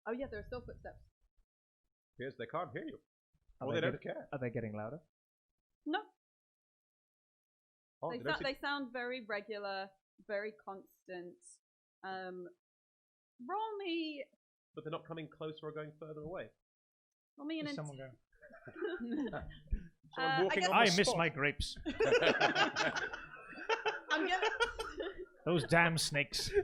Oh yeah, there are still footsteps. Appears they can't hear you. Are Or they they don't care. Are they getting louder? No, Oh, they, they don't seem- they sound very regular, very constant. Roll me but they're not coming closer or going further away. an Is someone going? Someone I walking guess- on the I miss spot. my grapes. I'm gonna Those damn snakes. I'm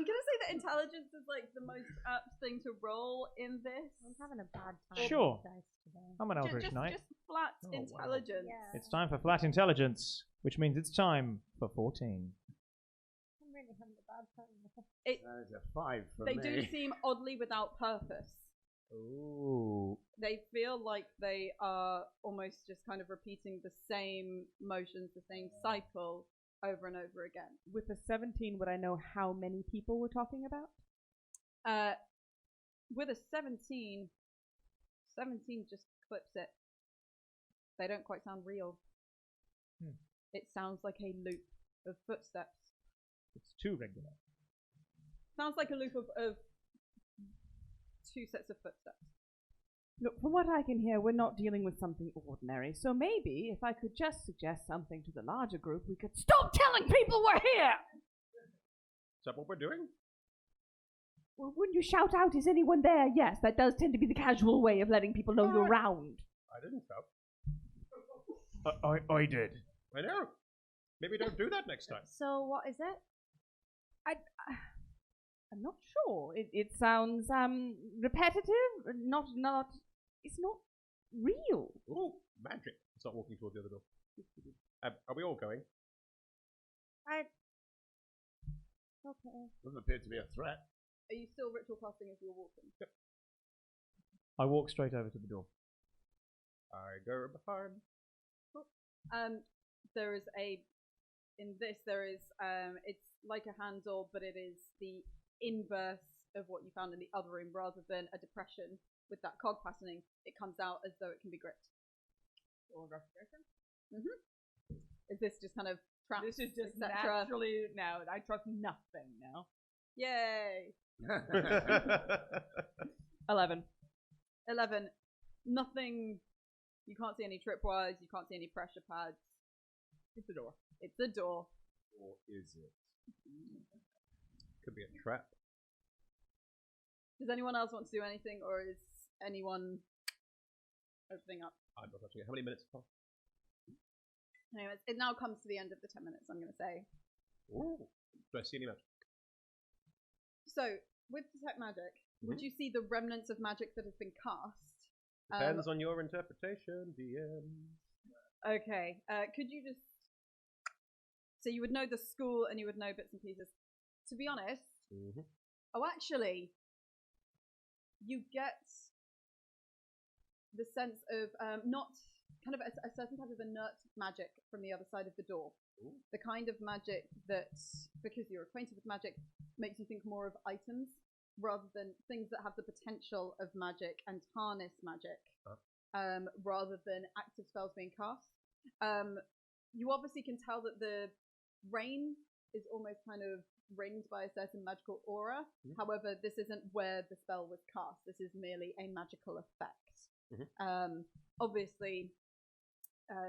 gonna say that intelligence is like the most apt thing to roll in this. I'm having a bad time. Sure. with dice today. I'm an Eldritch Just Knight. flat Oh, wow. intelligence. Yeah. It's time for flat intelligence, which means it's time for 14. I'm really having a bad time with this. That is a 5 for They me. do seem oddly without purpose. Ooh. They feel like they are almost just kind of repeating the same motions, the same cycle over and over again. With a 17, would I know how many people we're talking about? With a 17 just clips it. They don't quite sound real. It sounds like a loop of footsteps. It's too regular. Sounds like a loop of two sets of footsteps. Look, from what I can hear, we're not dealing with something ordinary. So maybe if I could just suggest something to the larger group, we could stop telling people we're here! Is that what we're doing? Well, wouldn't you shout out, is anyone there? Yes, that does tend to be the casual way of letting people know you're around. I didn't shout. I did. I know. Maybe don't do that next time. So what is it? I'm not sure. It sounds repetitive. Not. It's not real. Ooh, magic. Start walking towards the other door. Are we all going? Okay. Doesn't appear to be a threat. Are you still ritual casting as you're walking? I walk straight over to the door. I go behind. There is it's like a handle, but it is the inverse of what you found in the other room. Rather than a depression with that cog patterning, it comes out as though it can be gripped. Is this just kind of traps? This is just et cetera? naturally now. I trust nothing now. Yay! 11. 11. Nothing. You can't see any tripwires. You can't see any pressure pads. It's a door. It's a door. Or is it? Could be a trap. Does anyone else want to do anything, or is anyone opening up? I'm not touching it. How many minutes? Anyways, it now comes to the end of the 10 minutes, I'm going to say. Ooh. Do I see any magic? So, with detect magic, would you see the remnants of magic that have been cast? Depends on your interpretation, DM. Okay, could you just... So you would know the school and you would know bits and pieces. To be honest, oh, actually, you get the sense of not kind of a certain type of inert magic from the other side of the door. Ooh. The kind of magic that, because you're acquainted with magic, makes you think more of items rather than things that have the potential of magic and harness magic, rather than active spells being cast. You obviously can tell that the rain is almost kind of ringed by a certain magical aura. However, this isn't where the spell was cast. This is merely a magical effect. Obviously,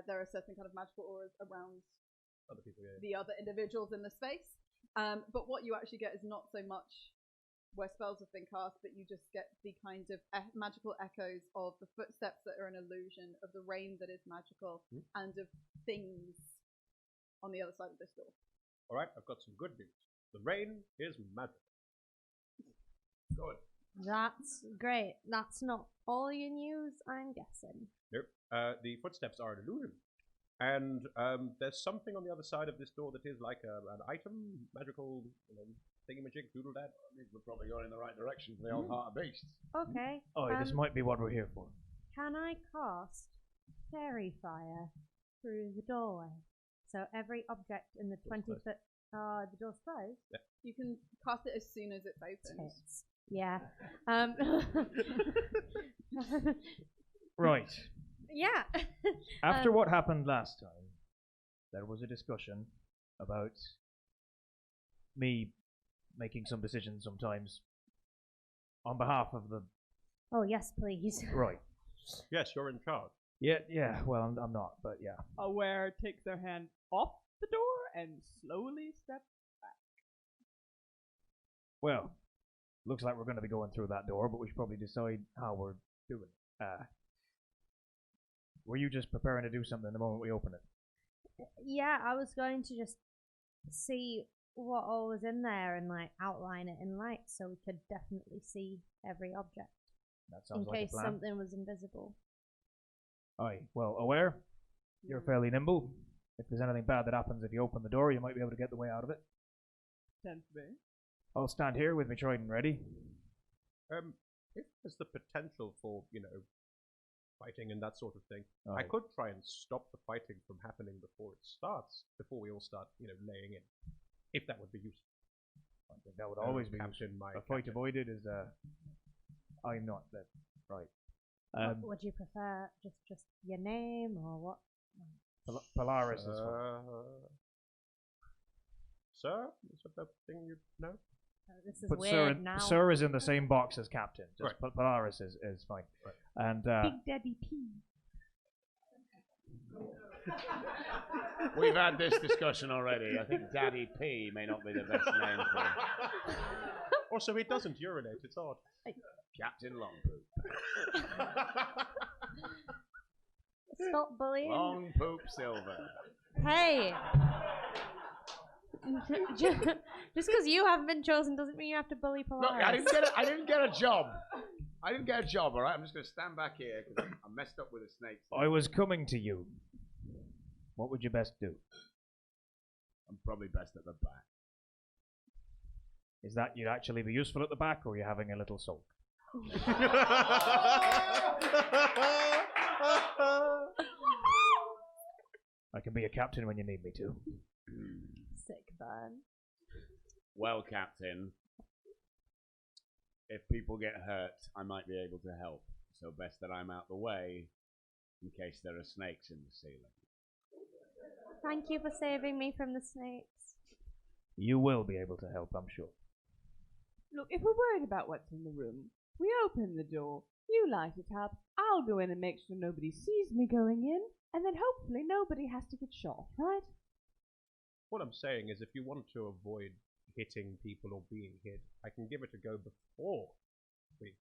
there are certain kind of magical auras around Other people, yeah. the other individuals in the space. But what you actually get is not so much where spells have been cast, but you just get the kind of magical echoes of the footsteps that are an illusion, of the rain that is magical, and of things on the other side of this door. All right, I've got some good news. The rain is magic. Good. That's great. That's not all your news, I'm guessing. Nope. The footsteps are an illusion. And there's something on the other side of this door that is like an item, magical, thingamajig, doodle-dad. I mean, we're probably going in the right direction for the old heart of beasts. Okay. Oh, this might be what we're here for. Can I cast fairy fire through the doorway? So every object in the 20-foot... the door's closed? Yeah. You can cast it as soon as it's open. Tits. Yeah. Right. Yeah. After what happened last time, there was a discussion about me making some decisions sometimes on behalf of the... Oh, yes, please. Right. Yes, you're in charge. Yeah, well, I'm not, but yeah. Aware takes their hand off the door and slowly steps back. Well, looks like we're going to be going through that door, but we should probably decide how we're doing it. Were you just preparing to do something the moment we open it? Yeah, I was going to just see what all was in there and like outline it in light so we could definitely see every object. That sounds in like case a plan. something was invisible. Aye, well, Aware, you're fairly nimble. If there's anything bad that happens if you open the door, you might be able to get the way out of it. Tends to be. I'll stand here with my trident ready. If there's the potential for, fighting and that sort of thing, I Aye. could try and stop the fighting from happening before it starts, before we all start, laying in. If that would be useful. I think that would always be Captain, useful. my A fight captain. avoided is I'm not dead. Right. What would you prefer? Just your name or what? Polaris is fine. Sir? Is that the thing you know? Oh, this is But weird now. Sir is in the same box as Captain. Just Right. Polaris is fine. Right. And Big Daddy P. We've had this discussion already. I think Daddy P may not be the best name for him. Also, he doesn't urinate. It's odd. Captain Longpoop. Stop bullying. Longpoop Silver. Hey. Just because you haven't been chosen doesn't mean you have to bully Polaris. Look, I didn't get a job. I didn't get a job, all right? I'm just going to stand back here because I'm messed up with the snakes. I was coming to you. What would you best do? I'm probably best at the back. Is that you'd actually be useful at the back, or are you having a little sulk? I can be a captain when you need me to. Sick burn. Well, Captain, if people get hurt, I might be able to help. So best that I'm out the way in case there are snakes in the ceiling. Thank you for saving me from the snakes. You will be able to help, I'm sure. Look, if we're worried about what's in the room, we open the door, you light it up, I'll go in and make sure nobody sees me going in, and then hopefully nobody has to get shot, right? What I'm saying is if you want to avoid hitting people or being hit, I can give it a go before we.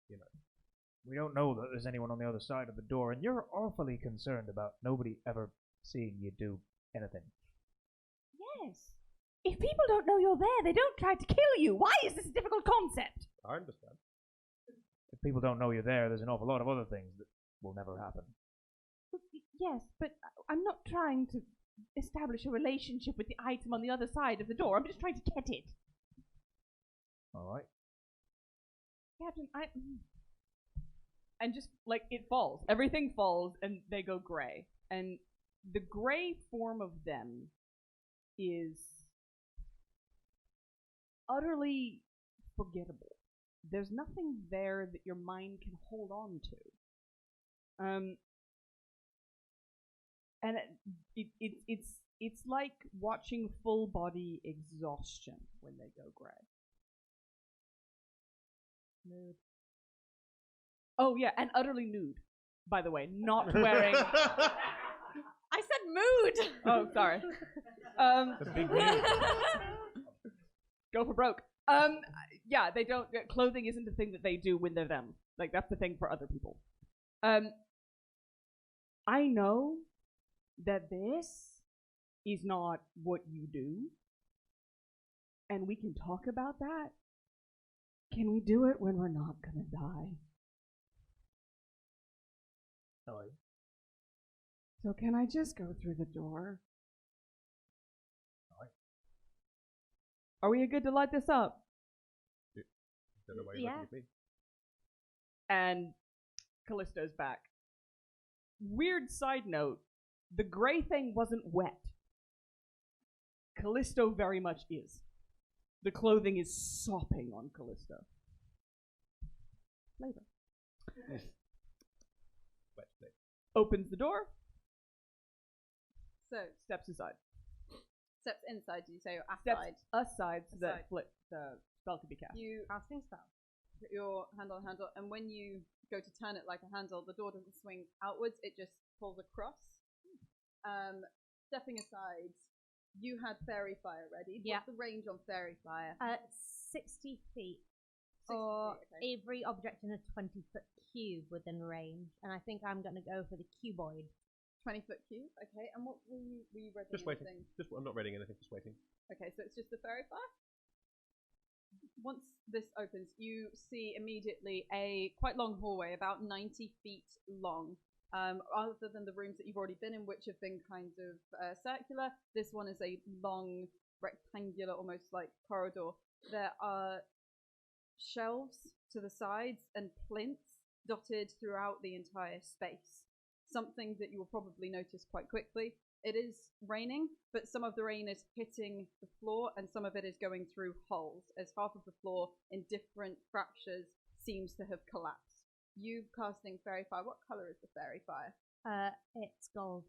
We don't know that there's anyone on the other side of the door, and you're awfully concerned about nobody ever seeing you do anything. Yes. If people don't know you're there, they don't try to kill you. Why is this a difficult concept? I understand. If people don't know you're there's an awful lot of other things that will never happen. Yes, but I'm not trying to establish a relationship with the item on the other side of the door. I'm just trying to get it. All right. Captain, and just like it falls. Everything falls and they go gray. And the gray form of them is utterly forgettable. There's nothing there that your mind can hold on to. And it's like watching full body exhaustion when they go gray. Mood. Oh yeah, and utterly nude, by the way, not wearing. I said mood. Oh, sorry. The big mood. Go for broke. Yeah, they don't. Clothing isn't the thing that they do when they're them. Like that's the thing for other people. I know that this is not what you do, and we can talk about that. Can we do it when we're not gonna die? Oh, So can I just go through the door? Aye. Are we good to light this up? Don't know why you're Yeah. looking at me. And Callisto's back. Weird side note, the gray thing wasn't wet. Callisto very much is. The clothing is sopping on Callisto. Flavor. Wet stick. Opens the door, So, steps aside. steps inside, did you say, or Steps aside? aside so that Aside. the spell can be cast. You Casting spell. put your hand on the handle, and when you go to turn it like a handle, the door doesn't swing outwards, it just pulls across. Stepping aside, you had fairy fire ready. Yeah. What's the range on fairy fire? 60 feet. 60 Or feet, okay. every object in a 20-foot cube within range. And I think I'm going to go for the cuboid. 20-foot cube, okay. And what were you reading? Just waiting. anything? I'm not reading anything. Just waiting. Okay, so it's just the fairy fire. Once this opens, you see immediately a quite long hallway, about 90 feet long. Other than the rooms that you've already been in, which have been kind of circular, this one is a long, rectangular, almost like corridor. There are shelves to the sides and plinths dotted throughout the entire space. Something that you will probably notice quite quickly. It is raining, but some of the rain is hitting the floor and some of it is going through holes, as half of the floor in different fractures seems to have collapsed. You casting fairy fire, what colour is the fairy fire? It's gold.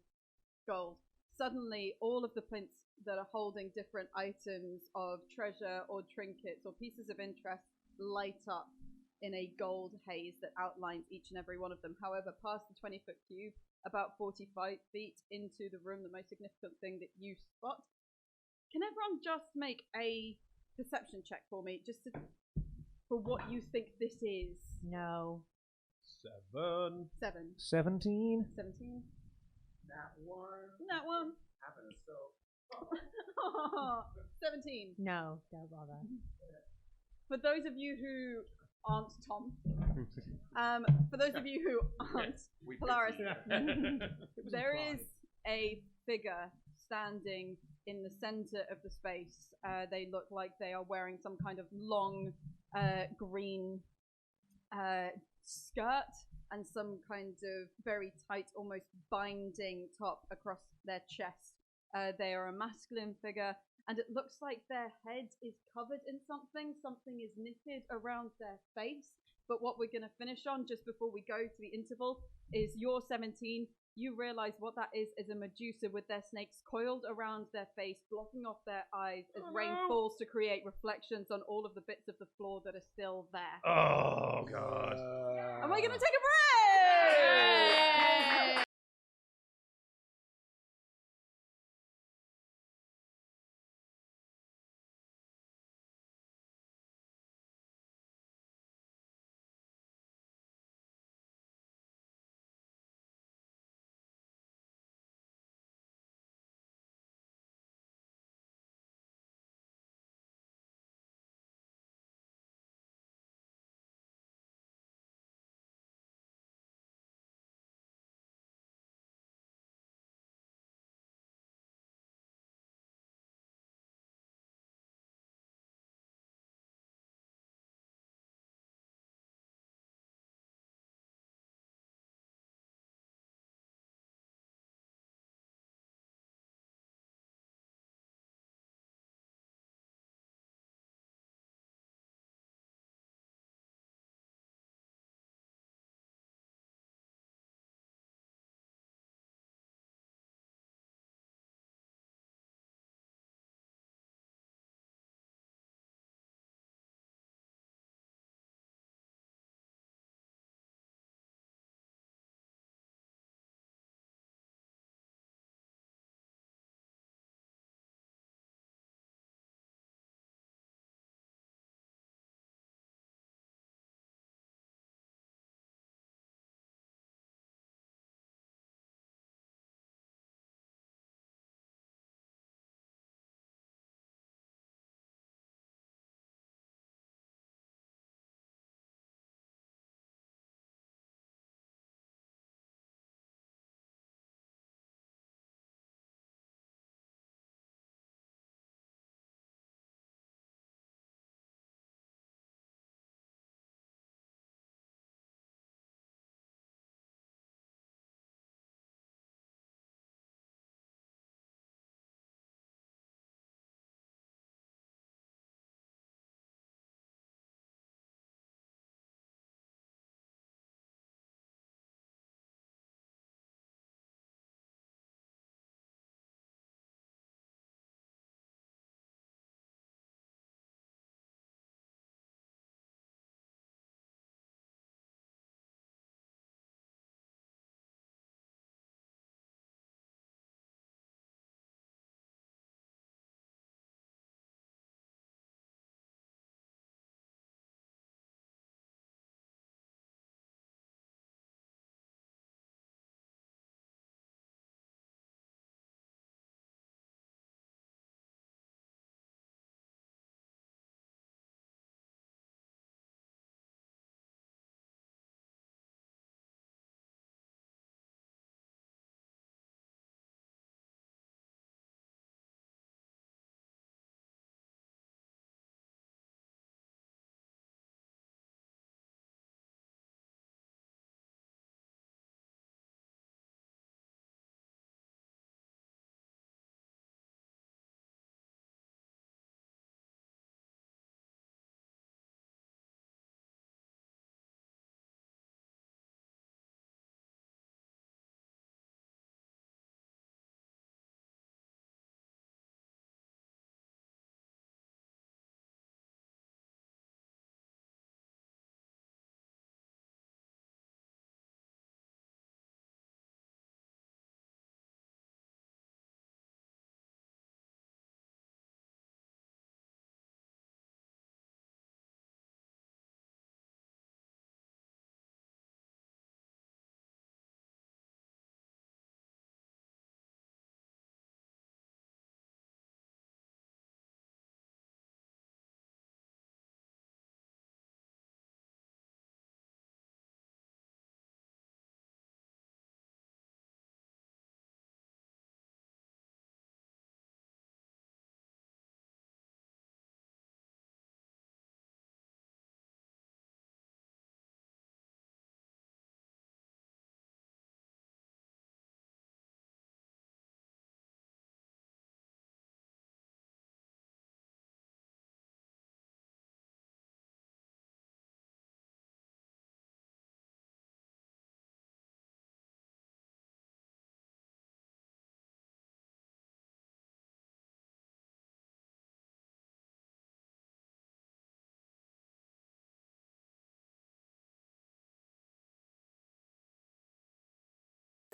Gold. Suddenly, all of the plinths that are holding different items of treasure or trinkets or pieces of interest light up in a gold haze that outlines each and every one of them. However, past the 20-foot cube, about 45 feet into the room, the most significant thing that you spot. Can everyone just make a perception check for me, for what you think this is? No. 7. 7. 17. 17. That one. That one. Having a soul. 17. No, don't bother. For those of you who aren't Tom, for those of you who aren't Polaris, there is a figure standing in the center of the space. They look like they are wearing some kind of long green skirt and some kind of very tight, almost binding top across their chest. They are a masculine figure, and it looks like their head is covered in something. Something is knitted around their face. But what we're going to finish on just before we go to the interval is your 17. You realize what that is a Medusa with their snakes coiled around their face, blocking off their eyes as rain falls to create reflections on all of the bits of the floor that are still there. Oh god. And we're going to take a break!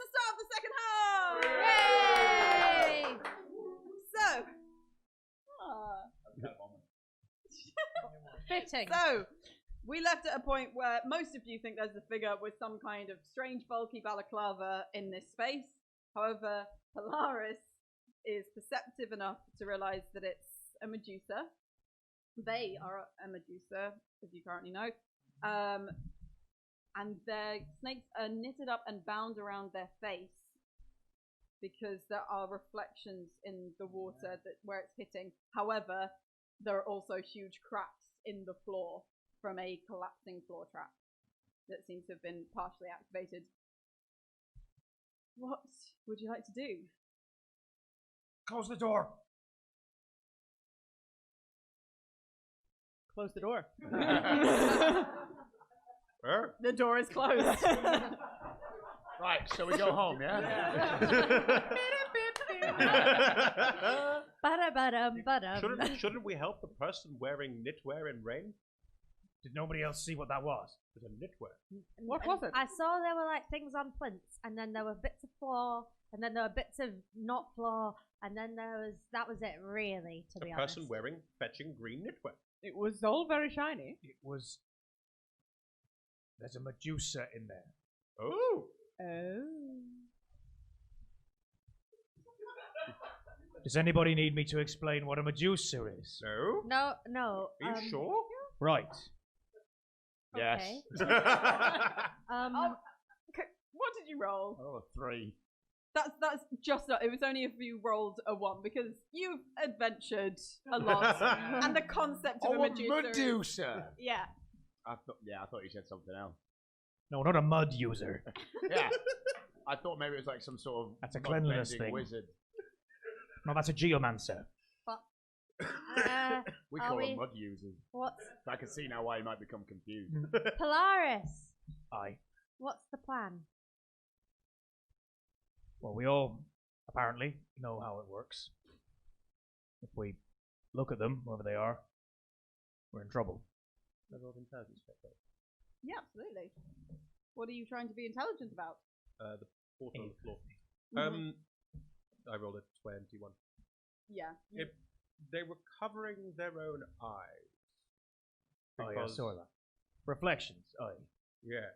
to start the second half! Yay! So, Fitting. So, we left at a point where most of you think there's a figure with some kind of strange, bulky balaclava in this space. However, Polaris is perceptive enough to realize that it's a Medusa. They are a Medusa, as you currently know. And their snakes are knitted up and bound around their face because there are reflections in the water where it's hitting. However, there are also huge cracks in the floor from a collapsing floor trap that seems to have been partially activated. What would you like to do? Close the door. Close the door. The door is closed. Right, shall we go home, yeah? Shouldn't we help the person wearing knitwear in rain? Did nobody else see what that was? It was a knitwear. What was it? I saw there were like things on plinths, and then there were bits of floor, and then there were bits of not floor, and then that was it really, to be honest. A person wearing fetching green knitwear. It was all very shiny. It was. There's a Medusa in there. Oh. Oh. Does anybody need me to explain what a Medusa is? No. No. Are you sure? Right. Okay. Yes. What did you roll? Oh, 3. That's just not, it was only if you rolled a 1 because you've adventured a lot and the concept of a Medusa. Yeah. I thought you said something else. No, not a mud user. Yeah. I thought maybe it was like some sort of That's a cleanliness mud-bending thing. wizard. No, that's a geomancer. We Are call we- them mud users. What's I can see now why you might become confused. Polaris? Aye. What's the plan? Well, we all apparently know how it works. If we look at them, wherever they are, we're in trouble. Yeah, absolutely. What are you trying to be intelligent about? The portal on the floor. I rolled a 21. Yeah. They were covering their own eyes. Oh, yeah, Because- saw that. Reflections. Aye. Yeah.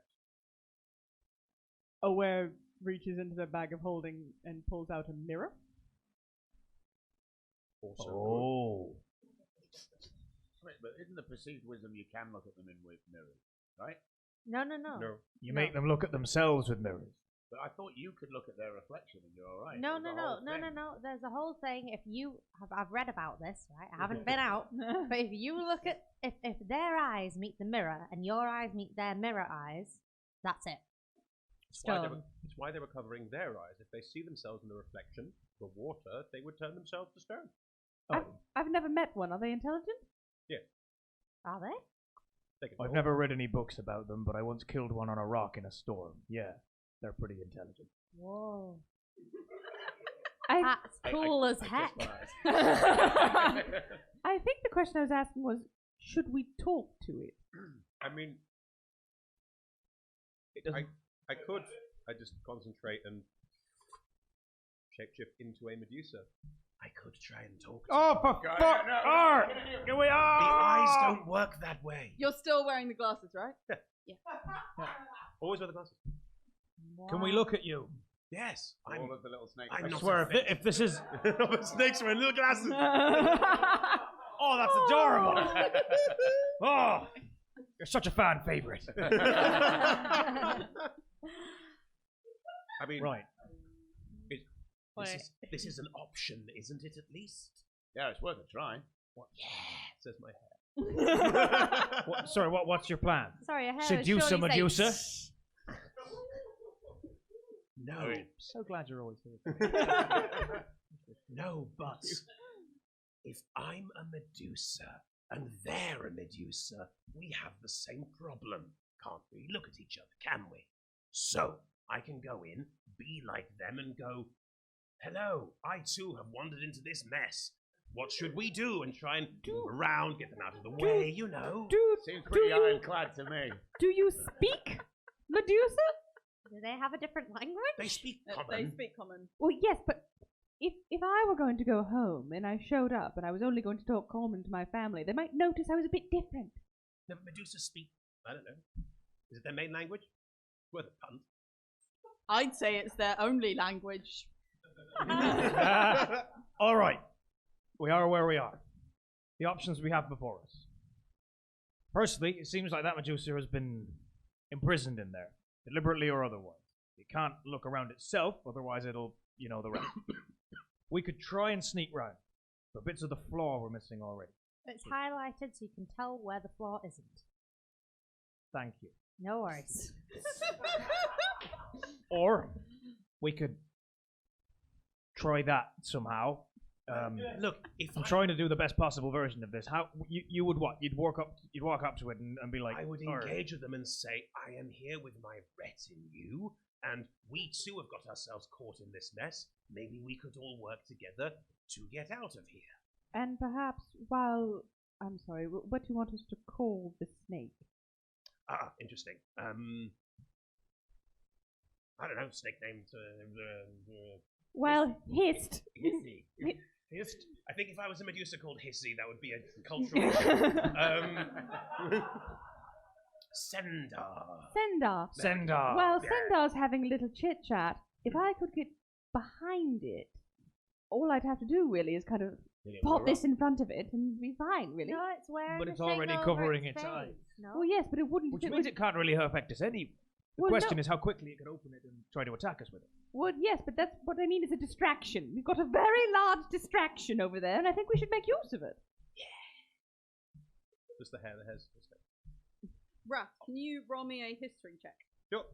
Aware reaches into their bag of holding and pulls out a mirror. Also. Oh. Wait, but isn't the perceived wisdom you can look at them in with mirrors, right? No. No. You make them look at themselves with mirrors. But I thought you could look at their reflection and you're all right. No. There's a whole thing. There's a whole thing. If you have, I've read about this, right? I haven't been out, but if you look at, if their eyes meet the mirror and your eyes meet their mirror eyes, that's it. It's why, Stone. it's why they were covering their eyes. If they see themselves in the reflection, the water, they would turn themselves to stone. I've never met one. Are they intelligent? Are they? They can I've talk. never read any books about them, but I once killed one on a rock in a storm. Yeah, they're pretty intelligent. Whoa. I That's cool as heck. I think the question I was asking was, should we talk to it? I mean, It doesn't. I could. I just concentrate and shapeshift into a Medusa. I could try and talk to Oh, for God, fuck! no. Here we are! The eyes don't work that way. You're still wearing the glasses, right? Always wear the glasses. Can we look at you? Yes. All of the little snakes. I'm I not swear, if this is. All the snakes are in little glasses. Oh, that's adorable! Oh, you're such a fan favorite. I mean, Right. This is an option, isn't it? At least. Yeah, it's worth a try. Says my hair. Sorry, what's your plan? Sorry, I heard Seduce a surely say Medusa? No. So glad you're always here. No, but if I'm a Medusa and they're a Medusa, we have the same problem, can't we? Look at each other, can we? So I can go in, be like them, and go, hello, I too have wandered into this mess. What should we do? And try and move around, get them out of the way, you know. Seems pretty ironclad to me. Do you speak Medusa? Do they have a different language? They speak They common. speak common. Well, yes, but if I were going to go home and I showed up and I was only going to talk common to my family, they might notice I was a bit different. No, Medusa speak. I don't know. Is it their main language? Worth a punt. I'd say it's their only language. All right. We are where we are. The options we have before us. Firstly, it seems like that Medusa has been imprisoned in there, deliberately or otherwise. It can't look around itself, otherwise it'll, the rest. We could try and sneak round, but bits of the floor we're missing already. It's highlighted so you can tell where the floor isn't. Thank you. No worries. Or we could try that somehow. Look, if I'm trying to do the best possible version of this. How you would what? You'd walk up to it and be like, I would "Or- engage with them and say, I am here with my retinue, and we too have got ourselves caught in this mess. Maybe we could all work together to get out of here. And perhaps I'm sorry, what do you want us to call the snake? Ah, interesting. I don't know, snake names. Well, hissed. Hissy. Hissed? I think if I was a Medusa called Hissy, that would be a cultural issue. Sendar. Sendar. Well, Sendar's having a little chit-chat. If I could get behind it, all I'd have to do really is kind of pop this in front of it and be fine, really. No, it's wearing But the it's thing already over covering its its face. eyes. No? Well, yes, but it wouldn't Which fit means with... it can't really affect us anyway. The Well, question no. is how quickly it can open it and try to attack us with it. Well, yes, but that's what I mean is a distraction. We've got a very large distraction over there, and I think we should make use of it. Just the hair that has. Raph, can you roll me a history check? Sure.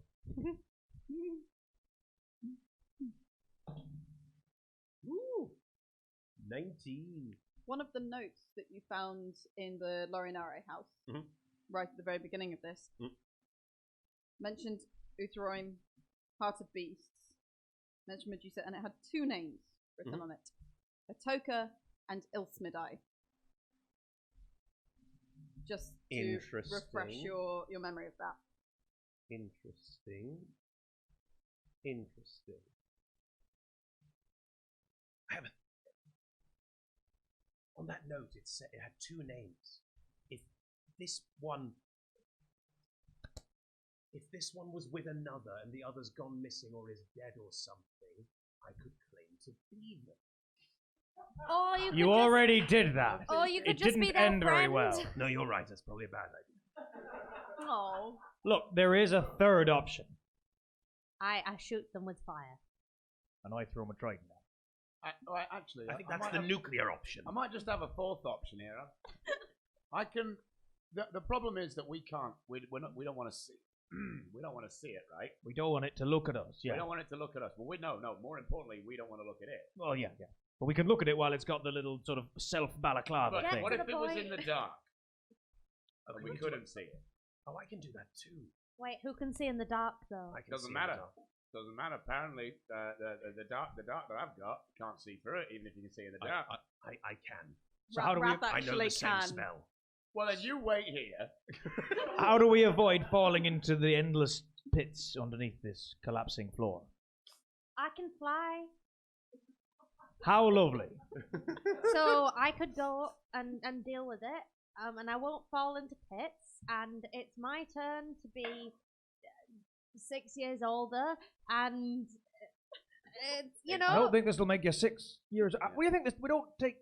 Ooh. 19. One of the notes that you found in the Lorinare house, Mhm. right at the very beginning of this, mentioned Utharoym, Heart of Beasts, mentioned Medusa, and it had two names written on it. Atoka and Ilsmidai. Just to refresh Interesting. your memory of that. Interesting. I have on that note, it said it had two names. If this one was with another and the other's gone missing or is dead or something, I could claim to be them. Or you could You already did that. Or you could It just be didn't their end very friend. well. No, you're right. That's probably a bad idea. Oh. Look, there is a third option. I shoot them with fire. And I throw him a trident at. Actually, I think I that's might the have- nuclear option. I might just have a fourth option here. I can. The problem is that we can't. We don't want to see. We don't want to see it, right? We don't want it to look at us. We Yeah. don't want it to look at us. Well, no. More importantly, we don't want to look at it. Well, yeah. But we can look at it while it's got the little sort of self-balaclava But Get thing. what to if the it was point. in the dark Oh, and we couldn't see it? Oh, I can do that too. Wait, who can see in the dark though? I can Doesn't see in the matter. dark. Doesn't matter. Apparently, the dark that I've got can't see through it, even if you can see in the dark. I can. So how do we? Raph I know actually the same can. spell. Well, then you wait here. How do we avoid falling into the endless pits underneath this collapsing floor? I can fly. How lovely. So I could go and deal with it. And I won't fall into pits. And it's my turn to be 6 years older. And it's, I don't think this will make you 6 years. What do you think? We don't take.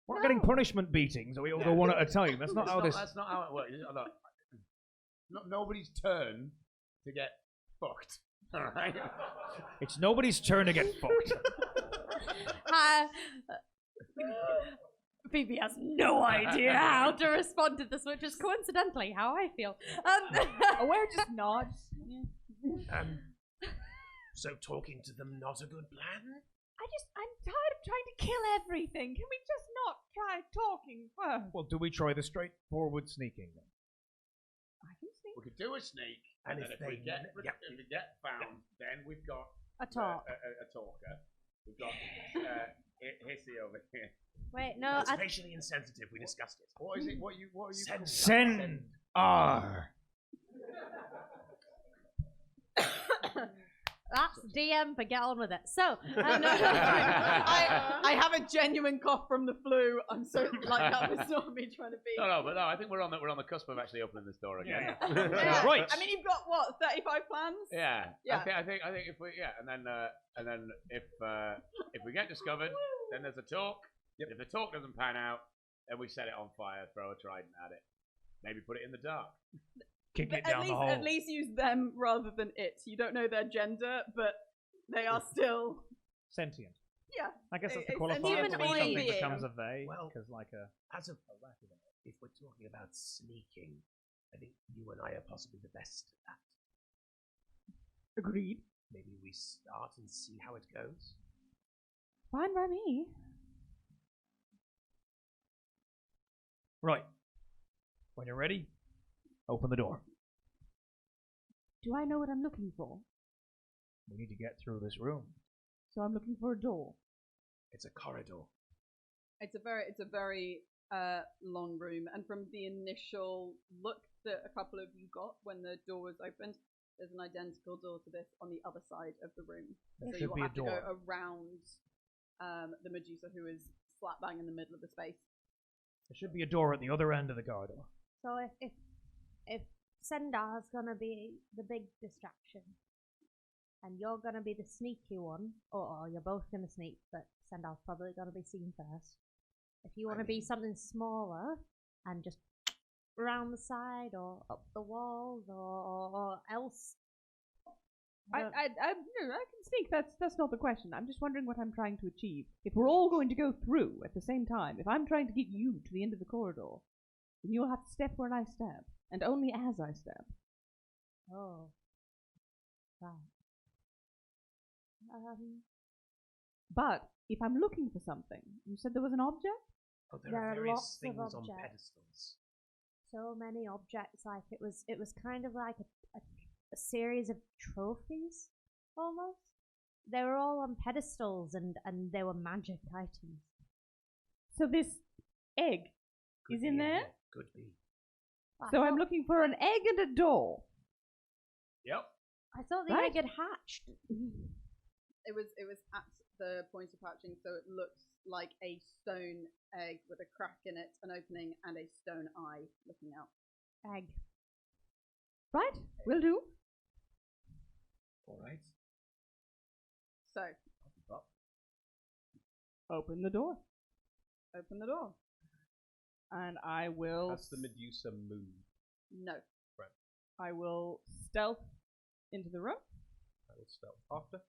We're not getting punishment beatings, and we all go one at a time. That's not how this. That's not how it works. Look, nobody's turn to get fucked. All right. It's nobody's turn to get fucked. Phoebe has no idea how to respond to this, which is coincidentally how I feel. We're just not. So talking to them not a good plan? I'm tired of trying to kill everything. Can we just not try talking first? Well, do we try the straightforward sneaking then? I can see. We could do a sneak, And and if then if we they- get yeah. if we get found, then we've got A talk. a talker. We've got Hissy over here. Wait, no. That's facially insensitive. We discussed it. What is it? What are you? called? Send R. DM, but get on with it. So, I have a genuine cough from the flu. I'm so that was not me trying to be. No, I think we're on the cusp of actually opening this door again. Yeah. Right. I mean, you've got what 35 plans? Yeah. Yeah. I think if we and then if we get discovered, then there's a talk. Yep. If the talk doesn't pan out, then we set it on fire, throw a trident at it, maybe put it in the dark. Kick it But down the hole. at least use them rather than it. You don't know their gender, but they are still. Sentient. Yeah. I guess that's the It's qualifier an for when human something being. becomes a they. Well, Because like a... As of if we're talking about sneaking, I think you and I are possibly the best at that. Agreed. Maybe we start and see how it goes. Fine by me. Right. When you're ready, open the door. Do I know what I'm looking for? We need to get through this room. So I'm looking for a door. It's a corridor. It's a very long room, and from the initial look that a couple of you got when the door was opened, there's an identical door to this on the other side of the room. There So should you will be a have to go door. around the Medusa, who is slap bang in the middle of the space. There should be a door at the other end of the corridor. so if Sendar's gonna be the big distraction, and you're gonna be the sneaky one, or you're both gonna sneak, but Sendar's probably gonna be seen first. If you want to be something smaller and just around the side or up the walls or else. I can sneak. That's not the question. I'm just wondering what I'm trying to achieve. If we're all going to go through at the same time, if I'm trying to get you to the end of the corridor, then you'll have to step where I step, and only as I step. Oh. Right. But if I'm looking for something, you said there was an object? Oh, There are various lots of things on objects. pedestals. So many objects, like it was kind of like a series of trophies, almost. They were all on pedestals and they were magic items. So this egg Could is be in there? here. Could be. So I'm looking for an egg and a door. Yep. I thought the Right. egg had hatched. It was at the point of hatching, so it looks like a stone egg with a crack in it, an opening, and a stone eye looking out. Egg. Right? Will do. All right. So, Open the door. open the door. And I will. Has the Medusa moved? No. I will stealth into the room. I will stealth after.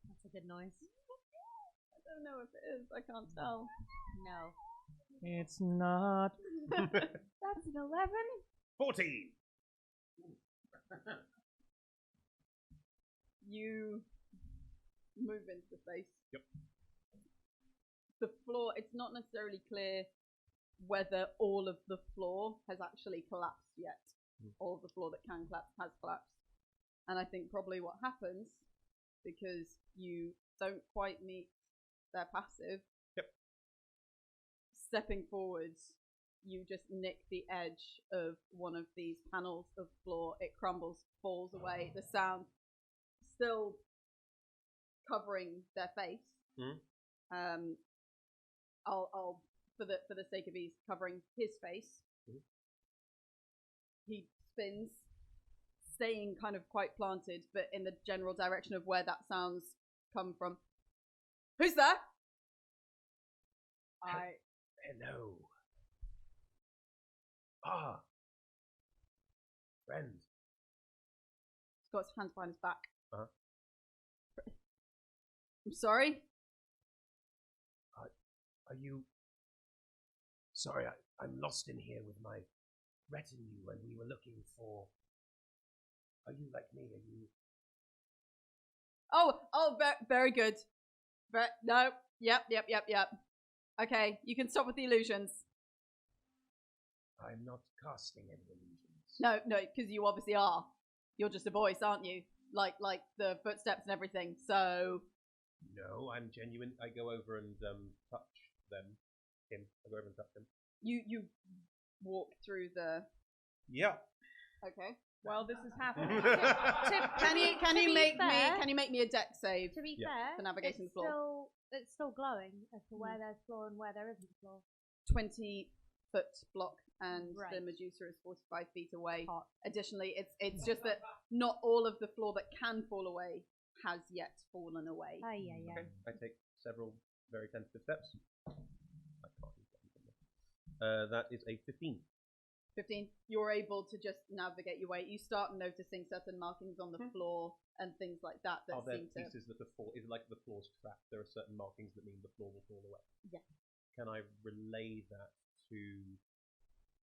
That's a good noise. I don't know if it is. I can't tell. No. It's not. That's an 11. 14! You move into the space. Yep. The floor, it's not necessarily clear whether all of the floor has actually collapsed yet. All of the floor that can collapse has collapsed. And I think probably what happens, because you don't quite meet their passive, Yep. stepping forwards, you just nick the edge of one of these panels of floor. It crumbles, falls away. The sound still covering their face. I'll for the sake of ease, covering his face. He spins, staying kind of quite planted, but in the general direction of where that sounds come from. Who's there? Hello. Ah. Friend. He's got his hands behind his back. Uh-huh. I'm sorry? Are you... Sorry, I'm lost in here with my retinue and we were looking for... Are you like me? Are you... Oh, very good. No, yep. Okay, you can stop with the illusions. I'm not casting any illusions. No, because you obviously are. You're just a voice, aren't you? Like the footsteps and everything, so... No, I'm genuine. I go over and touch them. Him. I go over and touch him. You walk through the... Yeah. Okay. While this is happening, Can you make me a deck save? To be Yeah. fair, For navigating it's the floor. it's still glowing as to where there's floor and where there isn't floor. 20-foot block, and the Right. Medusa is 45 feet away. Hot. Additionally, it's just that not all of the floor that can fall away has yet fallen away. Oh yeah, yeah. Okay, I take several very tentative steps. I can't use anything. That is a 15. 15. You're able to just navigate your way. You start noticing certain markings on the floor and things like that Are there seem to. pieces that are fall? Is it like the floor's trapped? There are certain markings that mean the floor will fall away. Yeah. Can I relay that to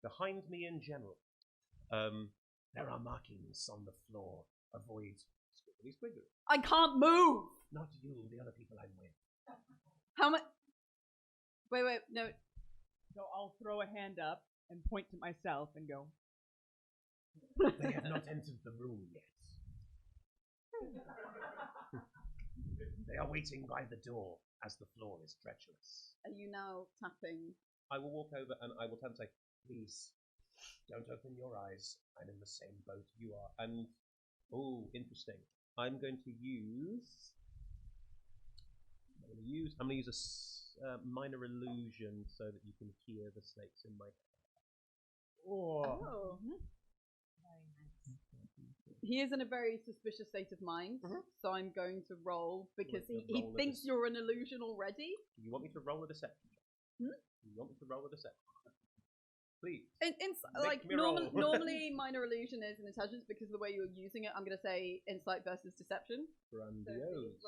behind me in general? There are markings on the floor. Avoid Squiggly squiggly. I can't move. not you, the other people I'm with. How much? Wait, no. so I'll throw a hand up and point to myself and go, They have not entered the room yet. They are waiting by the door as the floor is treacherous. Are you now tapping? I will walk over and I will tell him, say, Please, don't open your eyes. I'm in the same boat you are. and oh, interesting. I'm going to use a minor illusion so that you can hear the snakes in my head. Oh. He is in a very suspicious state of mind, so I'm going to roll because Like a he roll of thinks dece- you're an illusion already. Do you want me to roll a deception check? Hmm? Do you want me to roll a deception? Please. Like me roll. normally, minor illusion is an intelligence because of the way you're using it. I'm going to say insight versus deception. So Grandiose.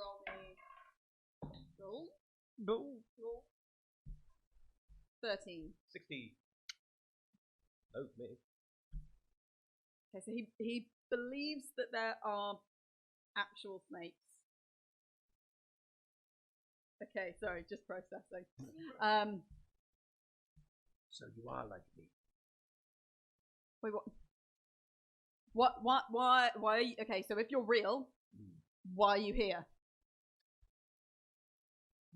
roll me. Roll. 13. 60. Oh, me. Okay, so he believes that there are actual snakes. Okay, sorry, just processing. So you are like me. Wait, what? Why are you, okay, so if you're real, why are you here?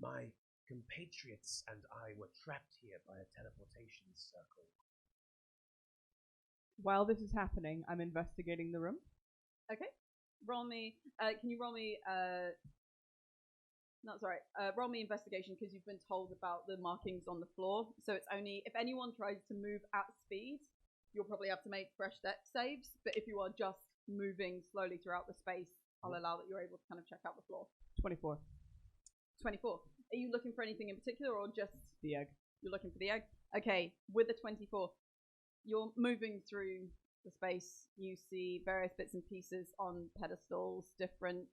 My compatriots and I were trapped here by a teleportation circle. while this is happening, I'm investigating the room. Okay, roll me. Can you roll me? No, sorry. Roll me investigation because you've been told about the markings on the floor. So it's only if anyone tries to move at speed, you'll probably have to make fresh dex saves. But if you are just moving slowly throughout the space, I'll allow that you're able to kind of check out the floor. 24. 24. Are you looking for anything in particular or just The egg. you're looking for the egg? Okay, with the 24, you're moving through the space. You see various bits and pieces on pedestals, different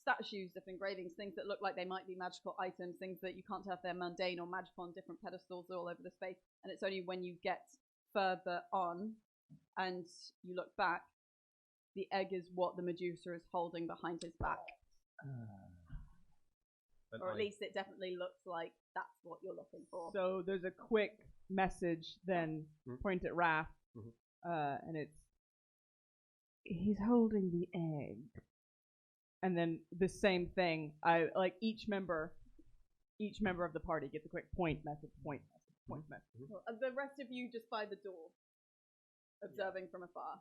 statues, different engravings, things that look like they might be magical items, things that you can't tell if they're mundane or magical on different pedestals all over the space. And it's only when you get further on and you look back, the egg is what the Medusa is holding behind his back. And Or at I- least it definitely looks like that's what you're looking for. So there's a quick message then point at Raph, and it's he's holding the egg. And then the same thing. I like each member of the party gets a quick point message. The rest of you just by the door, observing from afar,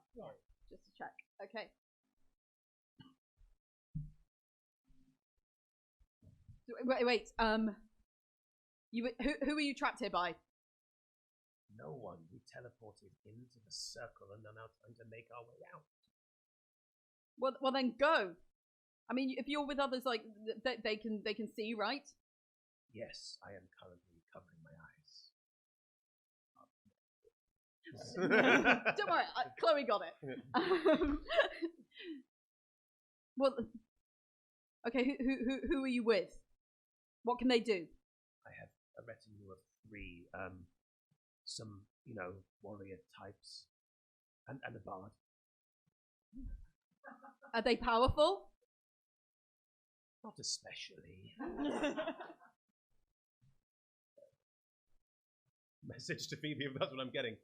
just to check. Okay. Wait. Who are you trapped here by? No one. We teleported into the circle and are now trying to make our way out. Well, then go. I mean, if you're with others, like they can see, right? Yes, I am currently covering my eyes. Don't worry, Chloe got it. Well, okay. Who are you with? What can they do? I have a retinue of 3, some, warrior types, and a bard. Are they powerful? Not especially. Message to Phoebe, that's what I'm getting.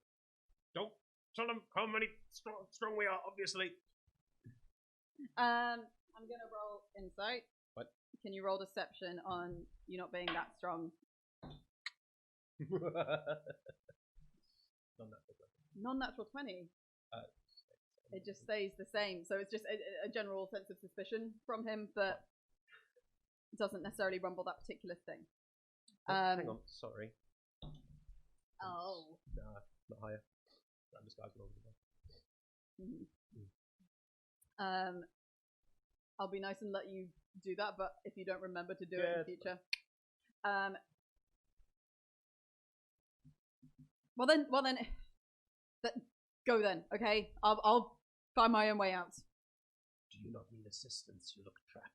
Don't tell them how many strong we are, obviously. I'm gonna roll insight. What? Can you roll deception on you not being that strong? Non-natural. Non-natural 20. It just stays the same. So it's just a general sense of suspicion from him, but doesn't necessarily rumble that particular thing. Hang on, sorry. Oh. Nah, not higher. I'm just guys over I'll be nice and let you do that, but if you don't remember to do it in the future. Well then, go then, okay? I'll find my own way out. Do you not need assistance? You look trapped.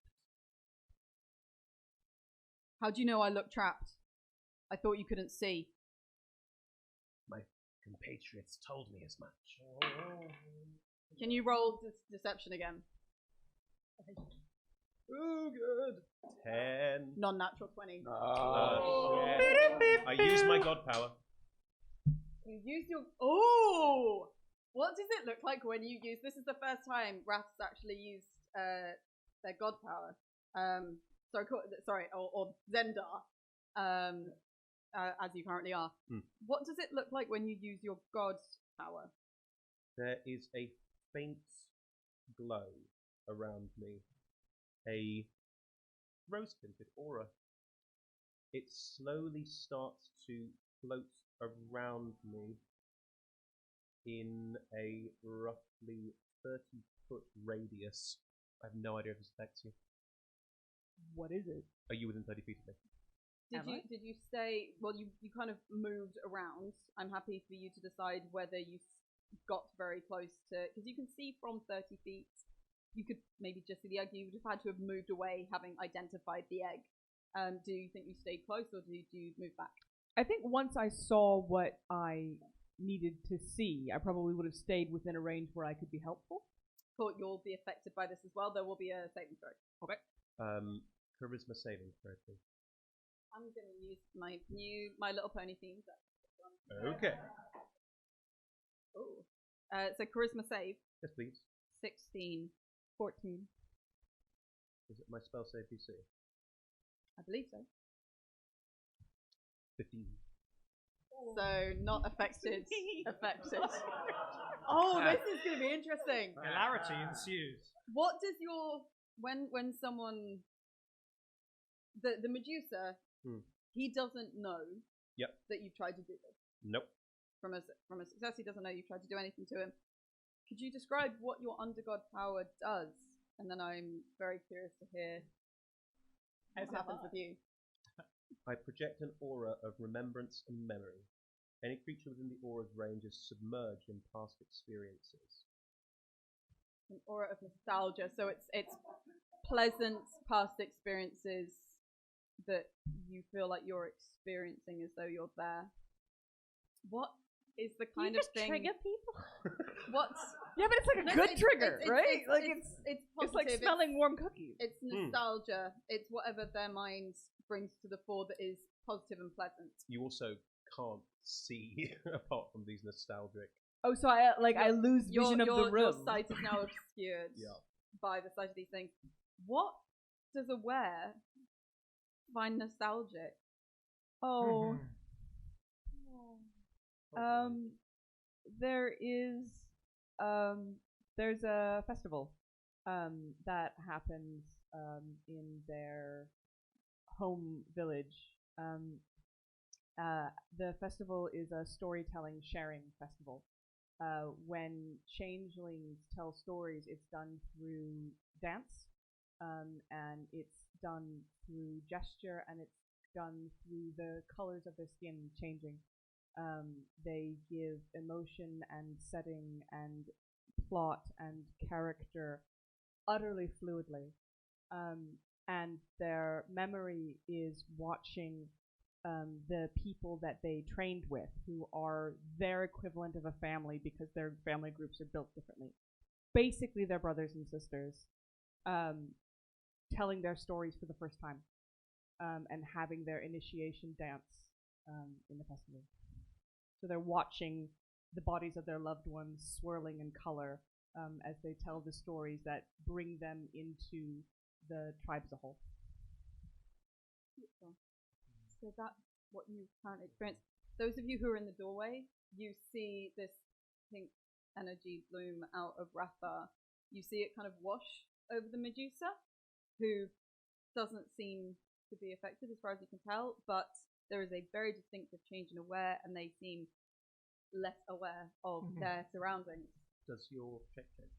How do you know I look trapped? I thought you couldn't see. My compatriots told me as much. Can you roll deception again? Oh, good. 10. Non-natural 20. I use my god power. You use your... Oh! What does it look like when you use... This is the first time Wrath's actually used their god power. Or Zendar, as you currently are. What does it look like when you use your god power? There is a faint glow around me. A rose-tinted aura. It slowly starts to float around me in a roughly 30-foot radius. I have no idea if this affects you. What is it? Are you within 30 feet of me? Did you stay... Well, you kind of moved around. I'm happy for you to decide whether you got very close to... Because you can see from 30 feet. You could maybe just see the egg. You would have had to have moved away, having identified the egg. Do you think you stayed close, or do you move back? I think once I saw what I needed to see, I probably would have stayed within a range where I could be helpful. Cool, you'll be affected by this as well. There will be a saving throw. Okay. Charisma saving throw, please. I'm going to use my new My Little Pony theme. Okay. Oh. So charisma save. Yes, please. 16. 14. Is it my spell save DC? I believe so. 15. So not affected. Affected. Oh, this is going to be interesting. Hilarity ensues. What does your when someone the Medusa he doesn't know that you've tried to do this. Nope. From a success, he doesn't know you've tried to do anything to him. Could you describe what your undergod power does? And then I'm very curious to hear what happens with you. I project an aura of remembrance and memory. Any creature within the aura's range is submerged in past experiences. An aura of nostalgia. So it's pleasant past experiences that you feel like you're experiencing as though you're there. What is the kind of thing? Trigger people. What's Yeah, but it's like a good trigger, right? It's It's like positive, smelling warm cookies. It's nostalgia. It's whatever their mind brings to the fore that is positive and pleasant. You also can't see apart from these nostalgic. Oh, so I lose vision of the room. Your sight is now obscured by the sight of these things. What does a wear find nostalgic? Oh. There is there's a festival that happens in their home village. The festival is a storytelling sharing festival. When changelings tell stories, it's done through dance, and it's done through gesture, and it's done through the colors of their skin changing. They give emotion and setting and plot and character utterly fluidly. And their memory is watching the people that they trained with, who are their equivalent of a family because their family groups are built differently. Basically, they're brothers and sisters, telling their stories for the first time, and having their initiation dance in the festival. So they're watching the bodies of their loved ones swirling in color as they tell the stories that bring them into the tribe as a whole. So that's what you currently experience. Those of you who are in the doorway, you see this pink energy bloom out of Rathar. You see it kind of wash over the Medusa, who doesn't seem to be affected as far as you can tell, but there is a very distinctive change in aware, and they seem less aware of their surroundings. Does your check change?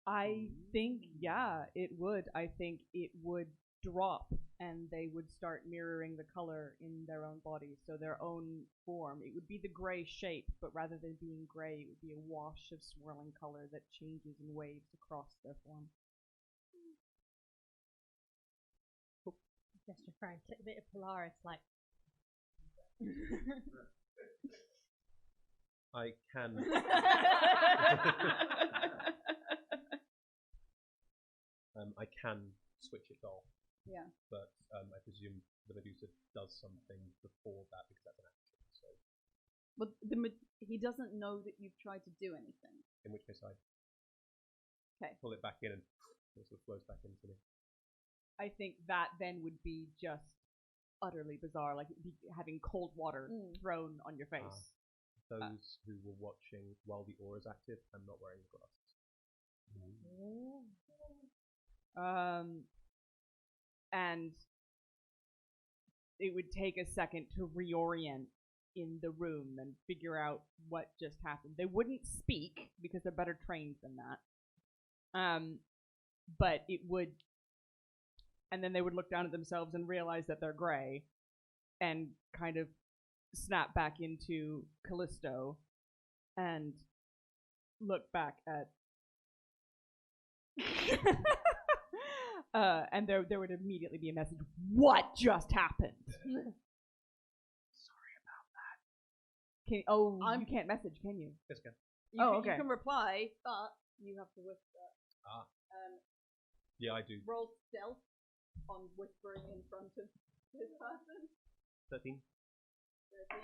I think, yeah, it would. I think it would drop, and they would start mirroring the color in their own bodies, so their own form. It would be the gray shape, but rather than being gray, it would be a wash of swirling color that changes in waves across their form. Just referring to a bit of Polaris, like. I can. I can switch it off. Yeah. But I presume the Medusa does something before that because that's an action. So. Well, he doesn't know that you've tried to do anything. In which case I pull Okay. it back in and it sort of flows back into me. I think that then would be just utterly bizarre, like it'd be having cold water thrown on your face. Those who were watching while the aura is active, I'm not wearing the glasses. And it would take a second to reorient in the room and figure out what just happened. They wouldn't speak because they're better trained than that. But it would, and then they would look down at themselves and realize that they're gray and kind of snap back into Callisto and look back at and there would immediately be a message, what just happened? Sorry about that. You can't message, can you? Yes, can. You can reply, but you have to whisper. Yeah, I do. Roll stealth on whispering in front of this person. 13. 13.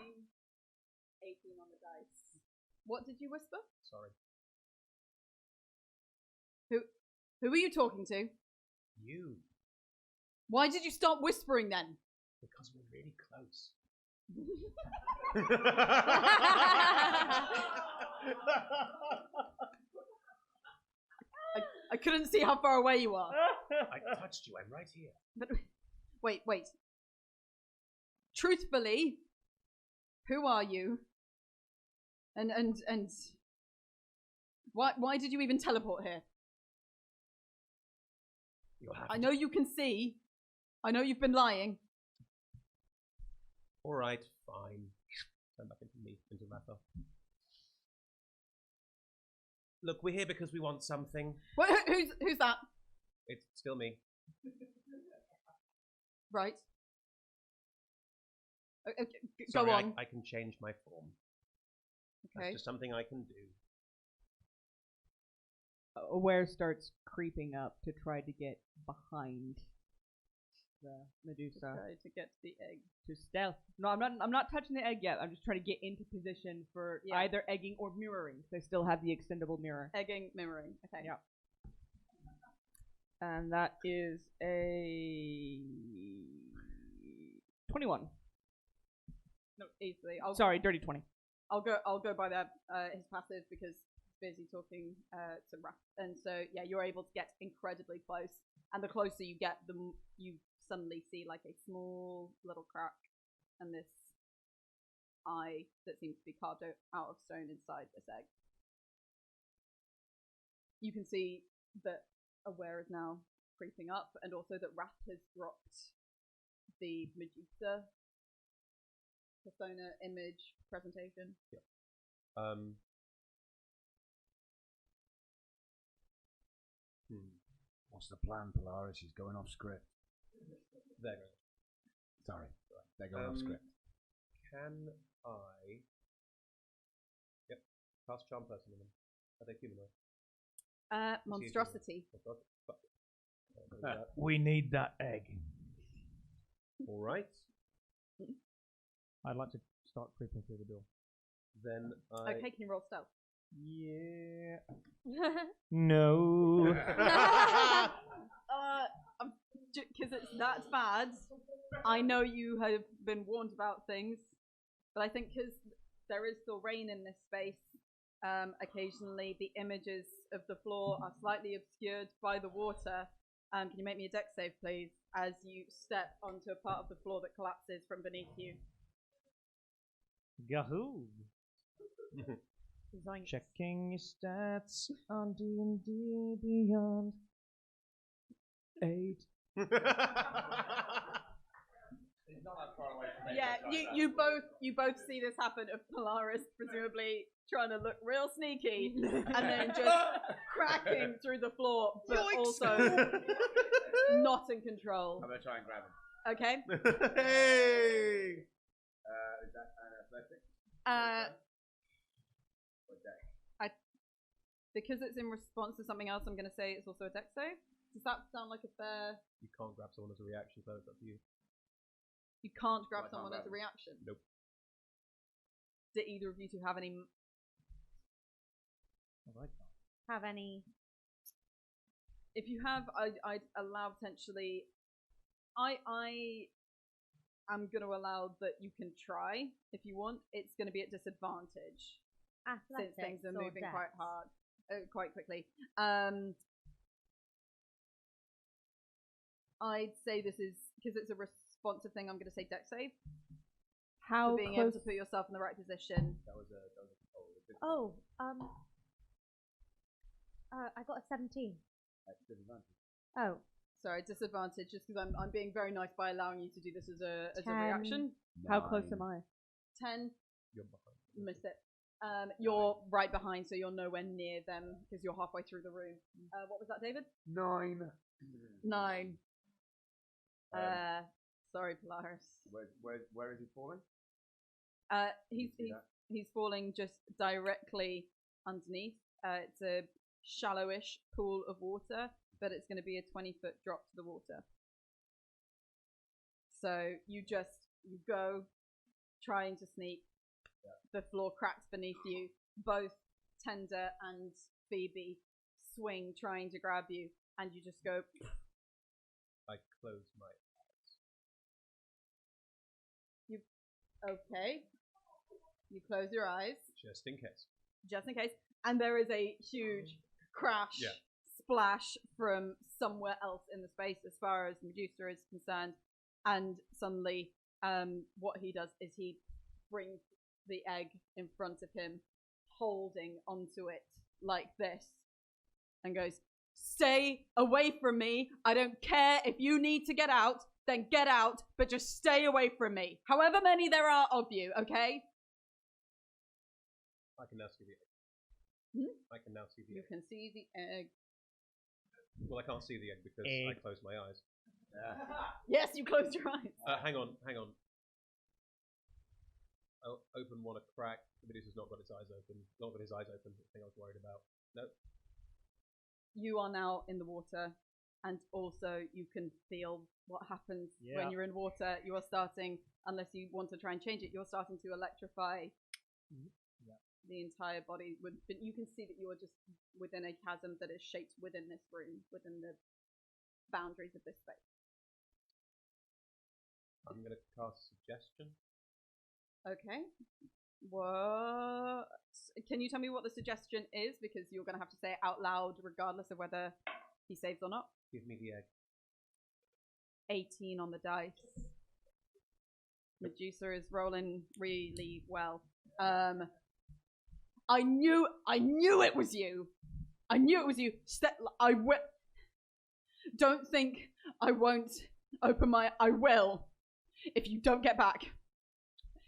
18 on the dice. What did you whisper? Sorry. Who are you talking to? You. Why did you stop whispering then? Because we're really close. I couldn't see how far away you are. I touched you. I'm right here. But wait. Truthfully, who are you? And why did you even teleport here? I know you can see. I know you've been lying. All right, fine. Turn back into me, into Rathar. Look, we're here because we want something. Who's that? It's still me. Right. Okay, Sorry, go on. I can change my form. Okay. That's just something I can do. Aware starts creeping up to try to get behind the Medusa. Try to get to the egg. To stealth. No, I'm not touching the egg yet. I'm just trying to get into position for either egging or mirroring. They still have the extendable mirror. Egging, mirroring. Okay. Yeah. And that is a 21. No, easily. Sorry, dirty 20. I'll go by that his passive because he's busy talking to Raph, and so yeah, you're able to get incredibly close, and the closer you get, the you suddenly see like a small little crack, and this eye that seems to be carved out of stone inside this egg. You can see that Aware is now creeping up, and also that Raph has dropped the Medusa persona image presentation. Yeah. What's the plan, Polaris? She's going off script. There. Sorry. They're going off script. Can I... Yep. Cast Charm Person on them. Are they humanoid? Monstrosity. We need that egg. Alright. I'd like to start creeping through the door. Then I... Okay, can you roll stealth? Yeah. No. Because that's bad. I know you have been warned about things, but I think because there is still rain in this space, Occasionally, the images of the floor are slightly obscured by the water. Can you make me a dex save, please, as you step onto a part of the floor that collapses from beneath you? Yahoo! Zoinks. Checking your stats on D&D Beyond. 8. He's not that far away from me. Yeah, you both see this happen of Polaris presumably trying to look real sneaky and then just cracking through the floor, but also not in control. I'm gonna try and grab him. Okay. Hey! Is that an athletic? Or dex? Because it's in response to something else, I'm going to say it's also a dex save. Does that sound like a fair... You can't grab someone as a reaction, so it's up to you. You can't grab I can't someone grab as a them. reaction? Nope. Do either of you two have any... Have any? If you have, I'd allow potentially... I am going to allow that you can try, if you want. It's going to be at disadvantage. Athletics Since things are or moving dex? quite hard, quite quickly. I'd say this is, because it's a responsive thing, I'm going to say dex save. How For being close? able to put yourself in the right position. That was a I got a 17. disadvantage. Oh, Sorry, disadvantage, just because I'm being very nice by allowing you to do this as a 10. reaction. how close am I? 10, You're behind. miss it. You're right behind, so you're nowhere near them, because you're halfway through the room. What was that, David? 9. 9. Sorry, Polaris. Where is he falling? He's falling just directly underneath. It's a shallowish pool of water, but it's going to be a 20-foot drop to the water. So you go trying to sneak. The floor cracks beneath you. Both Tender and Phoebe swing trying to grab you, and you just go. I close my Okay. You close your eyes. just in case. Just in case. And there is a huge crash, Yeah. splash from somewhere else in the space as far as Medusa is concerned. And suddenly, what he does is he brings the egg in front of him, holding onto it like this, and goes, "Stay away from me. I don't care if you need to get out, then get out, but just stay away from me. However many there are of you, okay?" I can now see the egg. I can now see the You egg. can see the egg. Well, I can't see the egg because Egg. I closed my eyes. Yes, you closed your eyes. Hang on. I'll open one a crack. Medusa's not got his eyes open. Not got his eyes open. The thing I was worried about. No. You are now in the water, and also you can feel what happens when you're in water. You are starting, unless you want to try and change it, you're starting to electrify the entire body. But you can see that you are just within a chasm that is shaped within this room, within the boundaries of this space. I'm going to cast suggestion. Okay. What? Can you tell me what the suggestion is? Because you're going to have to say it out loud regardless of whether he saves or not. Give me the egg. 18 on the dice. Medusa is rolling really well. I knew it was you. I knew it was you. Don't think I won't open my. I will. If you don't get back.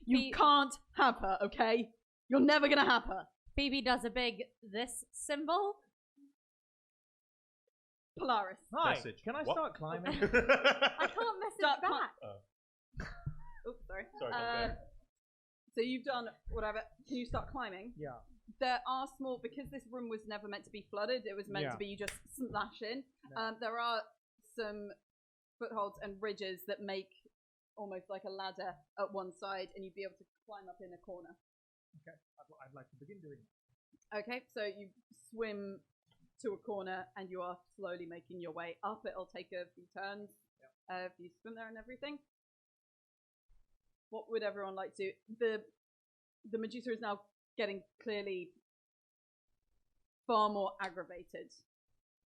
You can't have her, okay? You're never gonna have her. Phoebe does a big this symbol. Polaris. Hi, Message. can I What? start climbing? I can't message Start back. Oops, sorry. Sorry, go. So you've done whatever. Can you start climbing? Yeah. There are small, because this room was never meant to be flooded, it was meant to be you just splash in. There are some footholds and ridges that make almost like a ladder at one side, and you'd be able to climb up in a corner. Okay, I'd like to begin doing that. Okay, so you swim to a corner, and you are slowly making your way up. It'll take a few turns if you swim there and everything. What would everyone like to do? The Medusa is now getting clearly far more aggravated,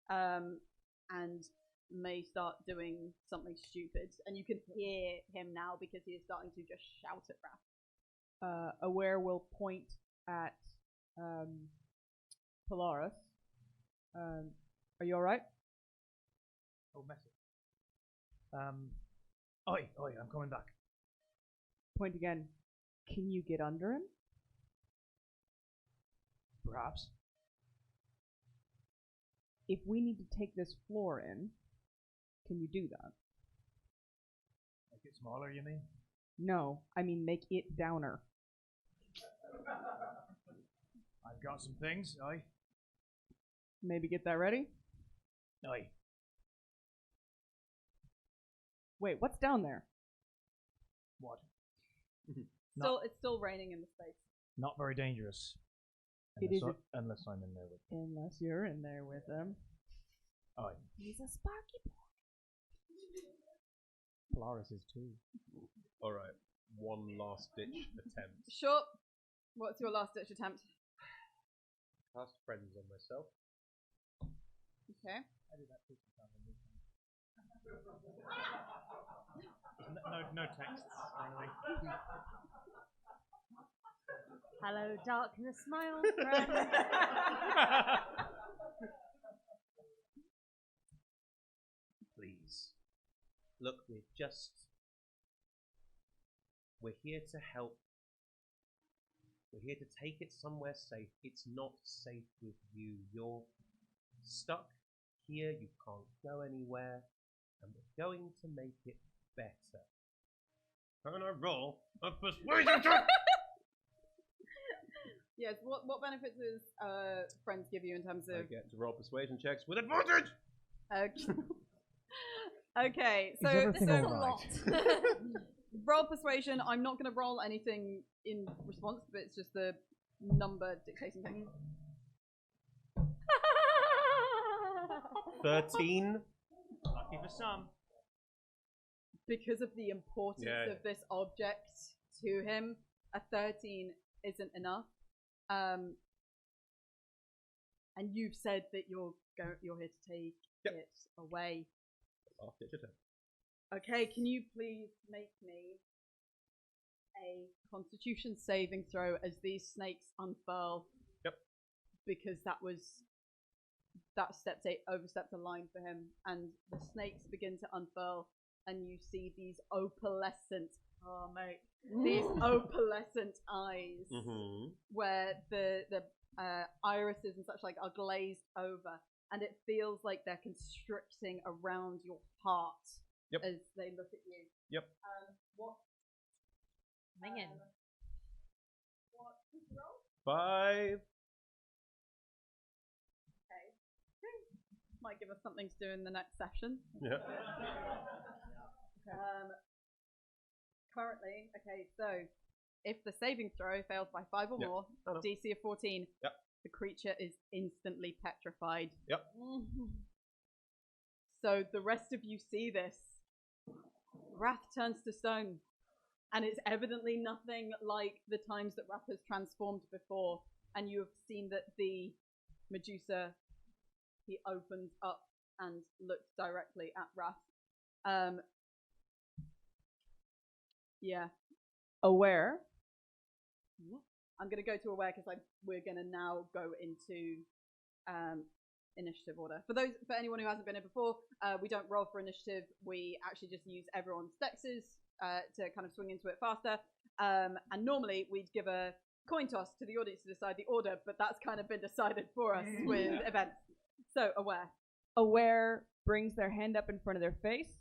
and may start doing something stupid. And you can hear him now because he is starting to just shout at Raph. Aware will point at Polaris. Are you alright? Oh, message. Oi, I'm coming back. Point again. Can you get under him? Perhaps. If we need to take this floor in, can you do that? Make it smaller, you mean? No, I mean make it downer. I've got some things, aye. Maybe get that ready? Aye. Wait, what's down there? What? It's still raining in the space. Not very dangerous. It Unless, isn't. unless I'm in there with Unless you're in there with them. Aye. He's a sparky boy. Polaris is too. Alright, one last ditch attempt. Sure. What's your last ditch attempt? Cast friends on myself. Okay. I did that too sometimes. No texts or anything. Hello, darkness, my old friend. Please. Look, we're here to help. We're here to take it somewhere safe. It's not safe with you. You're stuck here. You can't go anywhere. And we're going to make it better. Can I roll a persuasion check? Yes. What benefits does friends give you in terms I of? get to roll persuasion checks with advantage. Okay. Is So everything so all right? roll persuasion. I'm not going to roll anything in response, but it's just the number dictating things. 13. Lucky for some. Because of the importance of this object to him, a 13 isn't enough. And you've said that you're here to take it away. Last ditch attempt. Okay, can you please make me a Constitution saving throw as these snakes unfurl? Yep. Because that overstepped a line for him, and the snakes begin to unfurl, and you see these opalescent, these opalescent eyes, where the irises and such like are glazed over, and it feels like they're constricting around your heart as they look at you. Yep. What? Mingin. What is the roll? 5. Might give us something to do in the next session. Yeah. Currently, so if the saving throw fails by 5 or more, DC of 14, the creature is instantly petrified. Yep. So the rest of you see this. Wrath turns to stone, and it's evidently nothing like the times that Wrath has transformed before, and you have seen that the Medusa, he opens up and looks directly at Wrath. Aware. I'm going to go to Aware because we're going to now go into initiative order. For anyone who hasn't been here before, we don't roll for initiative. We actually just use everyone's dexes to kind of swing into it faster. And normally we'd give a coin toss to the audience to decide the order, but that's kind of been decided for us with events. So, Aware. Aware brings their hand up in front of their face,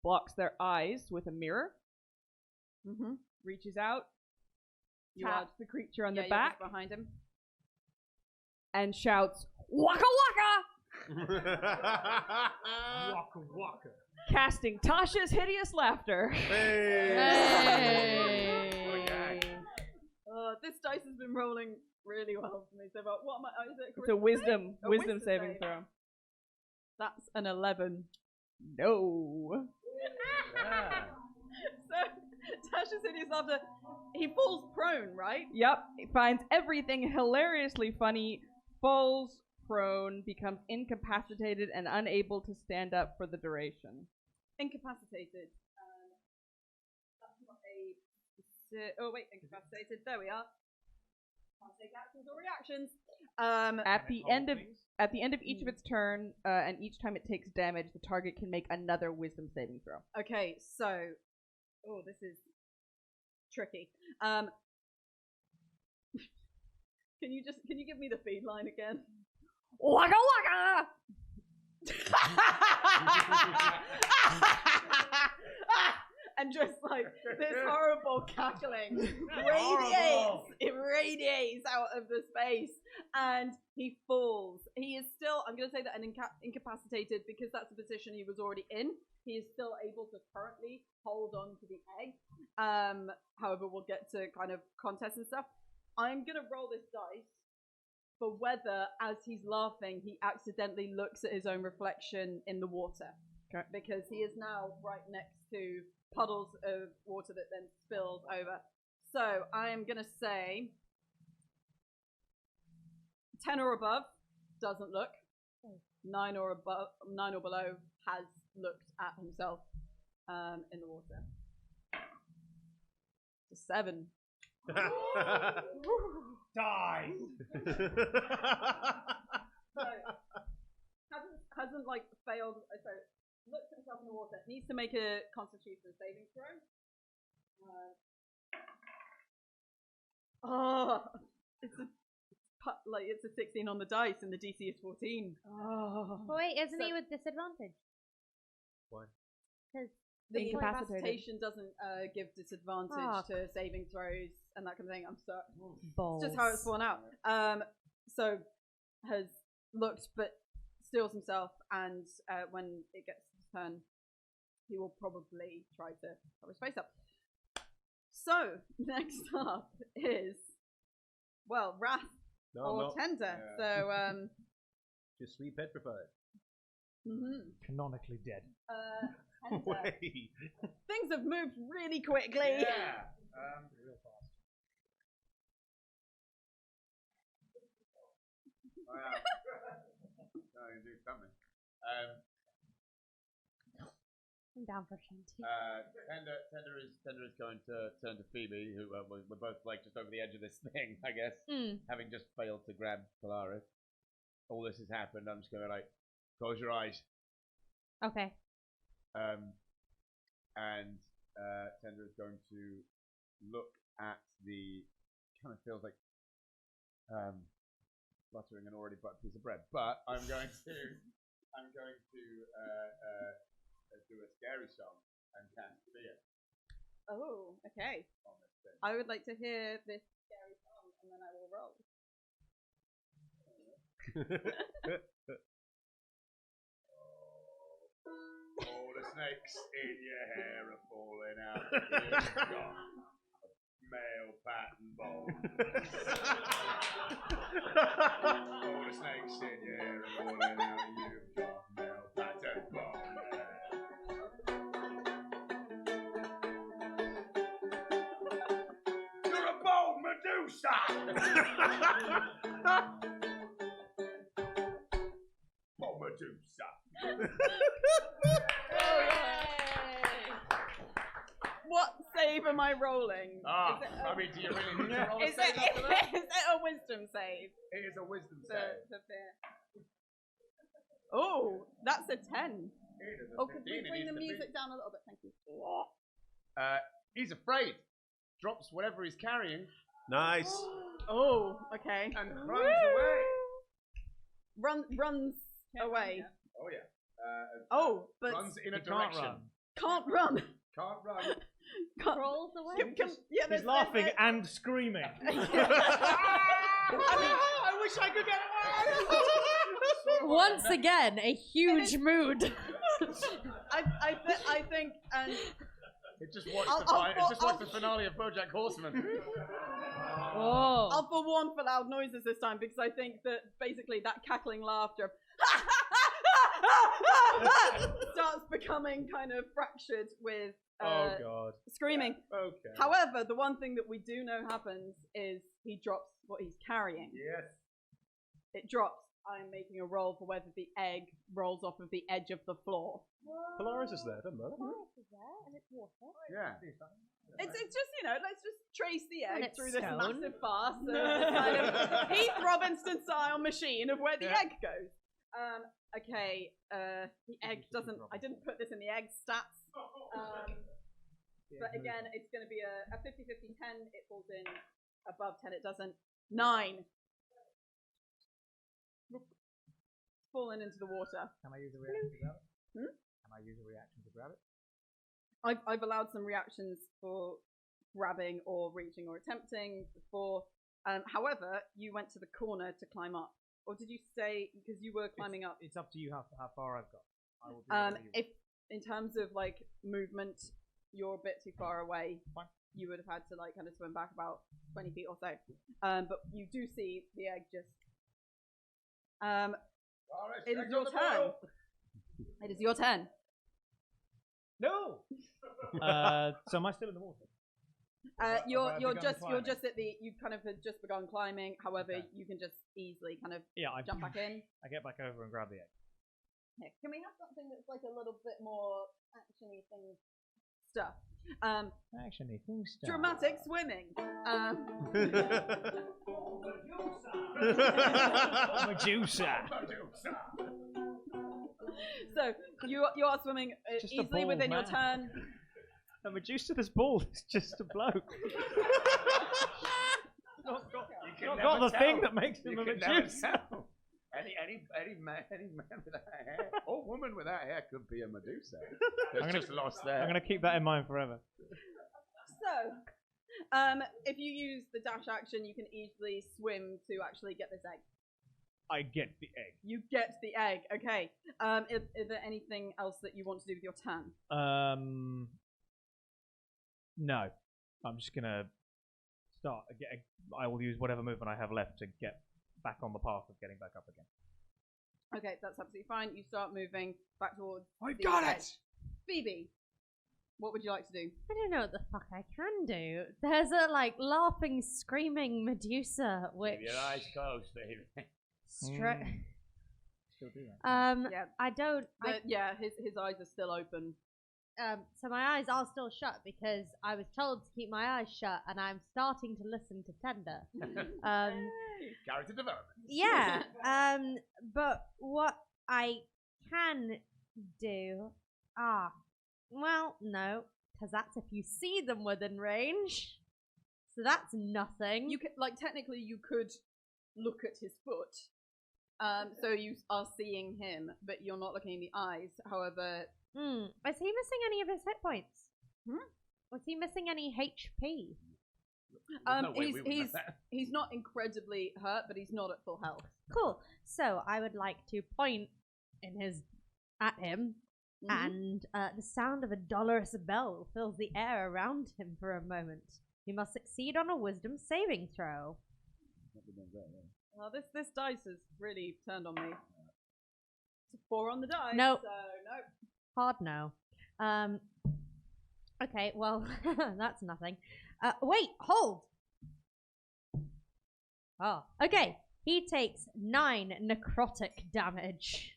blocks their eyes with a mirror, reaches out, taps the creature on the back behind him, and shouts, "Waka waka!" Waka waka. Casting Tasha's hideous laughter. Hey! This dice has been rolling really well for me so far. What am I? Is it It's a wisdom saving save. throw. That's an 11. No. So Tasha's hideous laughter. He falls prone, right? Yep. He finds everything hilariously funny, falls prone, becomes incapacitated, and unable to stand up for the duration. Incapacitated. That's not a. Oh wait, incapacitated. There we are. Can't take actions or reactions. At the end of each of its turn, and each time it takes damage, the target can make another Wisdom saving throw. Okay, so. Oh, this is tricky. Can you give me the feed line again? Waka waka! And just like this horrible cackling radiates out of the space, and he falls. He is still, I'm going to say that incapacitated because that's the position he was already in. He is still able to currently hold on to the egg. However, we'll get to kind of contests and stuff. I'm going to roll this dice for whether, as he's laughing, he accidentally looks at his own reflection in the water. Okay. Because he is now right next to puddles of water that then spills over. So I am going to say 10 or above doesn't look. 9 or below has looked at himself in the water. 7. Die. So, hasn't like failed. So looks at himself in the water. Needs to make a Constitution saving throw. It's a 16 on the dice, and the DC is 14. Oh. Wait, isn't he with disadvantage? Why? Because the Incapacitated. incapacitation doesn't give disadvantage to saving throws and that kind of thing. I'm sorry. balls. It's just how it's fallen out. So has looked, but steals himself, and when it gets his turn, he will probably try to cover his face up. So next up is Wrath or Tender. Yeah. So Just sweet petrified. Canonically dead. Tender. Wait. Things have moved really quickly. Yeah. Real fast. I do something. I'm down for shanty. Tender is going to turn to Phoebe, who we're both like just over the edge of this thing, I guess, having just failed to grab Polaris. All this has happened. I'm just going to like close your eyes. Okay. And Tender is going to look at the kind of feels like buttering an already buttered piece of bread, but I'm going to do a scary song and cast fear Oh, okay. on this thing. I would like to hear this scary song, and then I will roll. All the snakes in your hair are falling out. You've got a male pattern bone. All the snakes in your hair are falling out. You've got a male pattern bone. You're a bone Medusa. Bone Medusa. What save am I rolling? I mean, do you really need to roll a Is save after that? it a wisdom save? It is a wisdom The save. fear. Oh, that's a 10. It is a Oh, could 15. we It bring needs the to be- music down a little bit? Thank you. He's afraid. Drops whatever he's carrying Nice. Oh, okay. and runs away. Runs away. Oh yeah. Oh, but Runs in a He can't direction. run. can't run. Can't run. Can't. Rolls away. Yeah, He's laughing and screaming. I mean, I wish I could get away. Once again, a huge mood. I think, and It just watched I'll the finale of BoJack Horseman. Oh. I'll forewarn for loud noises this time, because I think that basically that cackling laughter starts becoming kind of fractured with Oh god. screaming. Okay. However, the one thing that we do know happens is he drops what he's carrying. Yes. It drops. I'm making a roll for whether the egg rolls off of the edge of the floor. Polaris is there, doesn't it? Yeah. It's just, let's just trace the And egg it's through this stone. massive farce. Kind of Heath Robinson style machine of where the egg goes. Okay, the egg doesn't. I didn't put this in the egg stats. But again, it's going to be a 50-50 10. It falls in. Above 10, it doesn't. 9. Fallen into the water. Can I use a reaction to grab it? Hmm? Can I use a reaction to grab it? I've allowed some reactions for grabbing or reaching or attempting before. However, you went to the corner to climb up. Or did you say, because you were climbing up? It's up to you how far I've got. I will do whatever you If, in terms of, movement, you're a bit too far away. Fine. You would have had to, kind of swim back about 20 feet or so. But you do see the egg just... it is your turn. It is your turn. No! So am I still in the water? You're begun just climbing? you kind of had just begun climbing. However, Okay. you can just easily kind of Yeah, I jump back in. I get back over and grab the egg. Yeah. Can we have something that's a little bit more actiony thing stuff? Actually, things Dramatic swimming. Medusa. So you are swimming Just a easily bald within your man. turn. A Medusa that's bald is just a bloke. Not got the thing that makes him a Medusa. Any man without hair or woman without hair could be a Medusa. I'm There's gonna- just lost there. I'm going to keep that in mind forever. So, if you use the dash action, you can easily swim to actually get this egg. I get the egg. You get the egg. Okay. Is there anything else that you want to do with your turn? No. I'm just going to start. I will use whatever movement I have left to get back on the path of getting back up again. Okay, that's absolutely fine. You start moving back towards. I the got edge. it. Phoebe, what would you like to do? I don't know what the fuck I can do. There's a laughing, screaming Medusa, which Keep your eyes closed, baby. Still do that. Yeah. I don't. Yeah, his eyes are still open. So my eyes are still shut because I was told to keep my eyes shut, and I'm starting to listen to Tender. Character development. Yeah. But what I can do, well, no, because that's if you see them within range. So that's nothing. You could, technically, you could look at his foot. So you are seeing him, but you're not looking in the eyes. However, is he missing any of his hit points? Hmm? Was he missing any HP? No way we would know that. he's not incredibly hurt, but he's not at full health. Cool. So I would like to point at him, and the sound of a dolorous bell fills the air around him for a moment. He must succeed on a wisdom saving throw. Well, this dice has really turned on me. It's a 4 on the dice. Nope. So nope. Hard no. Okay, well, that's nothing. Wait, hold! Oh, okay. He takes 9 necrotic damage.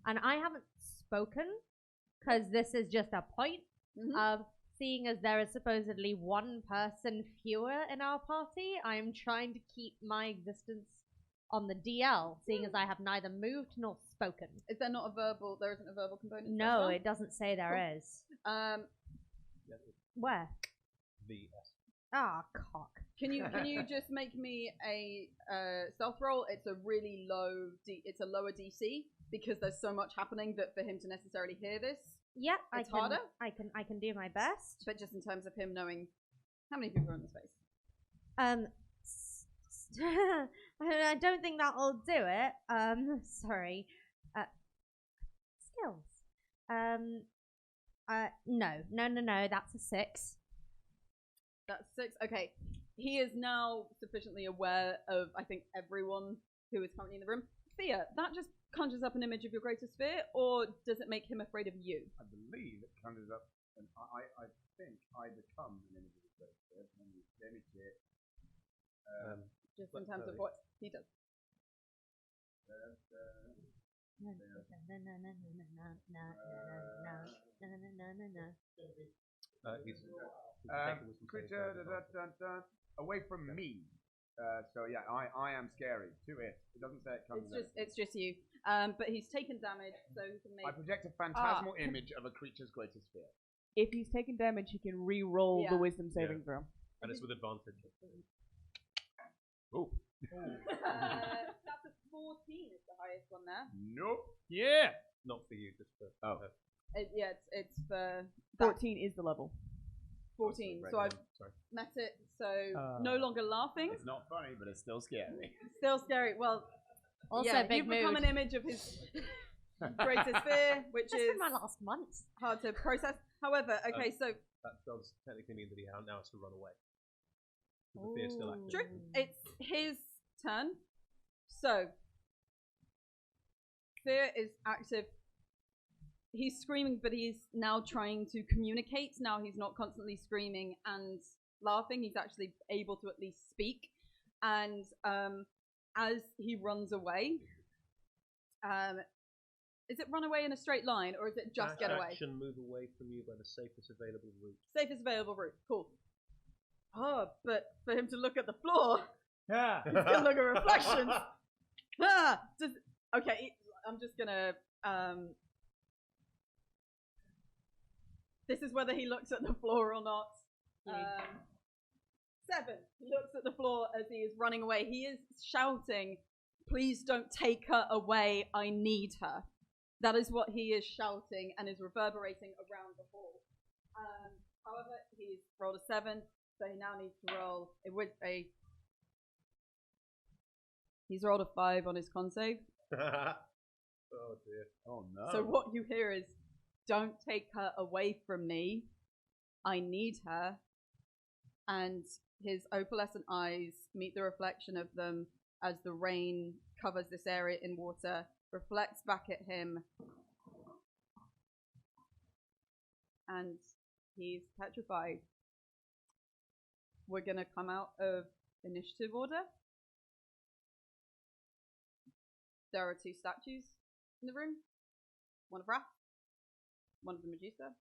And I haven't spoken, because this is just a point of seeing as there is supposedly one person fewer in our party, I'm trying to keep my existence on the DL, seeing as I have neither moved nor spoken. Is there not a verbal? There isn't a verbal component. to No, that it doesn't say there is. one? Where? VS. Ah, cock. Can you just make me a stealth roll? It's a really low it's a lower DC because there's so much happening that for him to necessarily hear this, Yep, It's harder? I can do my best. but just in terms of him knowing how many people are in the space. I don't think that'll do it. Sorry. Skills. No, that's a 6. That's 6. Okay. He is now sufficiently aware of, I think, everyone who is currently in the room. Thea, that just conjures up an image of your greatest fear, or does it make him afraid of you? I believe it conjures up, and I think I become an image of the great spirit when you image it. Just in terms of what he does. Creature, away from me. So yeah, I am scary to it. It doesn't say it comes. It's just you. But he's taken damage, so he can make. I project a phantasmal image of a creature's greatest fear. If he's taken damage, he can re-roll the Yeah. wisdom saving throw. And it's with advantage. Ooh. That's a 14 is the highest one there. Nope. Yeah. Not for you, just for. Oh. It's for 14 is the level. 14. Right So now. I've Sorry. met it. So no longer laughing. It's not funny, but it's still scary. Still scary. Well, Also, yeah, big you've become mood. an image of his greatest fear, which That's is been my last month. hard to process. However, okay, so That does technically mean that he now has to run away. The fear's still active. true. It's his turn. So fear is active. He's screaming, but he's now trying to communicate. Now he's not constantly screaming and laughing. He's actually able to at least speak. And as he runs away, is it run away in a straight line, or is it just get away? Action, move away from you by the safest available route. Safest available route. Cool. Oh, but for him to look at the floor, Yeah. he's gonna look at reflections. Okay, I'm just gonna. This is whether he looks at the floor or not. 7. He looks at the floor as he is running away. He is shouting, "Please don't take her away. I need her." That is what he is shouting and is reverberating around the hall. However, he's rolled a 7, so he now needs to roll He's rolled a 5 on his con save. Oh dear. Oh no. So what you hear is, "Don't take her away from me. I need her." And his opalescent eyes meet the reflection of them as the rain covers this area in water, reflects back at him, and he's petrified. We're going to come out of initiative order. There are 2 statues in the room. One of Wrath, one of the Medusa,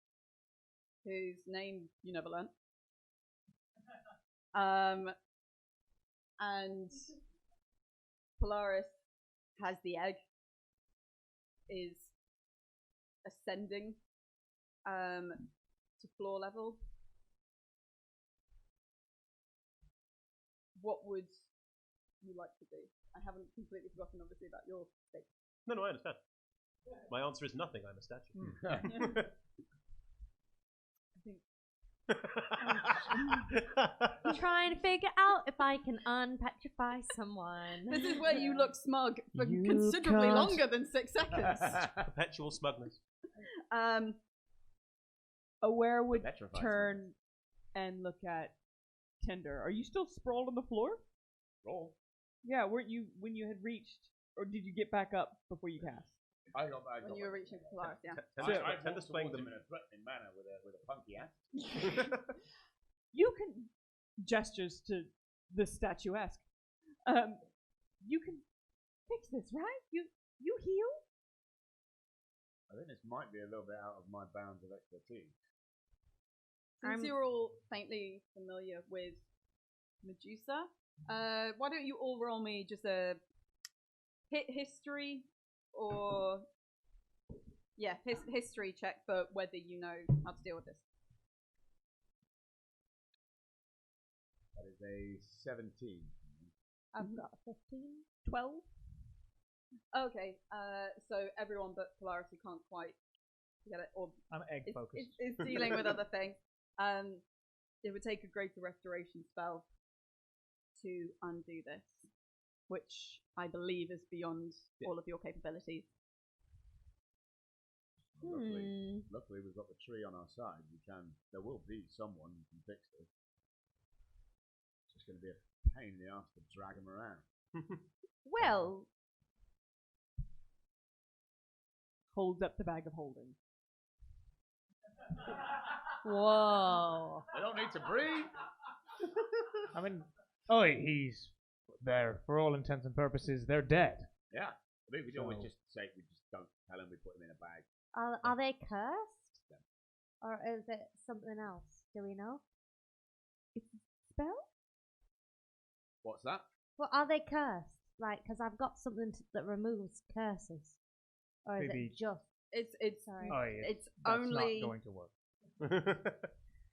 whose name you never learnt. And Polaris has the egg, is ascending to floor level. What would you like to do? I haven't completely forgotten, obviously, about your state. No, I understand. My answer is nothing. I'm a statue. I'm trying to figure out if I can unpetrify someone. This is where you look smug for You considerably can't. longer than 6 seconds. Perpetual smugness. Aware would Petrified turn and look at Tinder. Are you still sprawled on the floor? Roll. Yeah, weren't you when you had reached, or did you get back up before you cast? I got When you were reaching Polaris, yeah. Tender's playing them them. in a threatening manner with a punky axe. You can gestures to the statuesque. You can fix this, right? You heal? I think this might be a little bit out of my bounds of expertise. Since you're all faintly familiar with Medusa, why don't you all roll me just a hit history or history check for whether you know how to deal with this. That is a 17. I've got 15, 12. Okay, so everyone but Polaris who can't quite get it, or I'm egg focused. is dealing with other things. It would take a greater restoration spell to undo this, which I believe is beyond all of your capabilities. Luckily, we've got the tree on our side. There will be someone who can fix this. It's just going to be a pain in the ass to drag him around. Well, Holds up the bag of holding. whoa. They don't need to breathe. I mean, he's they're, for all intents and purposes, they're dead. Yeah. I mean, we don't always So- just say, we just don't tell them we put them in a bag. Are they cursed? Or is it something else? Do we know? It's a spell? What's that? Well, are they cursed? Like, because I've got something that removes curses. Or is Maybe- it just... It's Sorry. Oh, yeah. it's That's only. not going to work.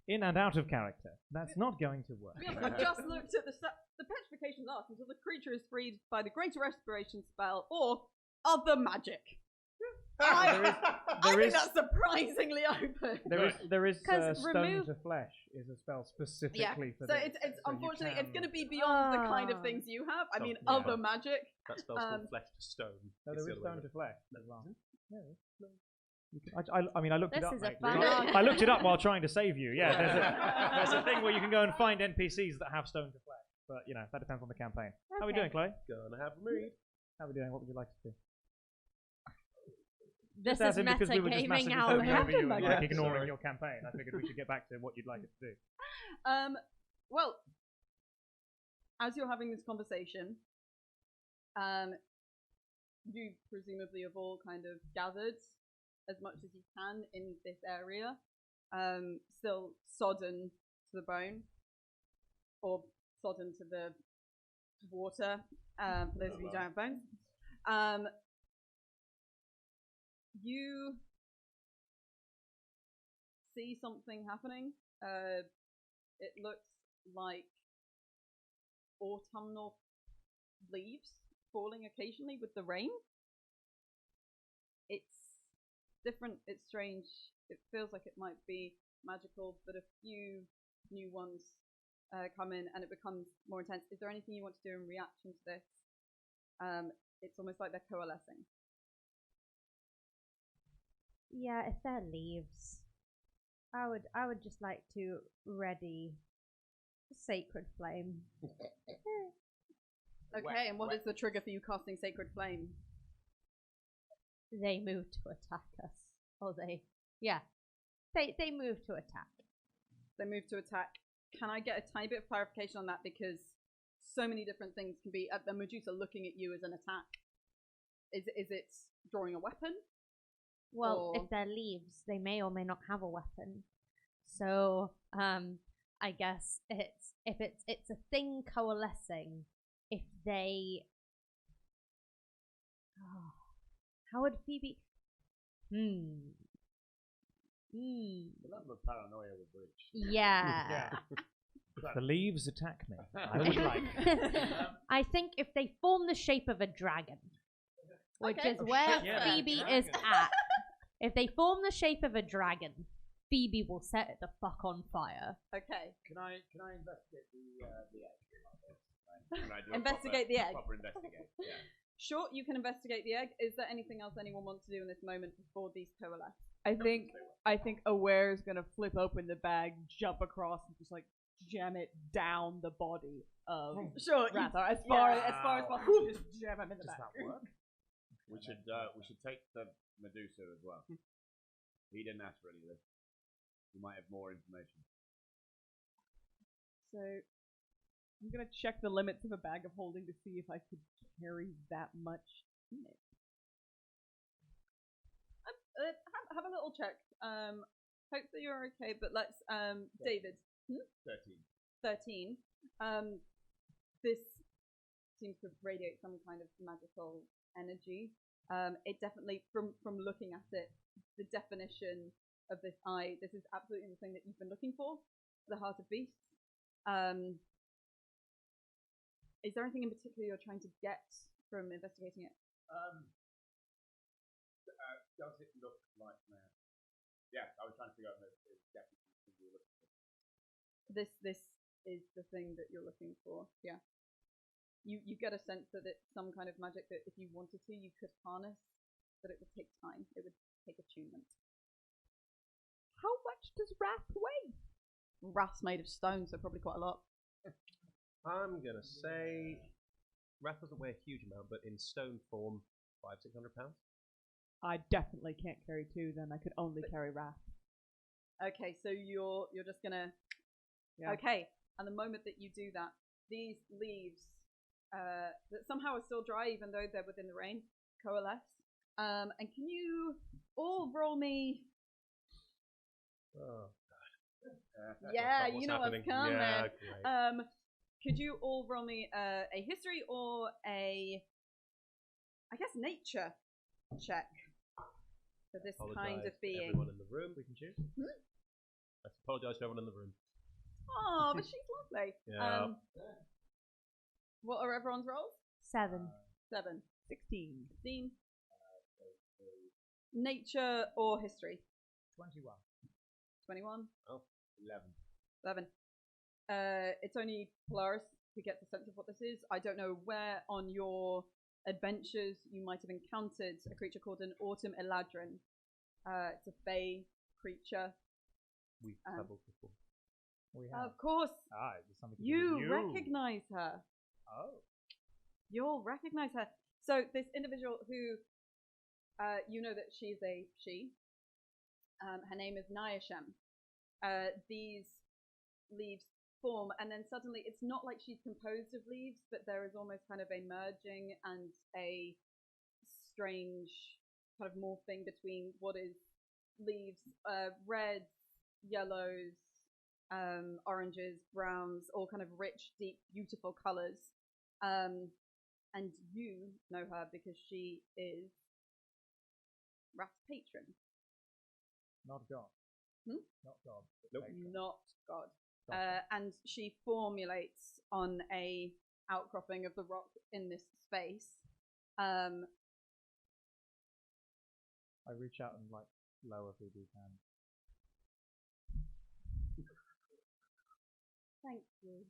In and out of character. That's not going to work. To be honest, I've just looked at the petrification lasts until the creature is freed by the greater respiration spell or other magic. I think that's surprisingly open. There is 'Cause stone remove- to flesh is a spell specifically Yeah. for So this. it's So you unfortunately it's can- going to be beyond the kind of Ah. things you have. I Oh, mean, yeah. other magic. That spell's called Flesh to Stone. No, It's there the is other way stone to flesh as well. Yeah, no. I mean, I looked This it up. is a Mate. fun I argument. looked it up while trying to save you. Yeah, there's a thing where you can go and find NPCs that have stone to flesh. But you know, that depends on the campaign. How are we Okay. doing, Chloe? Gonna have a read. How are we doing? What would you like to do? This As is in because we were just metagaming massively out talking there. over you and like Yeah, ignoring sorry. your campaign. I figured we should get back to what you'd like us to do. Well, as you're having this conversation, you presumably have all kind of gathered as much as you can in this area. Still sodden to the bone, or sodden to the water, for those of you who don't have bones. You see something happening. It looks like autumnal leaves falling occasionally with the rain. It's different, it's strange. It feels like it might be magical, but a few new ones come in and it becomes more intense. Is there anything you want to do in reaction to this? It's almost like they're coalescing. Yeah, if they're leaves, I would just like to ready Sacred Flame. Okay, and what is the trigger for you casting Sacred Flame? They move to attack us. Or they move to attack. They move to attack. Can I get a tiny bit of clarification on that? Because so many different things can be the Medusa looking at you as an attack. Is it drawing a weapon? Well, Or- if they're leaves, they may or may not have a weapon. So, I guess it's a thing coalescing. If they, how would Phoebe? The level of paranoia with Bridge. Yeah. If the leaves attack me, I would like. I think if they form the shape of a dragon, which Okay. is where Yeah, Phoebe dragon. is at, if they form the shape of a dragon, Phoebe will set it the fuck on fire. Okay. Can I investigate the egg? Can I do a Investigate the egg? Proper investigate. Yeah. Sure, you can investigate the egg. Is there anything else anyone wants to do in this moment before these coalesce? I think Aware is gonna flip open the bag, jump across, and just like jam it down the body of Sure. Rathar as far as possible. Just jam him in the Does back. that work? We should take the Medusa as well. He didn't ask for any of this. We might have more information. So I'm gonna check the limits of a bag of holding to see if I could carry that much in it. Have a little check. Hope that you're okay, but let's David. 13. This seems to radiate some kind of magical energy. It definitely, from looking at it, the definition of this eye, this is absolutely the thing that you've been looking for, the Heart of Beasts. Is there anything in particular you're trying to get from investigating it? Does it look like now? Yeah, I was trying to figure out if it's definitely something you were looking for. This is the thing that you're looking for. Yeah. You get a sense that it's some kind of magic that if you wanted to, you could harness, but it would take time. It would take attunement. How much does Wrath weigh? Wrath's made of stone, so probably quite a lot. I'm gonna say Wrath doesn't weigh a huge amount, but in stone form, 500-600 pounds. I definitely can't carry 2. Then I could only carry Wrath. Okay, so you're just gonna. Yeah. Okay, and the moment that you do that, these leaves that somehow are still dry even though they're within the rain, coalesce. And can you all roll me? Oh, Yeah, what's you know happening? what's coming. Yeah, great. Could you all roll me a history or I guess, nature check for this kind Apologise of to being? everyone in the room. We can choose. I apologise to everyone in the room. Oh, but she's lovely. Yeah. What are everyone's rolls? 7. 7. 16. 16. Nature or history? 21. 21. 11. 11. It's only Polaris who gets a sense of what this is. I don't know where on your adventures you might have encountered a creature called an Autumn Eladrin. It's a fey creature. We've travelled before. We have. Of course, It's something to do with you recognize her. Oh. You'll recognize her. So this individual who, you know that she's a she. Her name is Nyashem. These leaves form, and then suddenly it's not like she's composed of leaves, but there is almost kind of a merging and a strange kind of morphing between what is leaves, reds, yellows, oranges, browns, all kind of rich, deep, beautiful colors. And you know her because she is Rath's patron. Not God. Hmm? Not God. Nope. Patron. Not God. Gotcha. And she formulates on a outcropping of the rock in this space. I reach out and like lower Phoebe's hand. Thank you.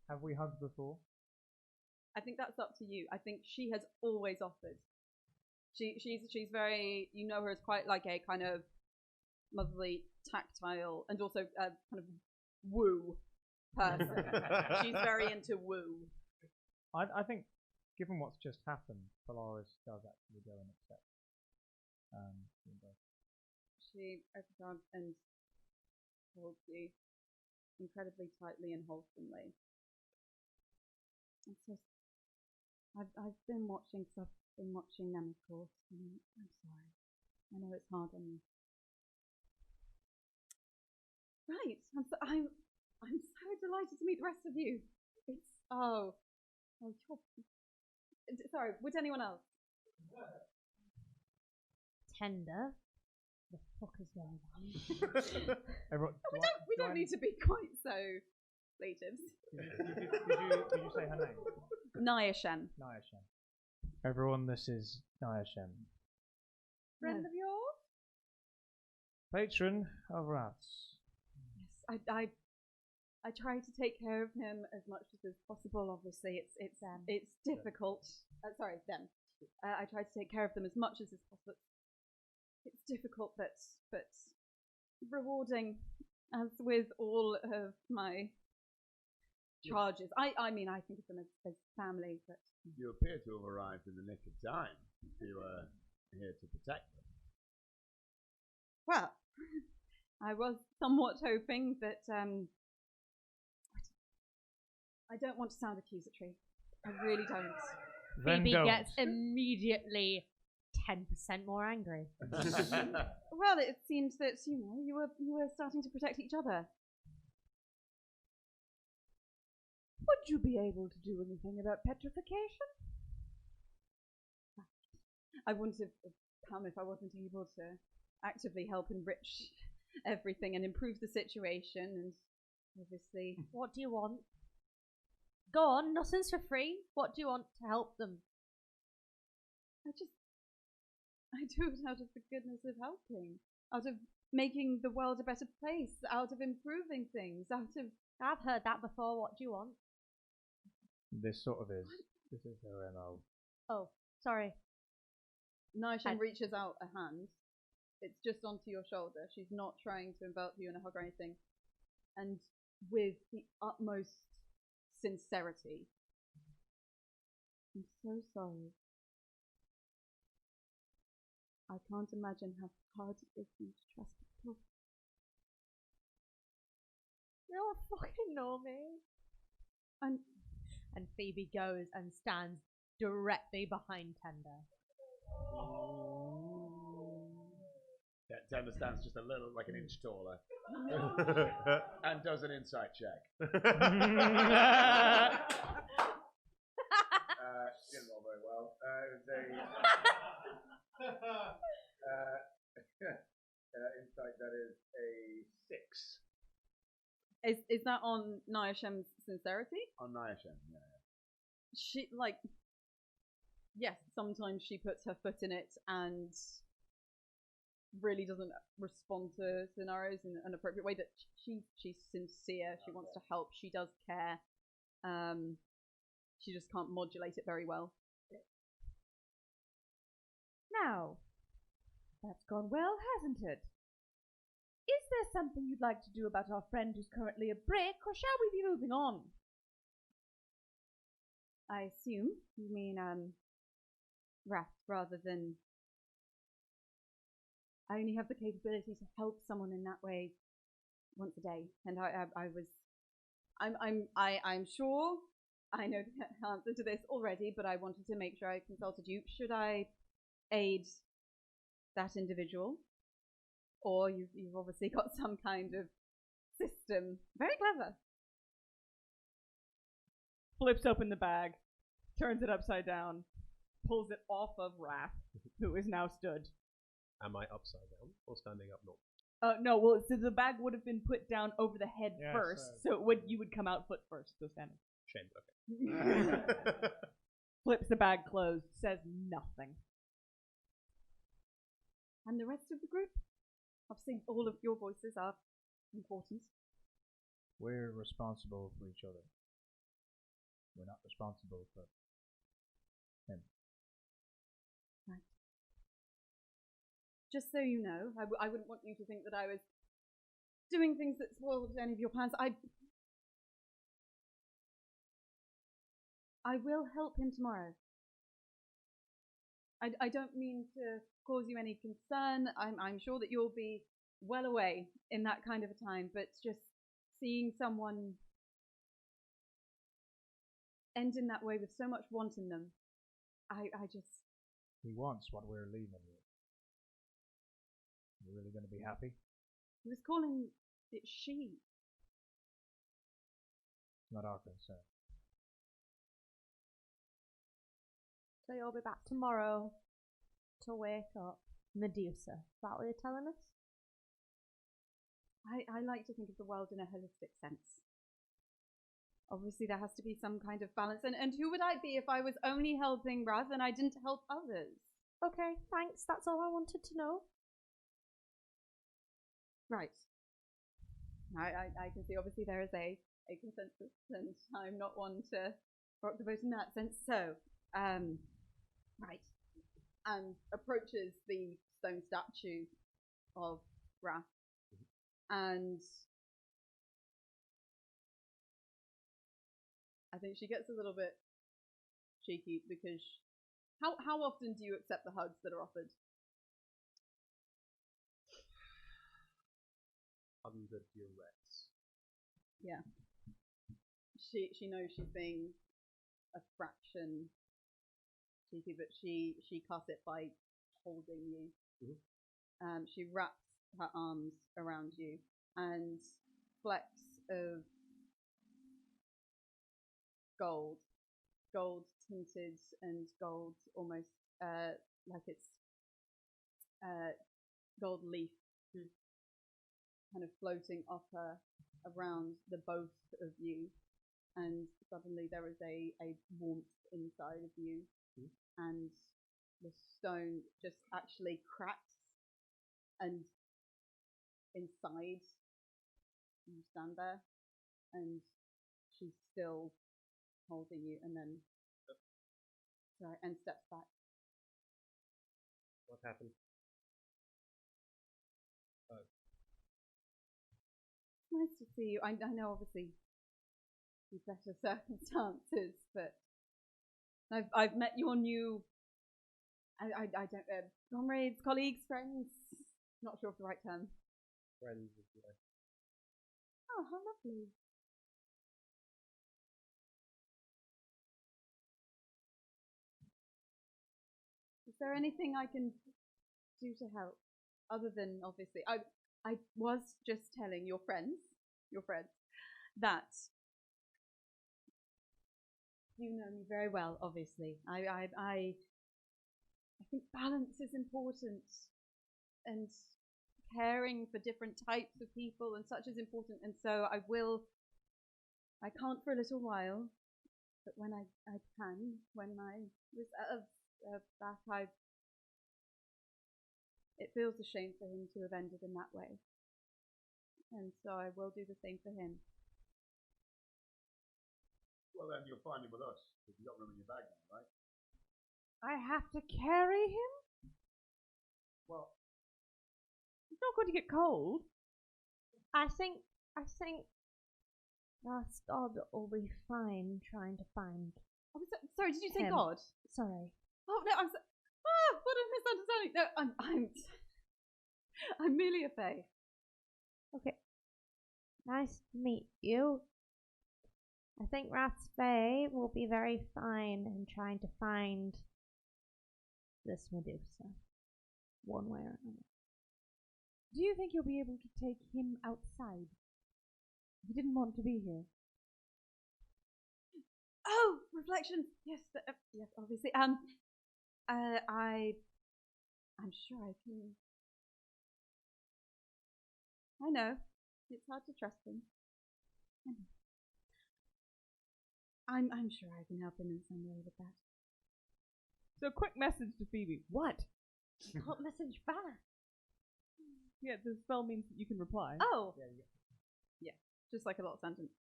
Have we hugged before? I think that's up to you. I think she has always offered. She's very, you know her as quite like a kind of motherly, tactile, and also kind of woo person. She's very into woo. I think, given what's just happened, Polaris does actually go and accept. She opens her arms and holds you incredibly tightly and wholesomely. It's just, I've been watching, because I've been watching them, of course. And I'm sorry. I know it's hard on you. Right. I'm so delighted to meet the rest of you. It's sorry. Would anyone else? Tender. The fuck is going on? Everyone, We don't need to be quite so plaintive. Did you say her name? Nyashem. Nyashem. Everyone, this is Nyashem. Friend of yours? Patron of Rats. Yes, I try to take care of him as much as possible. Obviously, it's difficult. Sorry, them. I try to take care of them as much as is possible. It's difficult, but rewarding, as with all of my charges. I mean, I think of them as family, but You appear to have arrived in the nick of time. You are here to protect them. well, I was somewhat hoping that. I don't want to sound accusatory. I really don't. Then Phoebe don't. gets immediately 10% more angry. Well, it seemed that you were starting to protect each other. Would you be able to do anything about petrification? I wouldn't have come if I wasn't able to actively help enrich everything and improve the situation, and obviously. What do you want? Go on, nothing's for free. What do you want to help them? I do it out of the goodness of helping, out of making the world a better place, out of improving things, out of. I've heard that before. What do you want? This sort of is. This is her MO. Oh, sorry. Nyashem reaches out a hand. It's just onto your shoulder. She's not trying to envelop you in a hug or anything. And with the utmost sincerity. I'm so sorry. I can't imagine how hard it is for you to trust people. fucking know me. And Phoebe goes and stands directly behind Tender. Yeah, Tender stands just a little, like an inch taller. And does an insight check. Didn't roll very well. It was insight, that is a 6. Is that on Nyashem's sincerity? On Nyashem, yeah. She, like, yes, sometimes she puts her foot in it and really doesn't respond to scenarios in an appropriate way. That she's sincere. She wants to help. She does care. She just can't modulate it very well. Now, that's gone well, hasn't it? Is there something you'd like to do about our friend who's currently a brick, or shall we be moving on? I assume you mean wrath rather than. I only have the capability to help someone in that way once a day, and I'm sure I know the answer to this already, but I wanted to make sure I consulted you. Should I aid that individual? Or you've obviously got some kind of system. Very clever. Flips open the bag, turns it upside down, pulls it off of Wrath, who is now stood. Am I upside down or standing up normal? No, well, so the bag would have been put down over the head first, so you would come out foot first, so standing. Shame, okay. Flips the bag closed, says nothing. And the rest of the group? Obviously, all of your voices are important. We're responsible for each other. We're not responsible for him. Right. Just so you know, I wouldn't want you to think that I was doing things that spoiled any of your plans. I will help him tomorrow. I don't mean to cause you any concern. I'm sure that you'll be well away in that kind of a time, but just seeing someone end in that way with so much want in them, I just... He wants what we're leaving with. You really going to be happy? He was calling it she. Not our concern. So you'll be back tomorrow to wake up Medusa. Is that what you're telling us? I like to think of the world in a holistic sense. Obviously, there has to be some kind of balance. And who would I be if I was only helping Raz and I didn't help others? Okay, thanks. That's all I wanted to know. Right. I can see, obviously, there is a consensus, and I'm not one to rock the boat in that sense. So, right. And approaches the stone statue of Wrath. And I think she gets a little bit cheeky because how often do you accept the hugs that are offered? Under duress. Yeah. She knows she's being a fraction cheeky, but she cuts it by holding you. Mm-hmm. She wraps her arms around you, and flecks of gold tinted and gold almost like it's gold leaf kind of floating off her around the both of you, and suddenly there is a warmth inside of you, and the stone just actually cracks, and inside you stand there, and she's still holding you, and then and steps back. What happened? Nice to see you. I know, obviously, with better circumstances, but I've met your new. I don't comrades, colleagues, friends. Not sure of the right term. Friends, if you like. Oh, how lovely. there anything I can do to help? Other than, obviously, I was just telling your friends, that you know me very well, obviously. I think balance is important, and caring for different types of people and such is important, and so I can't for a little while, but when I can, when my reserves are back, it feels a shame for him to have ended in that way. And so I will do the same for him. Well, then you'll find him with us, because you've got room in your bag now, right? I have to carry him? Well, He's not going to get cold. I think last God will be fine trying to find Oh, sorry, did you say him. God? Sorry. Oh no, what a misunderstanding. No, I'm merely a fae. Okay. Nice to meet you. I think Rathsbay will be very fine in trying to find this Medusa, one way or another. Do you think you'll be able to take him outside? He didn't want to be here. Oh, reflections. Yes, yes, obviously. I'm sure I can. I know it's hard to trust him. I'm sure I can help him in some way with that. So a quick message to Phoebe. What? What message back? Yeah, the spell means that you can reply. Oh, yeah, just like a little sentence.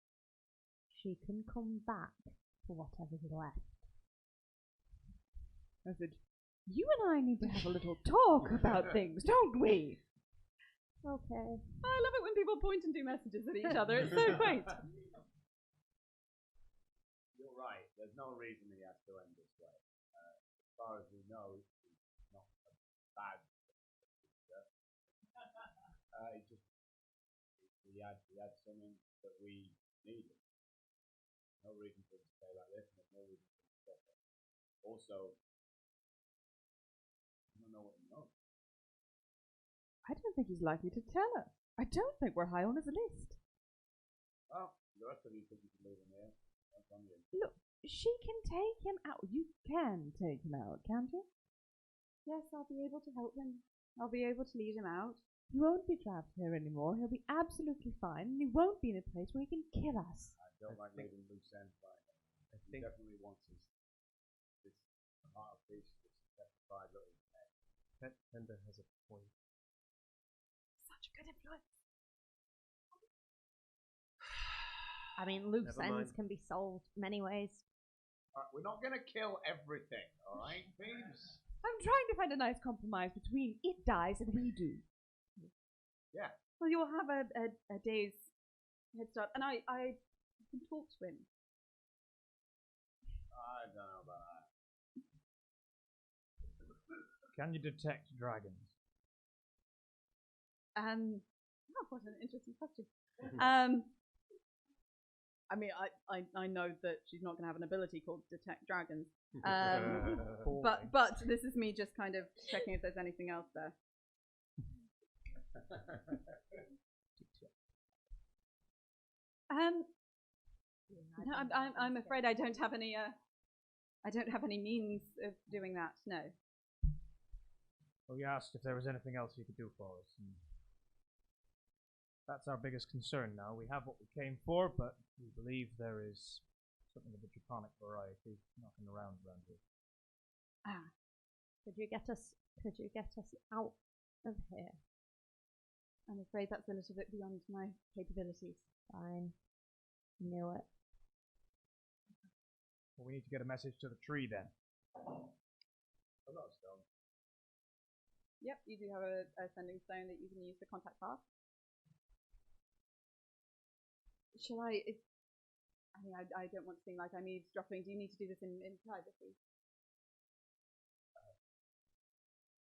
She can come back for whatever's left. Message. You and I need to have a little talk about things, don't we? Okay. I love it when people point and do messages at each other. It's so quaint. you're right. There's no reason he has to end this way. As far as we know, he's not a bad teacher. He had something that we needed. No reason for him to stay like this, and there's no reason for him to stop it. Also, I don't know what he knows. I don't think he's likely to tell us. I don't think we're high on his list. Well, the rest of you think you can leave him here. That's on you. Look, she can take him out. You can take him out, can't you? Yes, I'll be able to help him. I'll be able to lead him out. He won't be trapped here anymore. He'll be absolutely fine, and he won't be in a place where he can kill us. I don't like leaving loose ends like that. He definitely wants this heart of peace, this petrified little head. Tender has a point. Such a good influence. I mean, loose Never mind. ends can be solved many ways. We're not going to kill everything, alright, thieves? I'm trying to find a nice compromise between it dies and we do. Yeah. Well, you'll have a day's head start, and I can talk to him. I don't know about that. Can you detect dragons? Oh, what an interesting question. I mean, I know that she's not going to have an ability called Detect Dragons. But this is me just kind of checking if there's anything else there. No, I'm afraid I don't have any. I don't have any means of doing that. No. Well, you asked if there was anything else you could do for us, and that's our biggest concern now. We have what we came for, but we believe there is something of a draconic variety knocking around here. Could you get us out of here? I'm afraid that's a little bit beyond my capabilities. Fine. Knew it. Well, we need to get a message to the tree then. I've got a stone. Yep, you do have a sending stone that you can use to contact path. Shall I? I don't want to seem like I'm eavesdropping. Do you need to do this in privacy?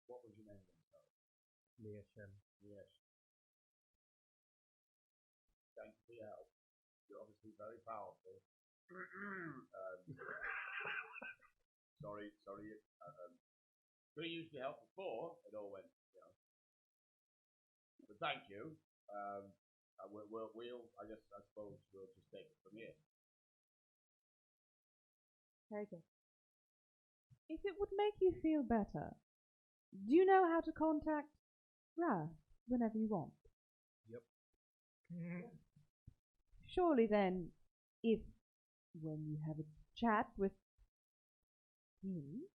What was your name again? Sorry. Leoshem. Yes. Thank you for your help. You're obviously very powerful. Sorry. We used to help before it all went, But thank you. I suppose we'll just take it from here. Very good. If it would make you feel better, do you know how to contact Ra whenever you want? Yep. Surely then, if when you have a chat with him,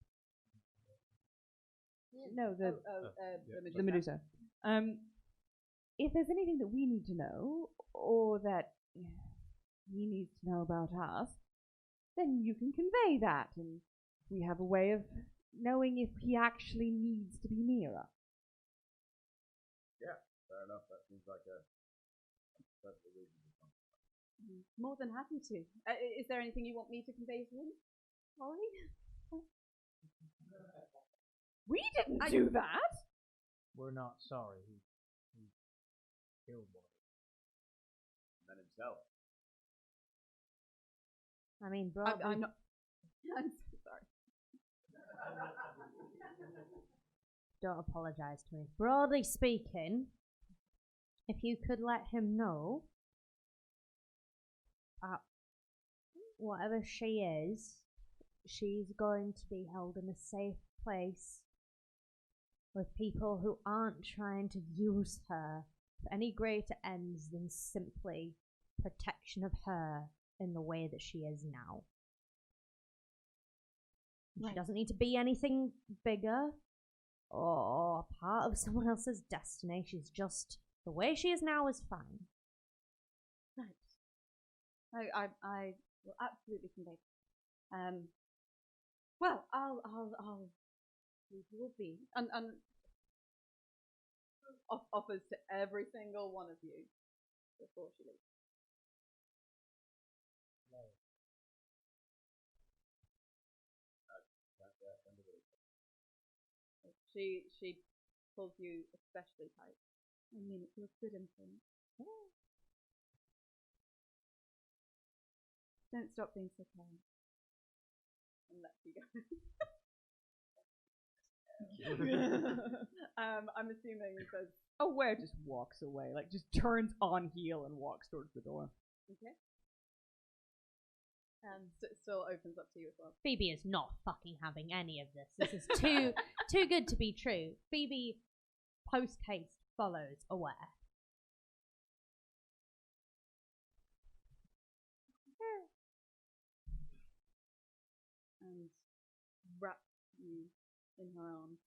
no, the Medusa. If there's anything that we need to know, or that he needs to know about us, then you can convey that, and we have a way of knowing if he actually needs to be near us. Yeah, fair enough. That seems like a perfectly reasonable one. More than happy to. Is there anything you want me to convey to him? Sorry? We didn't do that! We're not sorry. He killed one. And then himself. I mean, broadly, I'm not. I'm so sorry. don't apologise to me. Broadly speaking, if you could let him know that whatever she is, she's going to be held in a safe place with people who aren't trying to use her for any greater ends than simply protection of her in the way that she is now. She doesn't need to be anything bigger or part of someone else's destiny. She's just the way she is now is fine. Right. I will absolutely convey. Well, I'll leave you will be and offers to every single one of you before she leaves. She pulls you especially tight. I mean, it feels good and things. Don't stop being so kind. And lets you go. I'm assuming it says. Aware just walks away, like just turns on heel and walks towards the door. Okay. It still opens up to you as well. Phoebe is not fucking having any of this. This is too good to be true. Phoebe, post haste, follows Aware. And wraps you in her arms.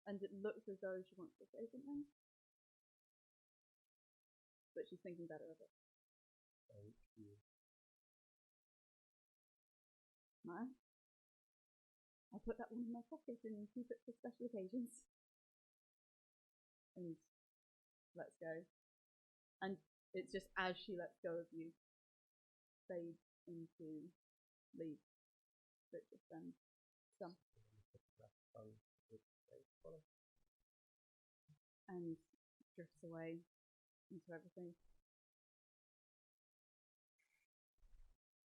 And it looks as though she wants to say something. But she's thinking better of it. Thank you. No? I'll put that one in my pocket and keep it for special occasions. And let's go. And it's just as she lets go of you, fades into leave. But just then, stump. And drifts away into everything.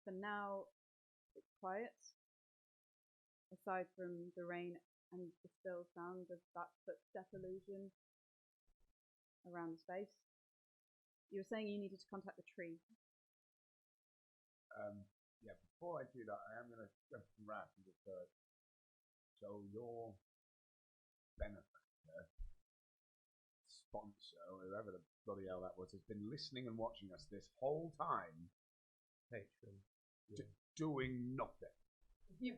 For now, it's quiet. Aside from the rain and the still sound of that footstep illusion around the space. You were saying you needed to contact the tree. Yeah, before I do that, I am going to go some rap and just so your benefactor, sponsor, whoever the bloody hell that was, has been listening and watching us this whole time. Patron. Doing nothing. You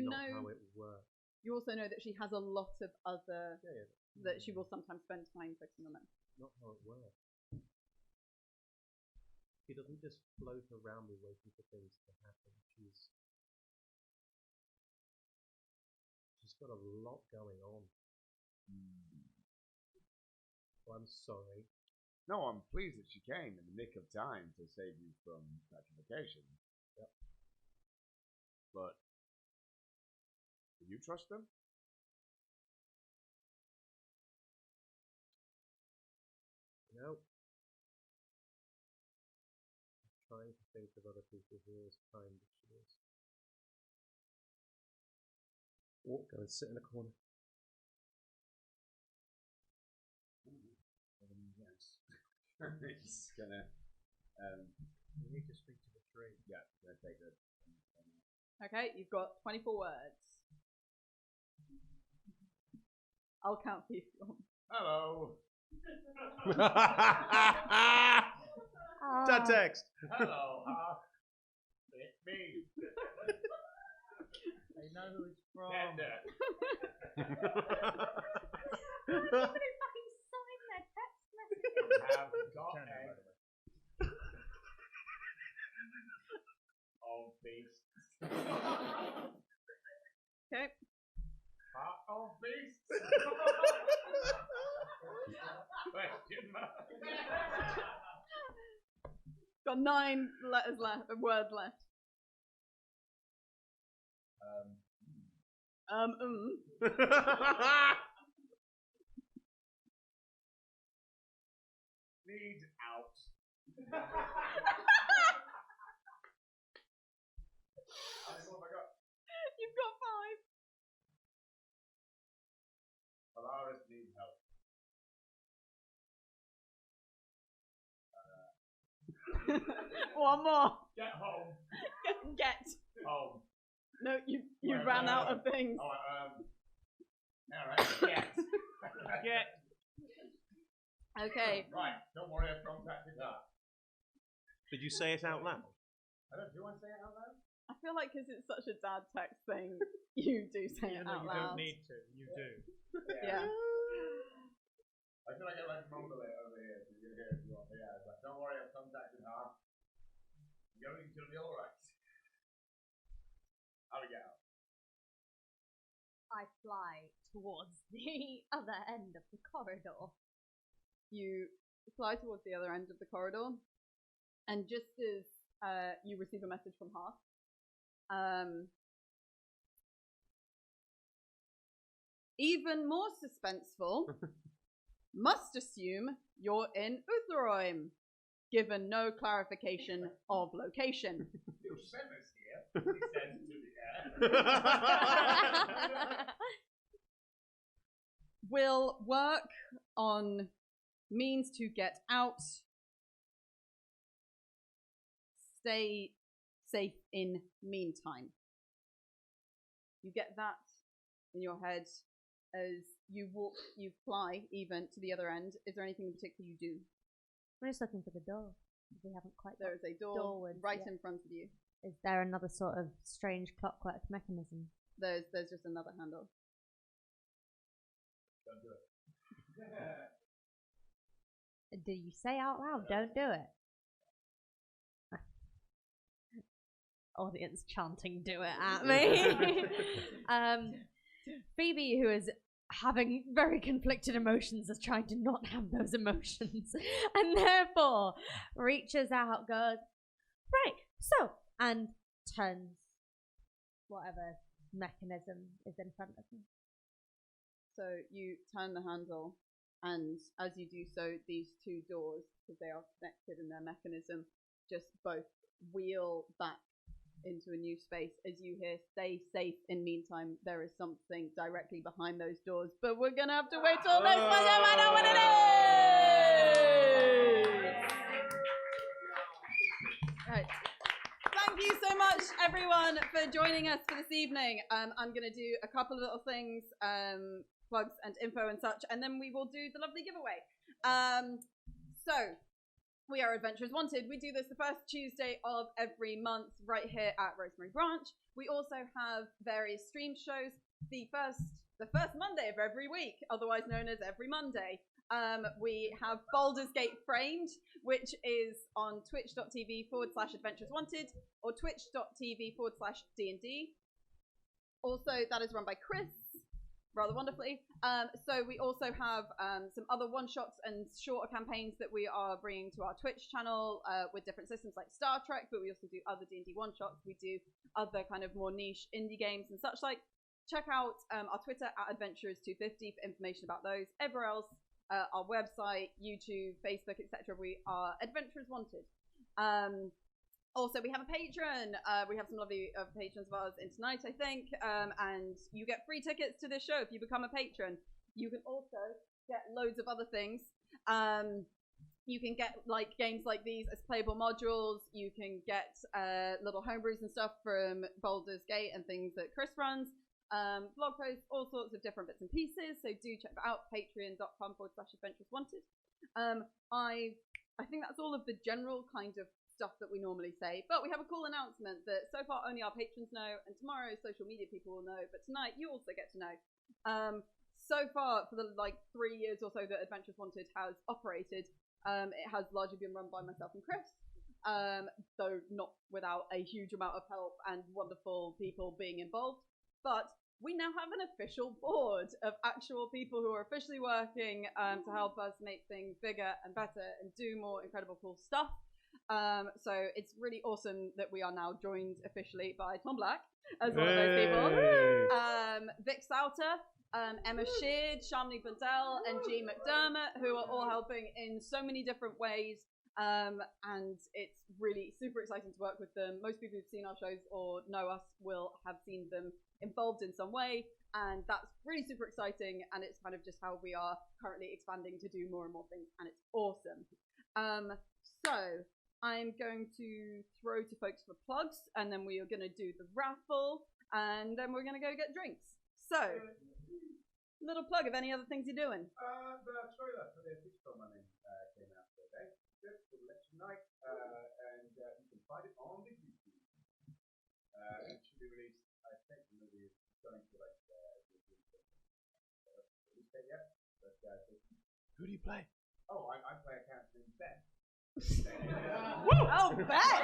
Not know how it works. You also know that she has a lot of other that she will sometimes spend time focusing on them. Not how it works. She doesn't just float around me waiting for things to happen. She's got a lot going on. Well, I'm sorry. No, I'm pleased that she came in the nick of time to save you from petrification. Yep. But do you trust them? No. I'm trying to think of other people who are as kind as she is. Or go and sit in a corner. Yes. It's gonna. We need to speak to the tree. Yeah, gonna take the. Okay, you've got 24 words. I'll count for you if you want. Hello. That text. Hello. It's me. They know who it's from. Tender. Somebody fucking sign their text messages. Have got a of beasts. Okay. Heart of beasts. Question mark. Got 9 letters left, words left. Need out. How many more have I got? You've got 5. Polaris needs help. One more. Get home. Get. Home. No, you ran out of things. Oh, alright, get. Get. Okay. Right, don't worry, I've contacted her. Did you say it out loud? Do you want to say it out loud? I feel like because it's such a dad text thing, you do say it Even though out you loud. don't need to, you do. Yeah. I feel like I like mumble it over here, so you can hear it if you want. Yeah, it's like, don't worry, I've contacted her. Everything's gonna be alright. How we go? I fly towards the other end of the corridor. You fly towards the other end of the corridor, and just as you receive a message from her, even more suspenseful, must assume you're in Utharoym, given no clarification of location. You sent us here, he says to the air. Will work on means to get out. Stay safe in meantime. You get that in your head as you walk, you fly even to the other end. Is there anything in particular you do? We're just looking for the door. We haven't quite There got is a door doorwards right yet. in front of you. Is there another sort of strange clockwork mechanism? There's just another handle. Don't do it. Do you say out loud, don't do it? Audience chanting, do it at me. Phoebe, who is having very conflicted emotions, is trying to not have those emotions, and therefore reaches out, goes, right, so, and turns whatever mechanism is in front of me. So you turn the handle, and as you do so, these two doors, because they are connected in their mechanism, just both wheel back into a new space. As you hear, stay safe in meantime, there is something directly behind those doors, but we're gonna have to wait till next time to find out what it is! Right. Thank you so much, everyone, for joining us for this evening. I'm gonna do a couple of little things, plugs and info and such, and then we will do the lovely giveaway. So, we are Adventurers Wanted. We do this the first Tuesday of every month right here at Rosemary Branch. We also have various stream shows. The first Monday of every week, otherwise known as every Monday, we have Baldur's Gate Framed, which is on twitch.tv/Adventurers Wanted or twitch.tv/D&D. Also, that is run by Chris, rather wonderfully. So we also have some other one-shots and shorter campaigns that we are bringing to our Twitch channel with different systems like Star Trek, but we also do other D&D one-shots. We do other kind of more niche indie games and such like. Check out our Twitter at Adventurers250 for information about those. Everywhere else, our website, YouTube, Facebook, etc. We are Adventurers Wanted. Also, we have a patron. We have some lovely patrons of ours in tonight, I think. And you get free tickets to this show if you become a patron. You can also get loads of other things. You can get like games like these as playable modules. You can get little homebrews and stuff from Baldur's Gate and things that Chris runs. Blog posts, all sorts of different bits and pieces. So do check that out. Patreon.com/adventureswanted. I think that's all of the general kind of stuff that we normally say. But we have a cool announcement that so far only our patrons know, and tomorrow social media people will know. But tonight you also get to know. So far, for the 3 years or so that Adventures Wanted has operated, it has largely been run by myself and Chris, though not without a huge amount of help and wonderful people being involved. But we now have an official board of actual people who are officially working to help us make things bigger and better and do more incredible cool stuff. So it's really awesome that we are now joined officially by Tom Black as one of those people. Vic Sauter, Emma Sheard, Shamini Bundell, and G. McDermott, who are all helping in so many different ways. And it's really super exciting to work with them. Most people who've seen our shows or know us will have seen them involved in some way. And that's really super exciting. And it's kind of just how we are currently expanding to do more and more things. And it's awesome. So I'm going to throw to folks for plugs. And then we are going to do the raffle. And then we're going to go get drinks. So, little plug of any other things you're doing. The trailer for the feature film came out today. Just for election night, and you can find it on the YouTube. It should be released, I think the movie is going to release date yet. But who do you play? Oh, I play a character named Ben. Oh, Ben!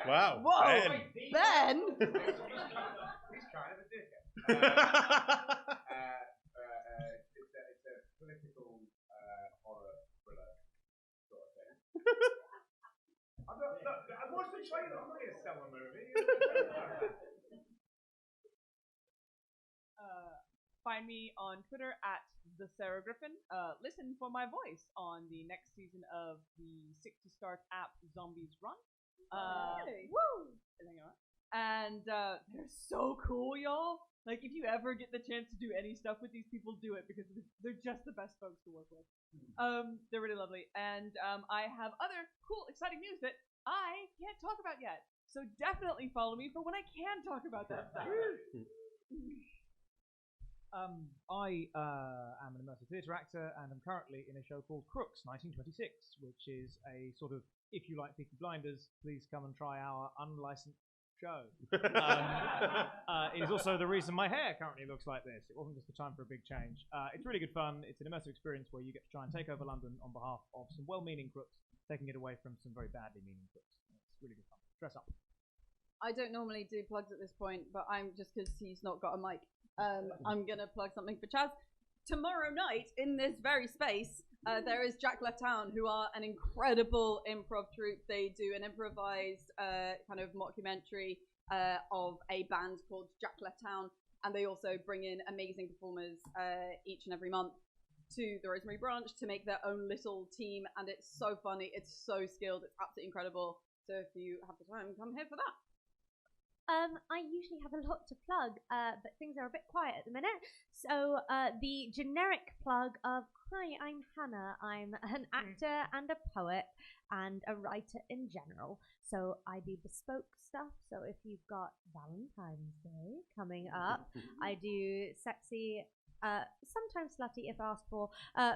Wow. Whoa, Ben! He's kind of a dickhead. It's a political horror thriller sort of thing. I've watched the trailer. I'm not going to sell a movie. Find me on Twitter at the Sarah Griffin. Listen for my voice on the next season of the 60-star app Zombies Run. Woo! And they're so cool, y'all. Like, if you ever get the chance to do any stuff with these people, do it, because they're just the best folks to work with. They're really lovely. And I have other cool, exciting news that I can't talk about yet. So definitely follow me for when I can talk about that stuff. I am an immersive theatre actor, and I'm currently in a show called Crooks 1926, which is a sort of, if you like Peaky Blinders, please come and try our unlicensed show. It is also the reason my hair currently looks like this. It wasn't just the time for a big change. It's really good fun. It's an immersive experience where you get to try and take over London on behalf of some well-meaning crooks, taking it away from some very badly meaning crooks. It's really good fun. Dress up. I don't normally do plugs at this point, but I'm just because he's not got a mic. I'm going to plug something for Chazz. Tomorrow night, in this very space, there is Jack Left Town, who are an incredible improv troupe. They do an improvised kind of mockumentary of a band called Jack Left Town, and they also bring in amazing performers each and every month to the Rosemary Branch to make their own little team, and it's so funny, it's so skilled, it's absolutely incredible. So if you have the time, come here for that. I usually have a lot to plug, but things are a bit quiet at the minute. So the generic plug of, hi, I'm Hannah. I'm an actor and a poet and a writer in general. So I do bespoke stuff. So if you've got Valentine's Day coming up, I do sexy, sometimes slutty if asked for,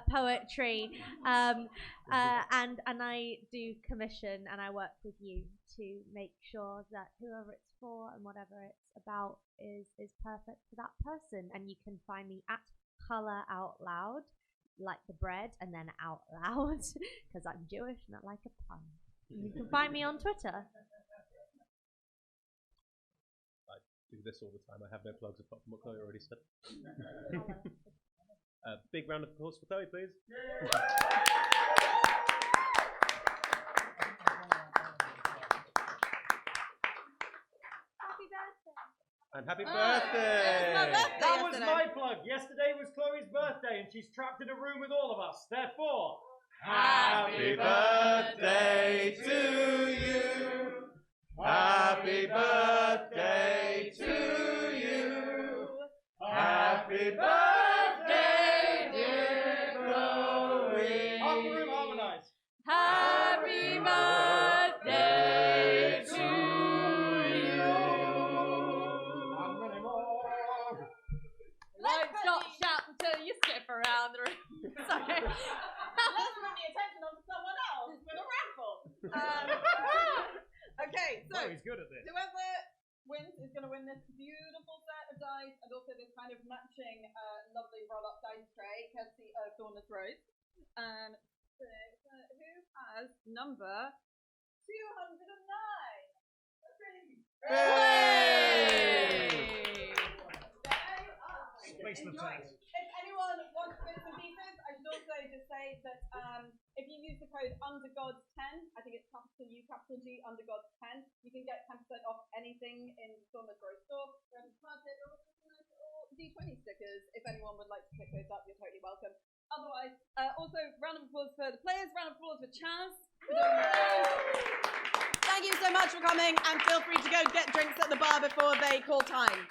poetry, and I do commission, and I work with you to make sure that whoever it's for and whatever it's about is perfect for that person. And you can find me at Colour Out Loud, like the bread, and then out loud, because I'm Jewish and I like a pun. You can find me on Twitter. Do this all the time. I have no plugs apart from what Chloe already said. Big round of applause for Chloe, please. Happy birthday. And happy birthday! That was my plug. Yesterday was Chloe's birthday, and she's trapped in a room with all of us. Therefore, happy birthday to you. Happy birthday to you. Happy birthday, dear Chloe. Half the room harmonise. Happy birthday to you. Won't stop shouting till you skip around the room. Sorry. Let's put the attention on someone else with a raffle. Okay, so Oh, he's good at this. whoever wins is going to win this beautiful set of dice and also this kind of matching lovely roll-up dice tray, courtesy of Dawnless Rose. So, who has number 209? Space the test. If anyone wants bits and pieces, I should also just say that if you use the code Undergods10, I think it's capital U, capital G, Undergods10, you can get 10% off anything in the Dawnless Rose store. Or D20 stickers. If anyone would like to pick those up, you're totally welcome. Otherwise, also round of applause for the players, round of applause for Chazz. Thank you so much for coming, and feel free to go get drinks at the bar before they call time.